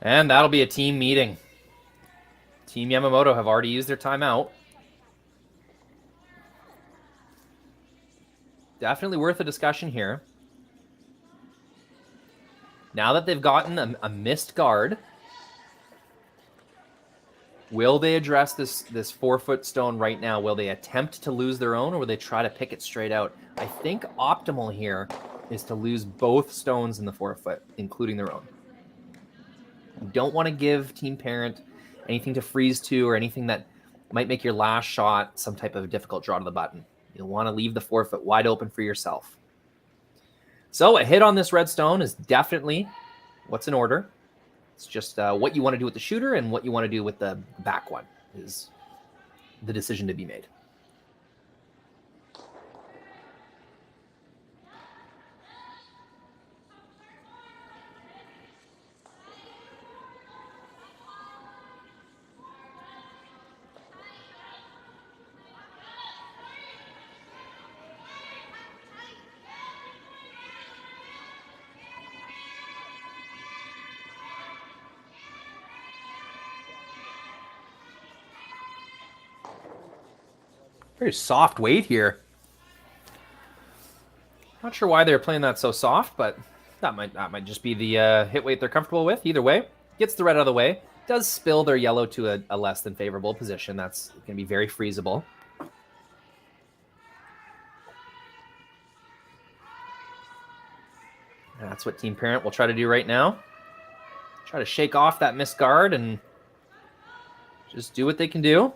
And that'll be a team meeting. Team Yamamoto have already used their timeout. Definitely worth a discussion here. Now that they've gotten a missed guard, will they address this 4-foot stone right now? Will they attempt to lose their own, or will they try to pick it straight out? I think optimal here is to lose both stones in the 4-foot, including their own. You don't want to give Team Parent anything to freeze to or anything that might make your last shot some type of difficult draw to the button. You'll want to leave the 4-foot wide open for yourself. So a hit on this red stone is definitely what's in order. It's just what you want to do with the shooter and what you want to do with the back one is the decision to be made. Very soft weight here. Not sure why they're playing that so soft, but that might just be the hit weight they're comfortable with. Either way, gets the red out of the way. Does spill their yellow to a less than favorable position. That's going to be very freezable. That's what Team Parent will try to do right now. Try to shake off that missed guard and just do what they can do.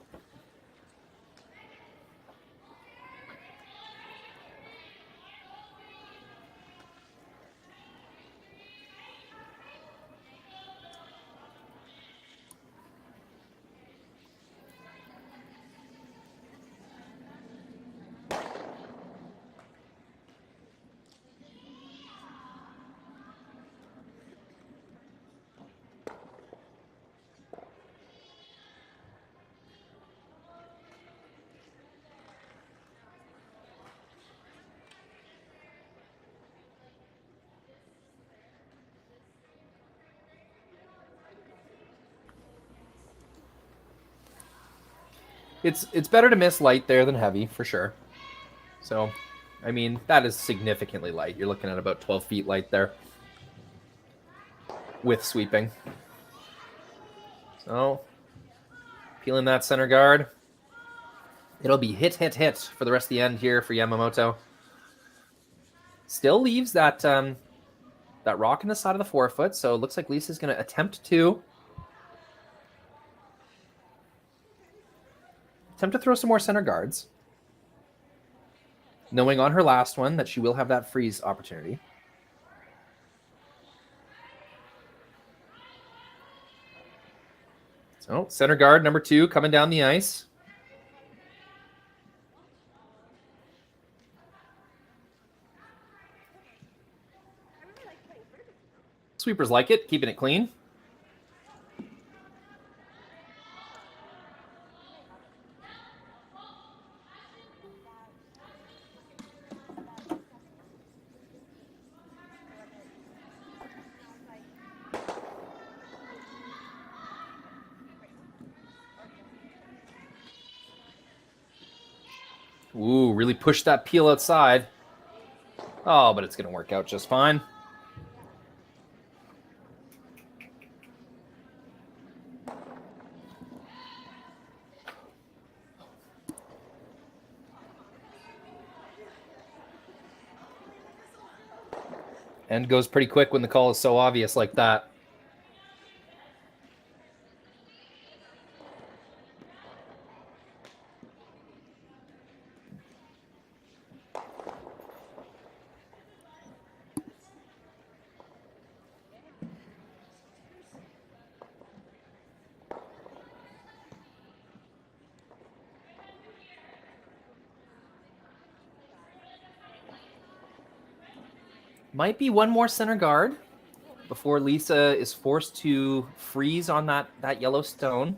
It's better to miss light there than heavy, for sure. So, I mean, that is significantly light. You're looking at about 12 feet light there with sweeping. So, peeling that center guard. It'll be hit for the rest of the end here for Yamamoto. Still leaves that that rock in the side of the 4-foot, so it looks like Lisa's going to attempt to throw some more center guards, knowing on her last one that she will have that freeze opportunity. So center guard number 2 coming down the ice. Sweepers like it, keeping it clean. Ooh, really pushed that peel outside. Oh, but it's going to work out just fine. End goes pretty quick when the call is so obvious like that. Might be one more center guard before Lisa is forced to freeze on that yellow stone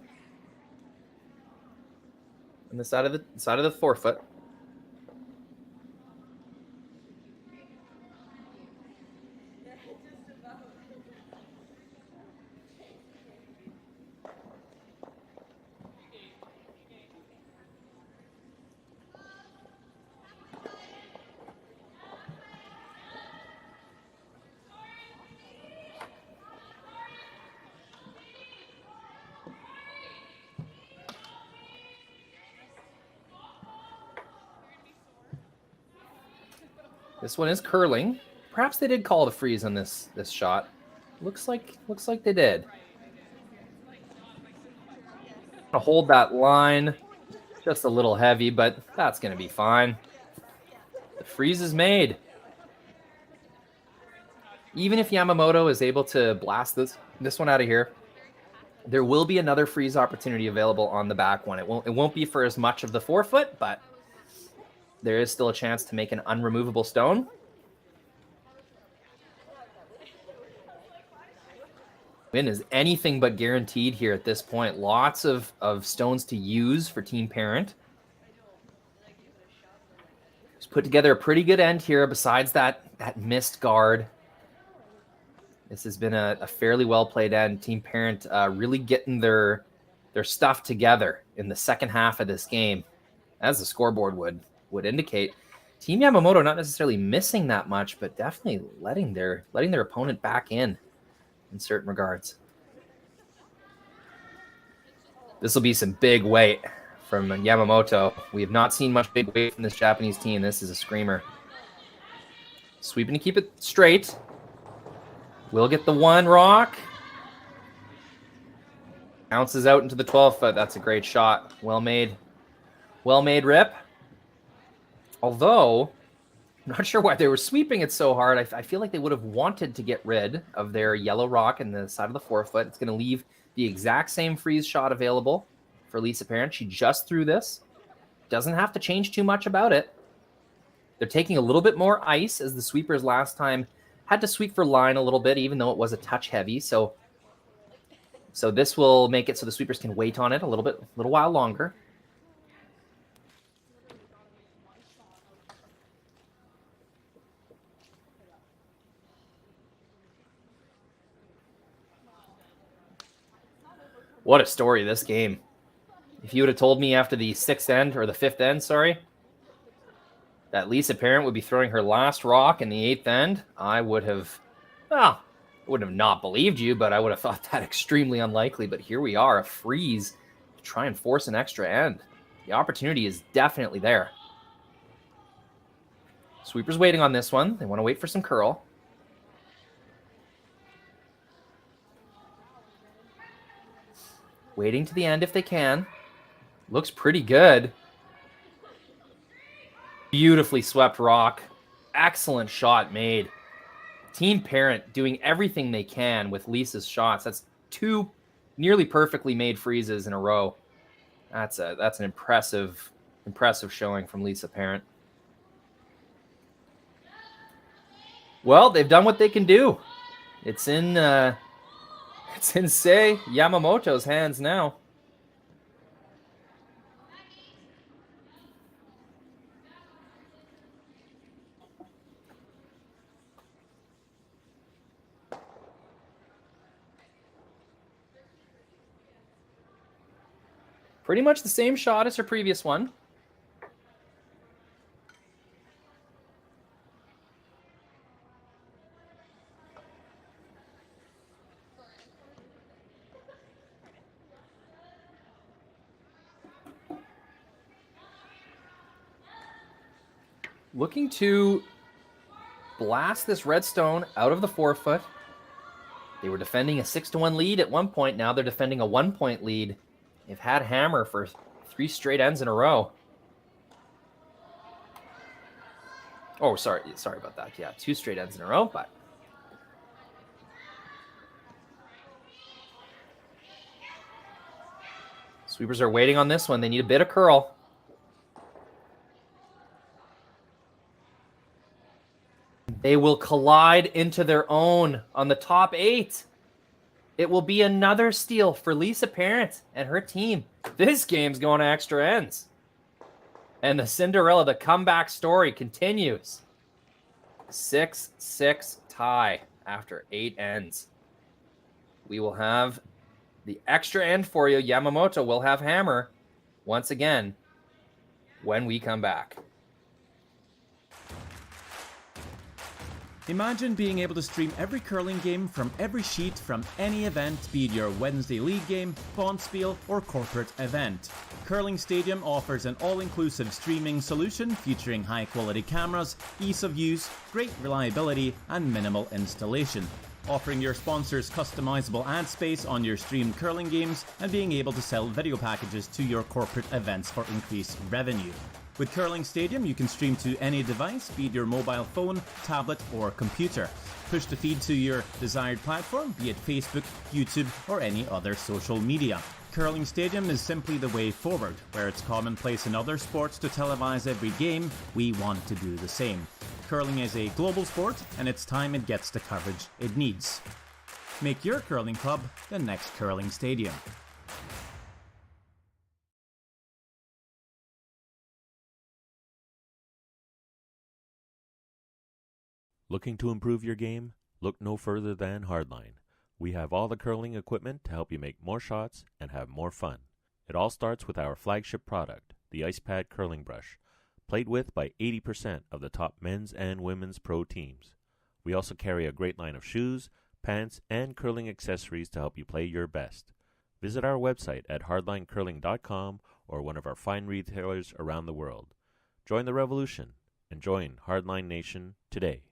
on the side of the 4-foot. This one is curling. Perhaps they did call the freeze on this shot. Looks like they did. Gonna hold that line. Just a little heavy, but that's gonna be fine. The freeze is made. Even if Yamamoto is able to blast this one out of here, there will be another freeze opportunity available on the back one. It won't be for as much of the forefoot, but there is still a chance to make an unremovable stone. Win is anything but guaranteed here at this point. Lots of stones to use for Team Parent. Just put together a pretty good end here besides that missed guard. This has been a fairly well-played end. Team Parent really getting their stuff together in the second half of this game, as the scoreboard would indicate. Team Yamamoto not necessarily missing that much, but definitely letting their opponent back in certain regards. This will be some big weight from Yamamoto. We have not seen much big weight from this Japanese team. This is a screamer. Sweeping to keep it straight. Will get the one rock. Bounces out into the 12-foot. That's a great shot. Well made rip. Although, I'm not sure why they were sweeping it so hard. I feel like they would have wanted to get rid of their yellow rock in the side of the forefoot. It's going to leave the exact same freeze shot available for Lisa Parent. She just threw this. Doesn't have to change too much about it. They're taking a little bit more ice, as the sweepers last time had to sweep for line a little bit, even though it was a touch heavy. So this will make it so the sweepers can wait on it a little while longer. What a story, this game. If you would have told me after the fifth end, that Lisa Parent would be throwing her last rock in the 8th end, I would have not believed you, but I would have thought that extremely unlikely. But here we are, a freeze to try and force an extra end. The opportunity is definitely there. Sweeper's waiting on this one. They want to wait for some curl. Waiting to the end if they can. Looks pretty good. Beautifully swept rock. Excellent shot made. Team Parent doing everything they can with Lisa's shots. That's 2 nearly perfectly made freezes in a row. That's an impressive showing from Lisa Parent. Well, they've done what they can do. It's in Sae Yamamoto's hands now. Pretty much the same shot as her previous one. Looking to blast this redstone out of the forefoot. They were defending a 6-1 lead at one point. Now they're defending a 1-point lead. They've had hammer for 3 straight ends in a row. Oh, sorry about that. Yeah, 2 straight ends in a row, but sweepers are waiting on this one. They need a bit of curl. They will collide into their own on the top 8. It will be another steal for Lisa Parent and her team. This game's going to extra ends. And the Cinderella, the comeback story continues. 6-6 tie after 8 ends. We will have the extra end for you. Yamamoto will have hammer once again when we come back. Imagine being able to stream every curling game from every sheet from any event, be it your Wednesday league game, bonspiel, or corporate event. Curling Stadium offers an all-inclusive streaming solution featuring high-quality cameras, ease of use, great reliability, and minimal installation. Offering your sponsors customizable ad space on your streamed curling games and being able to sell video packages to your corporate events for increased revenue. With Curling Stadium, you can stream to any device, be it your mobile phone, tablet, or computer. Push the feed to your desired platform, be it Facebook, YouTube, or any other social media. Curling Stadium is simply the way forward. Where it's commonplace in other sports to televise every game, we want to do the same. Curling is a global sport, and it's time it gets the coverage it needs. Make your curling club the next Curling Stadium. Looking to improve your game? Look no further than Hardline. We have all the curling equipment to help you make more shots and have more fun. It all starts with our flagship product, the Ice Pad Curling Brush, played with by 80% of the top men's and women's pro teams. We also carry a great line of shoes, pants, and curling accessories to help you play your best. Visit our website at hardlinecurling.com or one of our fine retailers around the world. Join the revolution and join Hardline Nation today.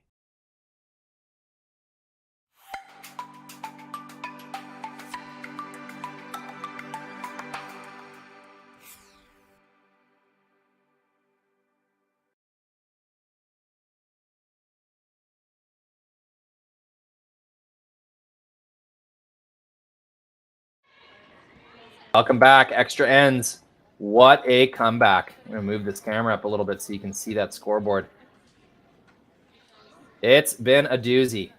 Welcome back, Extra Ends. What a comeback. I'm going to move this camera up a little bit so you can see that scoreboard. It's been a doozy.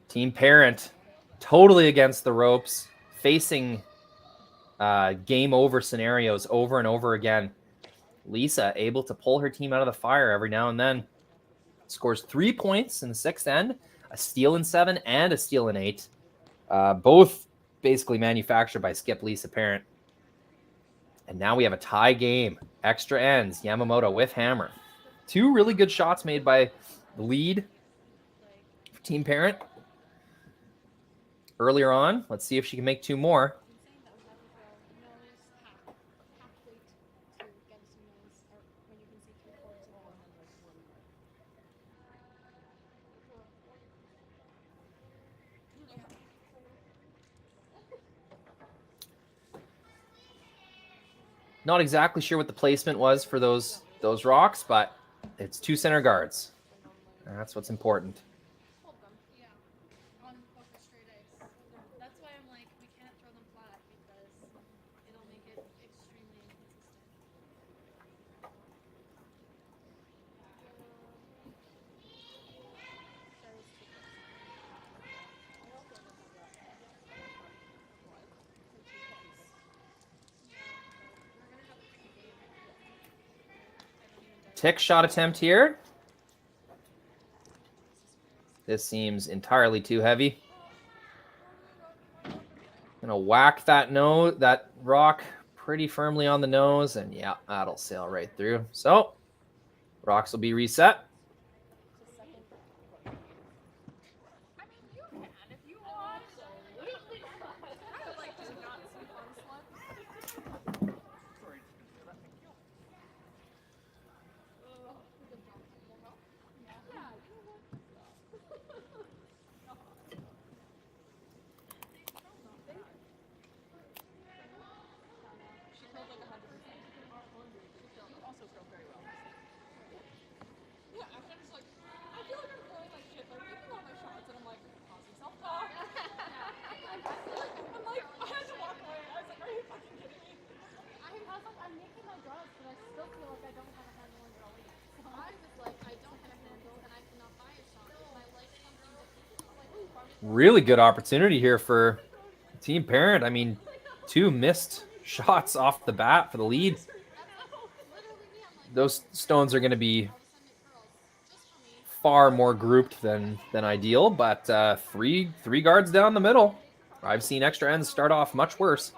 Team Parent totally against the ropes, facing game over scenarios over and over again. Lisa able to pull her team out of the fire every now and then. Scores 3 points in the sixth end, a steal in 7 and a steal in 8. Both basically manufactured by Skip Lisa Parent. And now we have a tie game. Extra ends. Yamamoto with hammer. 2 really good shots made by the lead for Team Parent earlier on. Let's see if she can make 2 more. Not exactly sure what the placement was for those rocks, but it's 2 center guards. That's what's important. That's why I'm like, we can't throw them flat because it'll make it extremely Tick shot attempt here. This seems entirely too heavy. Gonna whack that rock pretty firmly on the nose, and yeah, that'll sail right through. So rocks will be reset. Really good opportunity here for Team Parent. I mean, 2 missed shots off the bat for the lead. Those stones are going to be far more grouped than ideal, but three guards down the middle. I've seen extra ends start off much worse.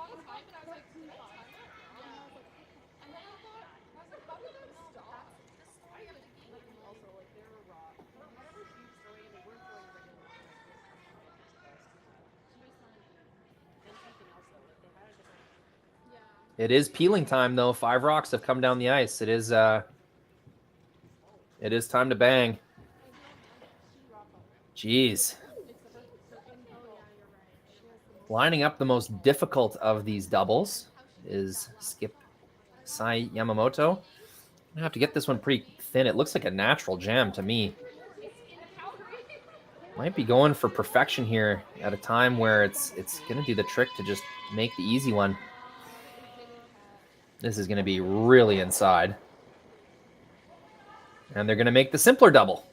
It is peeling time, though. 5 rocks have come down the ice. It is time to bang. Jeez. Lining up the most difficult of these doubles is skip Sae Yamamoto. I have to get this one pretty thin. It looks like a natural jam to me. Might be going for perfection here at a time where it's going to do the trick to just make the easy one. This is going to be really inside. And they're going to make the simpler double.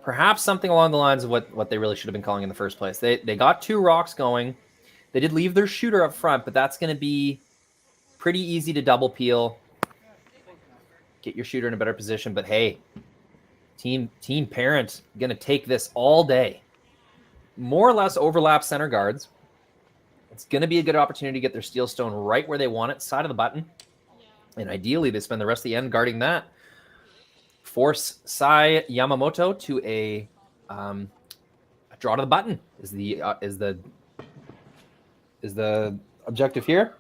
Perhaps something along the lines of what they really should have been calling in the first place. They got 2 rocks going. They did leave their shooter up front, but that's going to be pretty easy to double peel. Get your shooter in a better position. But hey, team parent going to take this all day. More or less overlap center guards. It's going to be a good opportunity to get their steel stone right where they want it, side of the button. And ideally, they spend the rest of the end guarding that. Force Sae Yamamoto to a draw to the button is the objective here.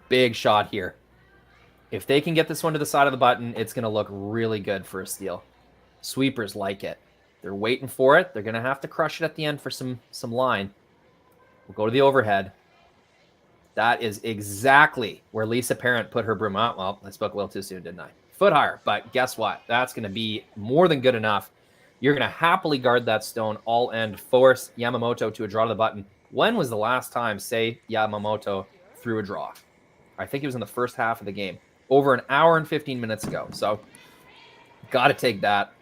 Big shot here. If they can get this one to the side of the button, it's going to look really good for a steal. Sweepers like it. They're waiting for it. They're going to have to crush it at the end for some line. We'll go to the overhead. That is exactly where Lisa Parent put her broom out. Well, I spoke a little too soon, didn't I? Foot higher, but guess what? That's going to be more than good enough. You're going to happily guard that stone all end. Force Yamamoto to a draw to the button. When was the last time Sae Yamamoto threw a draw? I think it was in the first half of the game. Over an hour and 15 minutes ago. So, got to take that.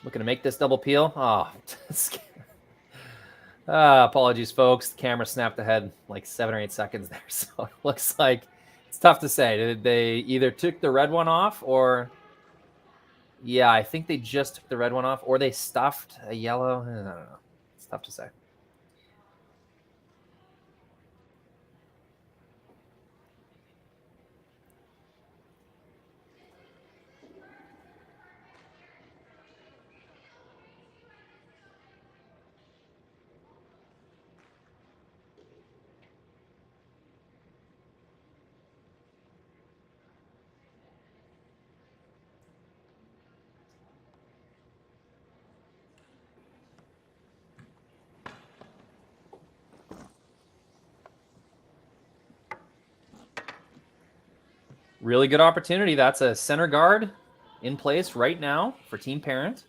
Looking to make this double peel. Oh, apologies, folks. The camera snapped ahead like 7 or 8 seconds there. So it looks like it's tough to say. Did they either took the red one off or... Yeah, I think they just took the red one off or they stuffed a yellow. I don't know. It's tough to say. Really good opportunity. That's a center guard in place right now for Team Parent.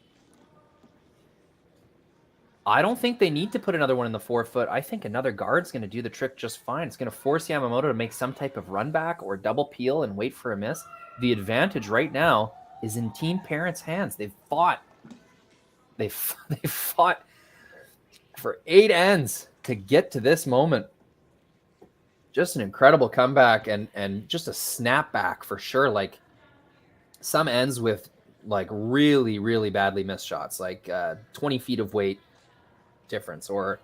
I don't think they need to put another one in the 4-foot. I think another guard's going to do the trick just fine. It's going to force Yamamoto to make some type of run back or double peel and wait for a miss. The advantage right now is in Team Parent's hands. They've fought. They fought for 8 ends to get to this moment. Just an incredible comeback and just a snapback for sure. Like some ends with like really, really badly missed shots, like 20 feet of weight difference or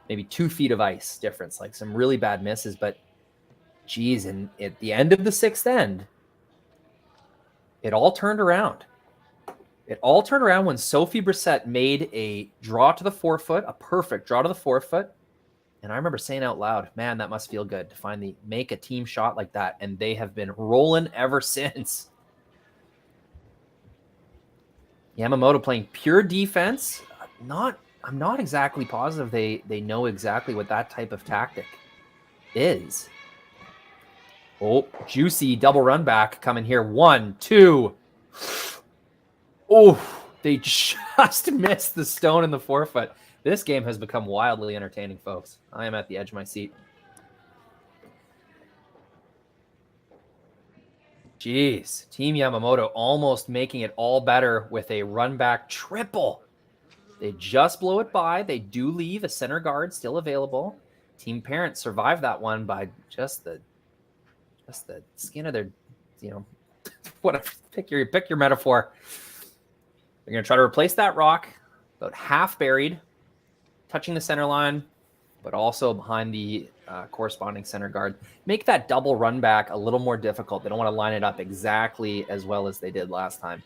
maybe 2 feet of ice difference, like some really bad misses. But geez, and at the end of the 6th end, it all turned around. It all turned around when Sophie Brissett made a draw to the 4-foot, a perfect draw to the 4-foot. And I remember saying out loud, man, that must feel good to finally make a team shot like that. And they have been rolling ever since. Yamamoto playing pure defense. I'm not exactly positive they know exactly what that type of tactic is. Oh, juicy double run back coming here. 1, 2. Oh, they just missed the stone in the 4-foot. This game has become wildly entertaining, folks. I am at the edge of my seat. Jeez, Team Yamamoto almost making it all better with a run back triple. They just blow it by. They do leave a center guard still available. Team Parent survived that one by just the skin of their, whatever. Pick your metaphor. They're going to try to replace that rock, about half buried. touching the center line, but also behind the corresponding center guard. Make that double run back a little more difficult. They don't want to line it up exactly as well as they did last time.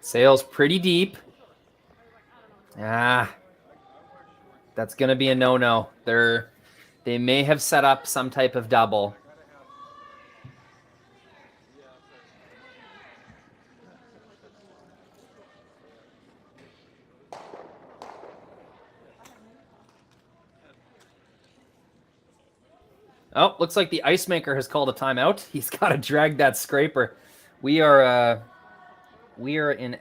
Sail's pretty deep. That's going to be a no-no. They may have set up some type of double. Oh, looks like the ice maker has called a timeout. He's got to drag that scraper. We are in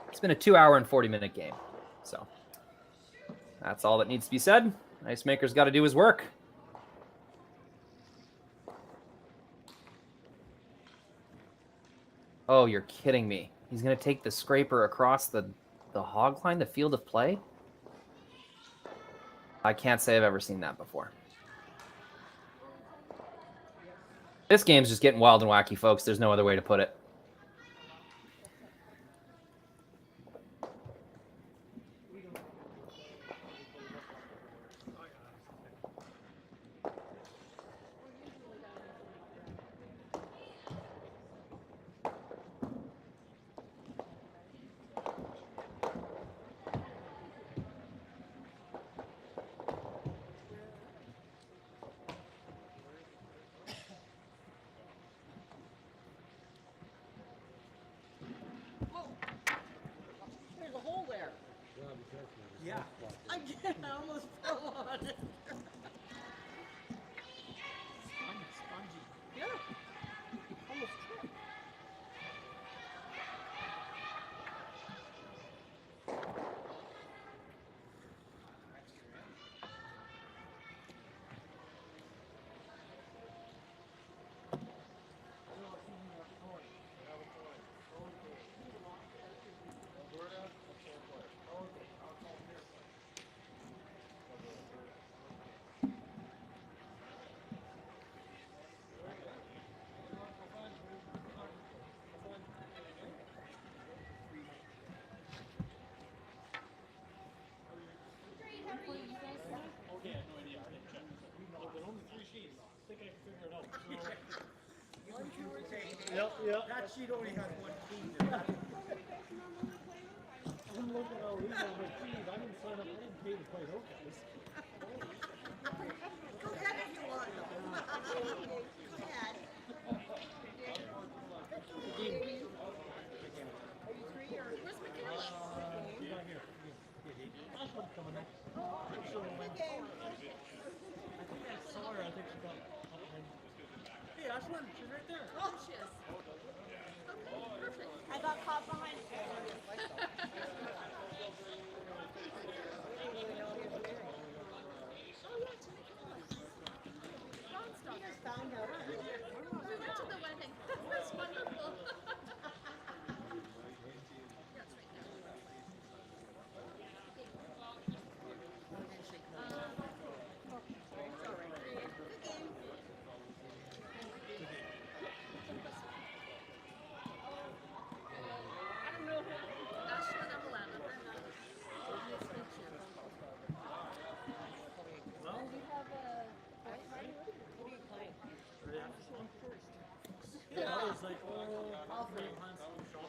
it's been a 2-hour and 40-minute game. So that's all that needs to be said. Ice maker's got to do his work. Oh, you're kidding me. He's going to take the scraper across the hog line, the field of play? I can't say I've ever seen that before. This game's just getting wild and wacky, folks. There's no other way to put it. Yep. That sheet only has one key. I'm looking at all these other keys. I didn't sign up. I didn't pay to play those guys. Go ahead if you want. Go ahead. Are you three or where's Michaela? Right here. That's what's coming up. Good game. I think I saw her. I think she got up behind. Hey, Ashlyn, she's right there. Oh, she is. Okay, perfect. I got caught behind. Found out. We went to the wedding. It was wonderful. Yes, right there. Ashlyn, I'm Alana. Nice to meet you. Yeah, I was like, I'll free Hans to shop.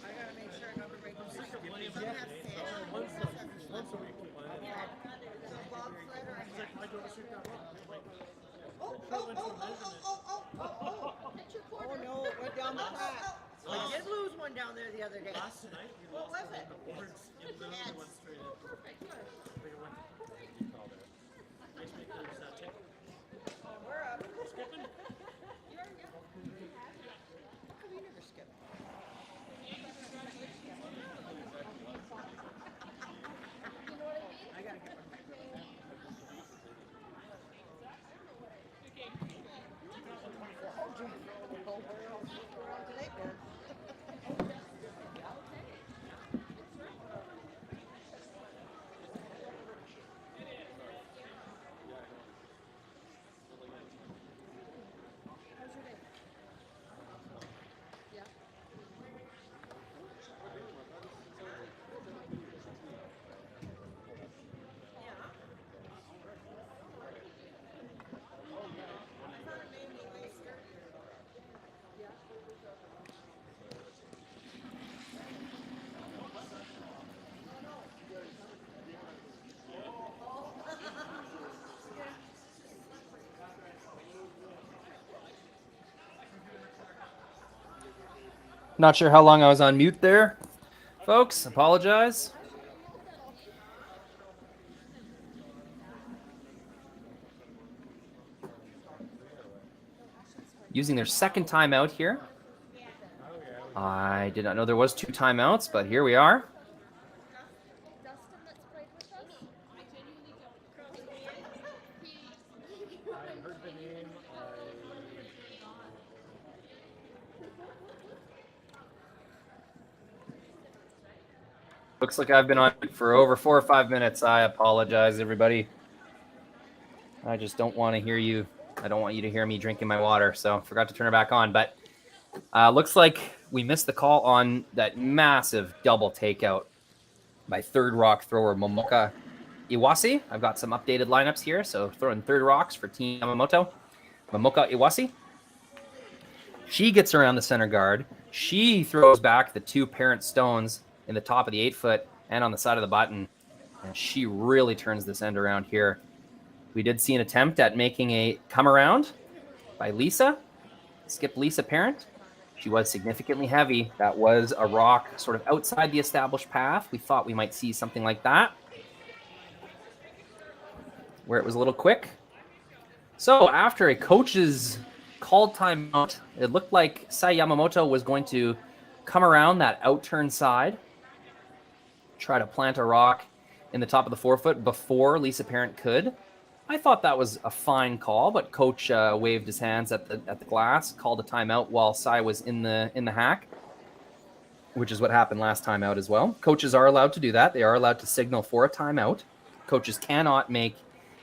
I gotta make sure everybody goes. Once a week. Bobsled or It's like, my daughter shoot that one. Like, Oh no, it went down the track. I did lose one down there the other day. last night, you What was it? the boards, you literally went straight in. Perfect. Good. But you went, you called it. Ice maker was that tip. We're up. Skipping? You are, yeah. How come you never skip? I gotta get one. Not sure how long I was on mute there, folks. Apologize. Using their second timeout here. I did not know there was 2 timeouts, but here we are. Looks like I've been on for over 4 or 5 minutes. I apologize, everybody. I just don't want to hear you. I don't want you to hear me drinking my water, so forgot to turn it back on. But looks like we missed the call on that massive double takeout by third rock thrower Momoka Iwase. I've got some updated lineups here, so throwing third rocks for Team Yamamoto. Momoka Iwase. She gets around the center guard. She throws back the 2 parent stones in the top of the 8-foot and on the side of the button. And she really turns this end around here. We did see an attempt at making a come around by Lisa. Skip Lisa parent. She was significantly heavy. That was a rock sort of outside the established path. We thought we might see something like that, where it was a little quick. So after a coach's called timeout, it looked like Sae Yamamoto was going to come around that outturn side, try to plant a rock in the top of the 4-foot before Lisa Parent could. I thought that was a fine call, but coach waved his hands at the glass, called a timeout while Sae was in the hack, which is what happened last time out as well. Coaches are allowed to do that. They are allowed to signal for a timeout. Coaches cannot make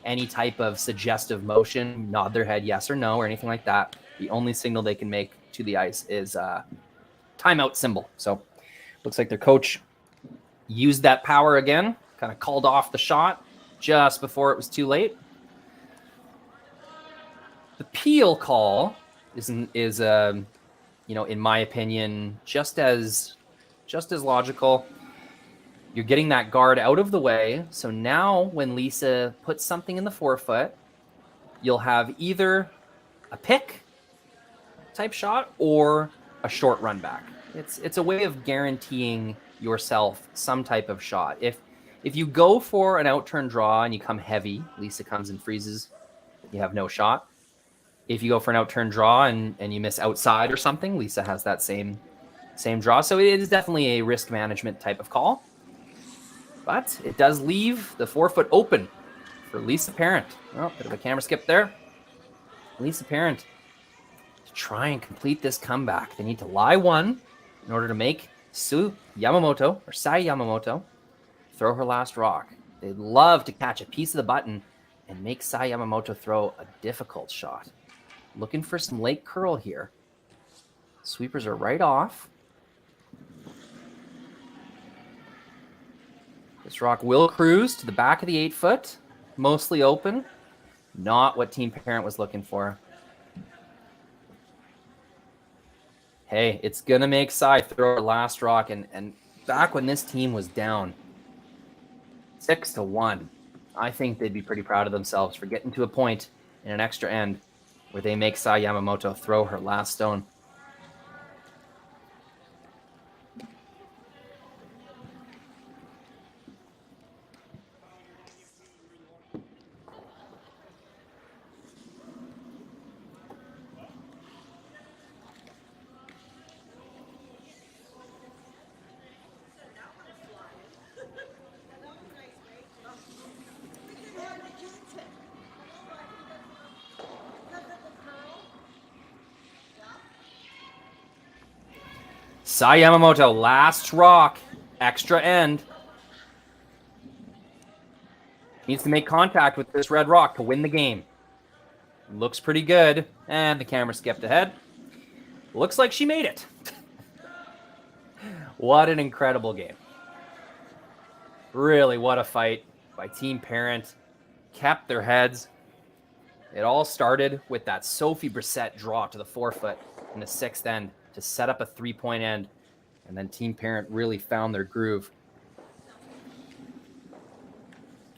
any type of suggestive motion, nod their head yes or no or anything like that. The only signal they can make to the ice is a timeout symbol. So looks like their coach used that power again, kind of called off the shot just before it was too late. The peel call is in my opinion, just as logical. You're getting that guard out of the way. So now when Lisa puts something in the 4-foot, you'll have either a pick type shot or a short run back. It's a way of guaranteeing yourself some type of shot. If you go for an outturn draw and you come heavy, Lisa comes and freezes, you have no shot. If you go for an outturn draw and you miss outside or something, Lisa has that same draw. So it is definitely a risk management type of call. But it does leave the 4-foot open for Lisa Parent. Oh, bit of a camera skip there. Lisa Parent, to try and complete this comeback, they need to lie one in order to make Sae Yamamoto throw her last rock. They'd love to catch a piece of the button and make Sae Yamamoto throw a difficult shot. Looking for some late curl here. Sweepers are right off. This rock will cruise to the back of the 8-foot, mostly open. Not what Team Parent was looking for. Hey, it's going to make Sae throw her last rock. And back when this team was down 6-1, I think they'd be pretty proud of themselves for getting to a point in an extra end where they make Sae Yamamoto throw her last stone. Sae Yamamoto, last rock, extra end. Needs to make contact with this red rock to win the game. Looks pretty good. And the camera skipped ahead. Looks like she made it. What an incredible game. Really, what a fight by Team Parent. Kept their heads. It all started with that Sophie Brissett draw to the 4-foot in the 6th end to set up a 3-point end. And then Team Parent really found their groove.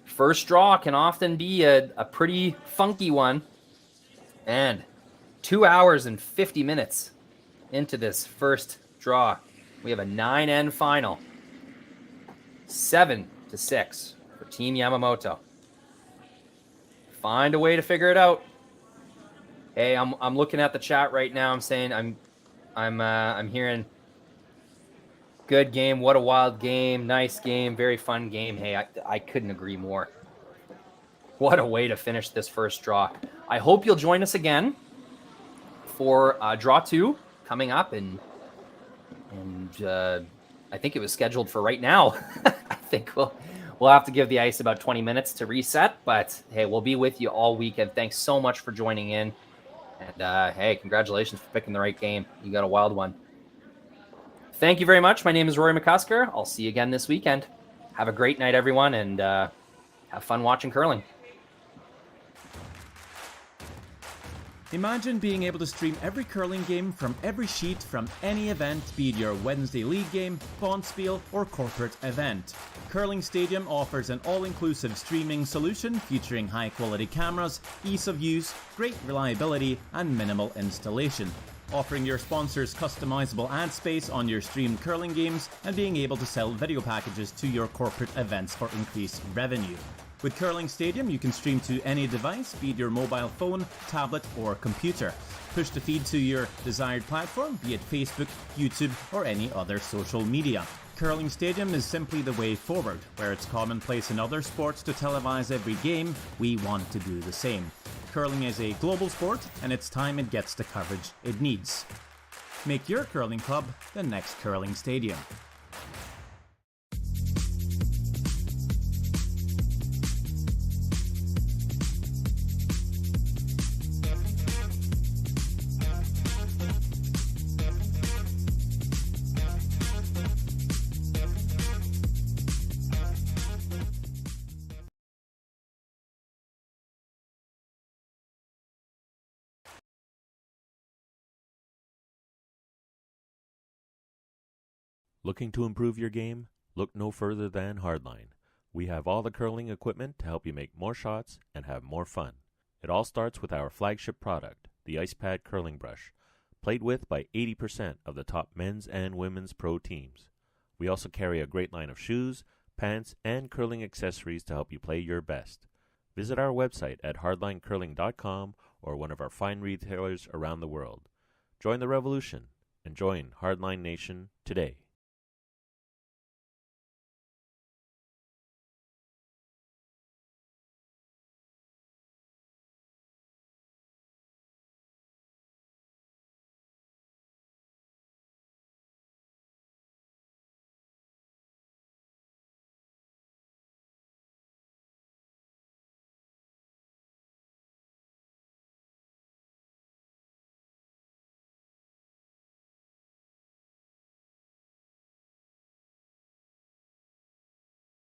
First draw can often be a pretty funky one. And 2 hours and 50 minutes into this first draw. We have a 9N final. 7-6 for Team Yamamoto. Find a way to figure it out. Hey, I'm looking at the chat right now. I'm saying I'm hearing good game. What a wild game. Nice game. Very fun game. Hey, I couldn't agree more. What a way to finish this first draw. I hope you'll join us again for draw 2 coming up, and I think it was scheduled for right now. I think we'll have to give the ice about 20 minutes to reset, but hey, we'll be with you all weekend. Thanks so much for joining in, and hey, congratulations for picking the right game. You got a wild one. Thank you very much. My name is Rory McCusker. I'll see you again this weekend. Have a great night, everyone, and have fun watching curling. Imagine being able to stream every curling game from every sheet from any event, be it your Wednesday league game, bonspiel, or corporate event. Curling Stadium offers an all-inclusive streaming solution featuring high-quality cameras, ease of use, great reliability, and minimal installation. Offering your sponsors customizable ad space on your streamed curling games and being able to sell video packages to your corporate events for increased revenue. With Curling Stadium, you can stream to any device, be it your mobile phone, tablet, or computer. Push the feed to your desired platform, be it Facebook, YouTube, or any other social media. Curling Stadium is simply the way forward. Where it's commonplace in other sports to televise every game, we want to do the same. Curling is a global sport, and it's time it gets the coverage it needs. Make your curling club the next Curling Stadium. Looking to improve your game? Look no further than Hardline. We have all the curling equipment to help you make more shots and have more fun. It all starts with our flagship product, the Ice Pad Curling Brush, played with by 80% of the top men's and women's pro teams. We also carry a great line of shoes, pants, and curling accessories to help you play your best. Visit our website at hardlinecurling.com or one of our fine retailers around the world. Join the revolution and join Hardline Nation today.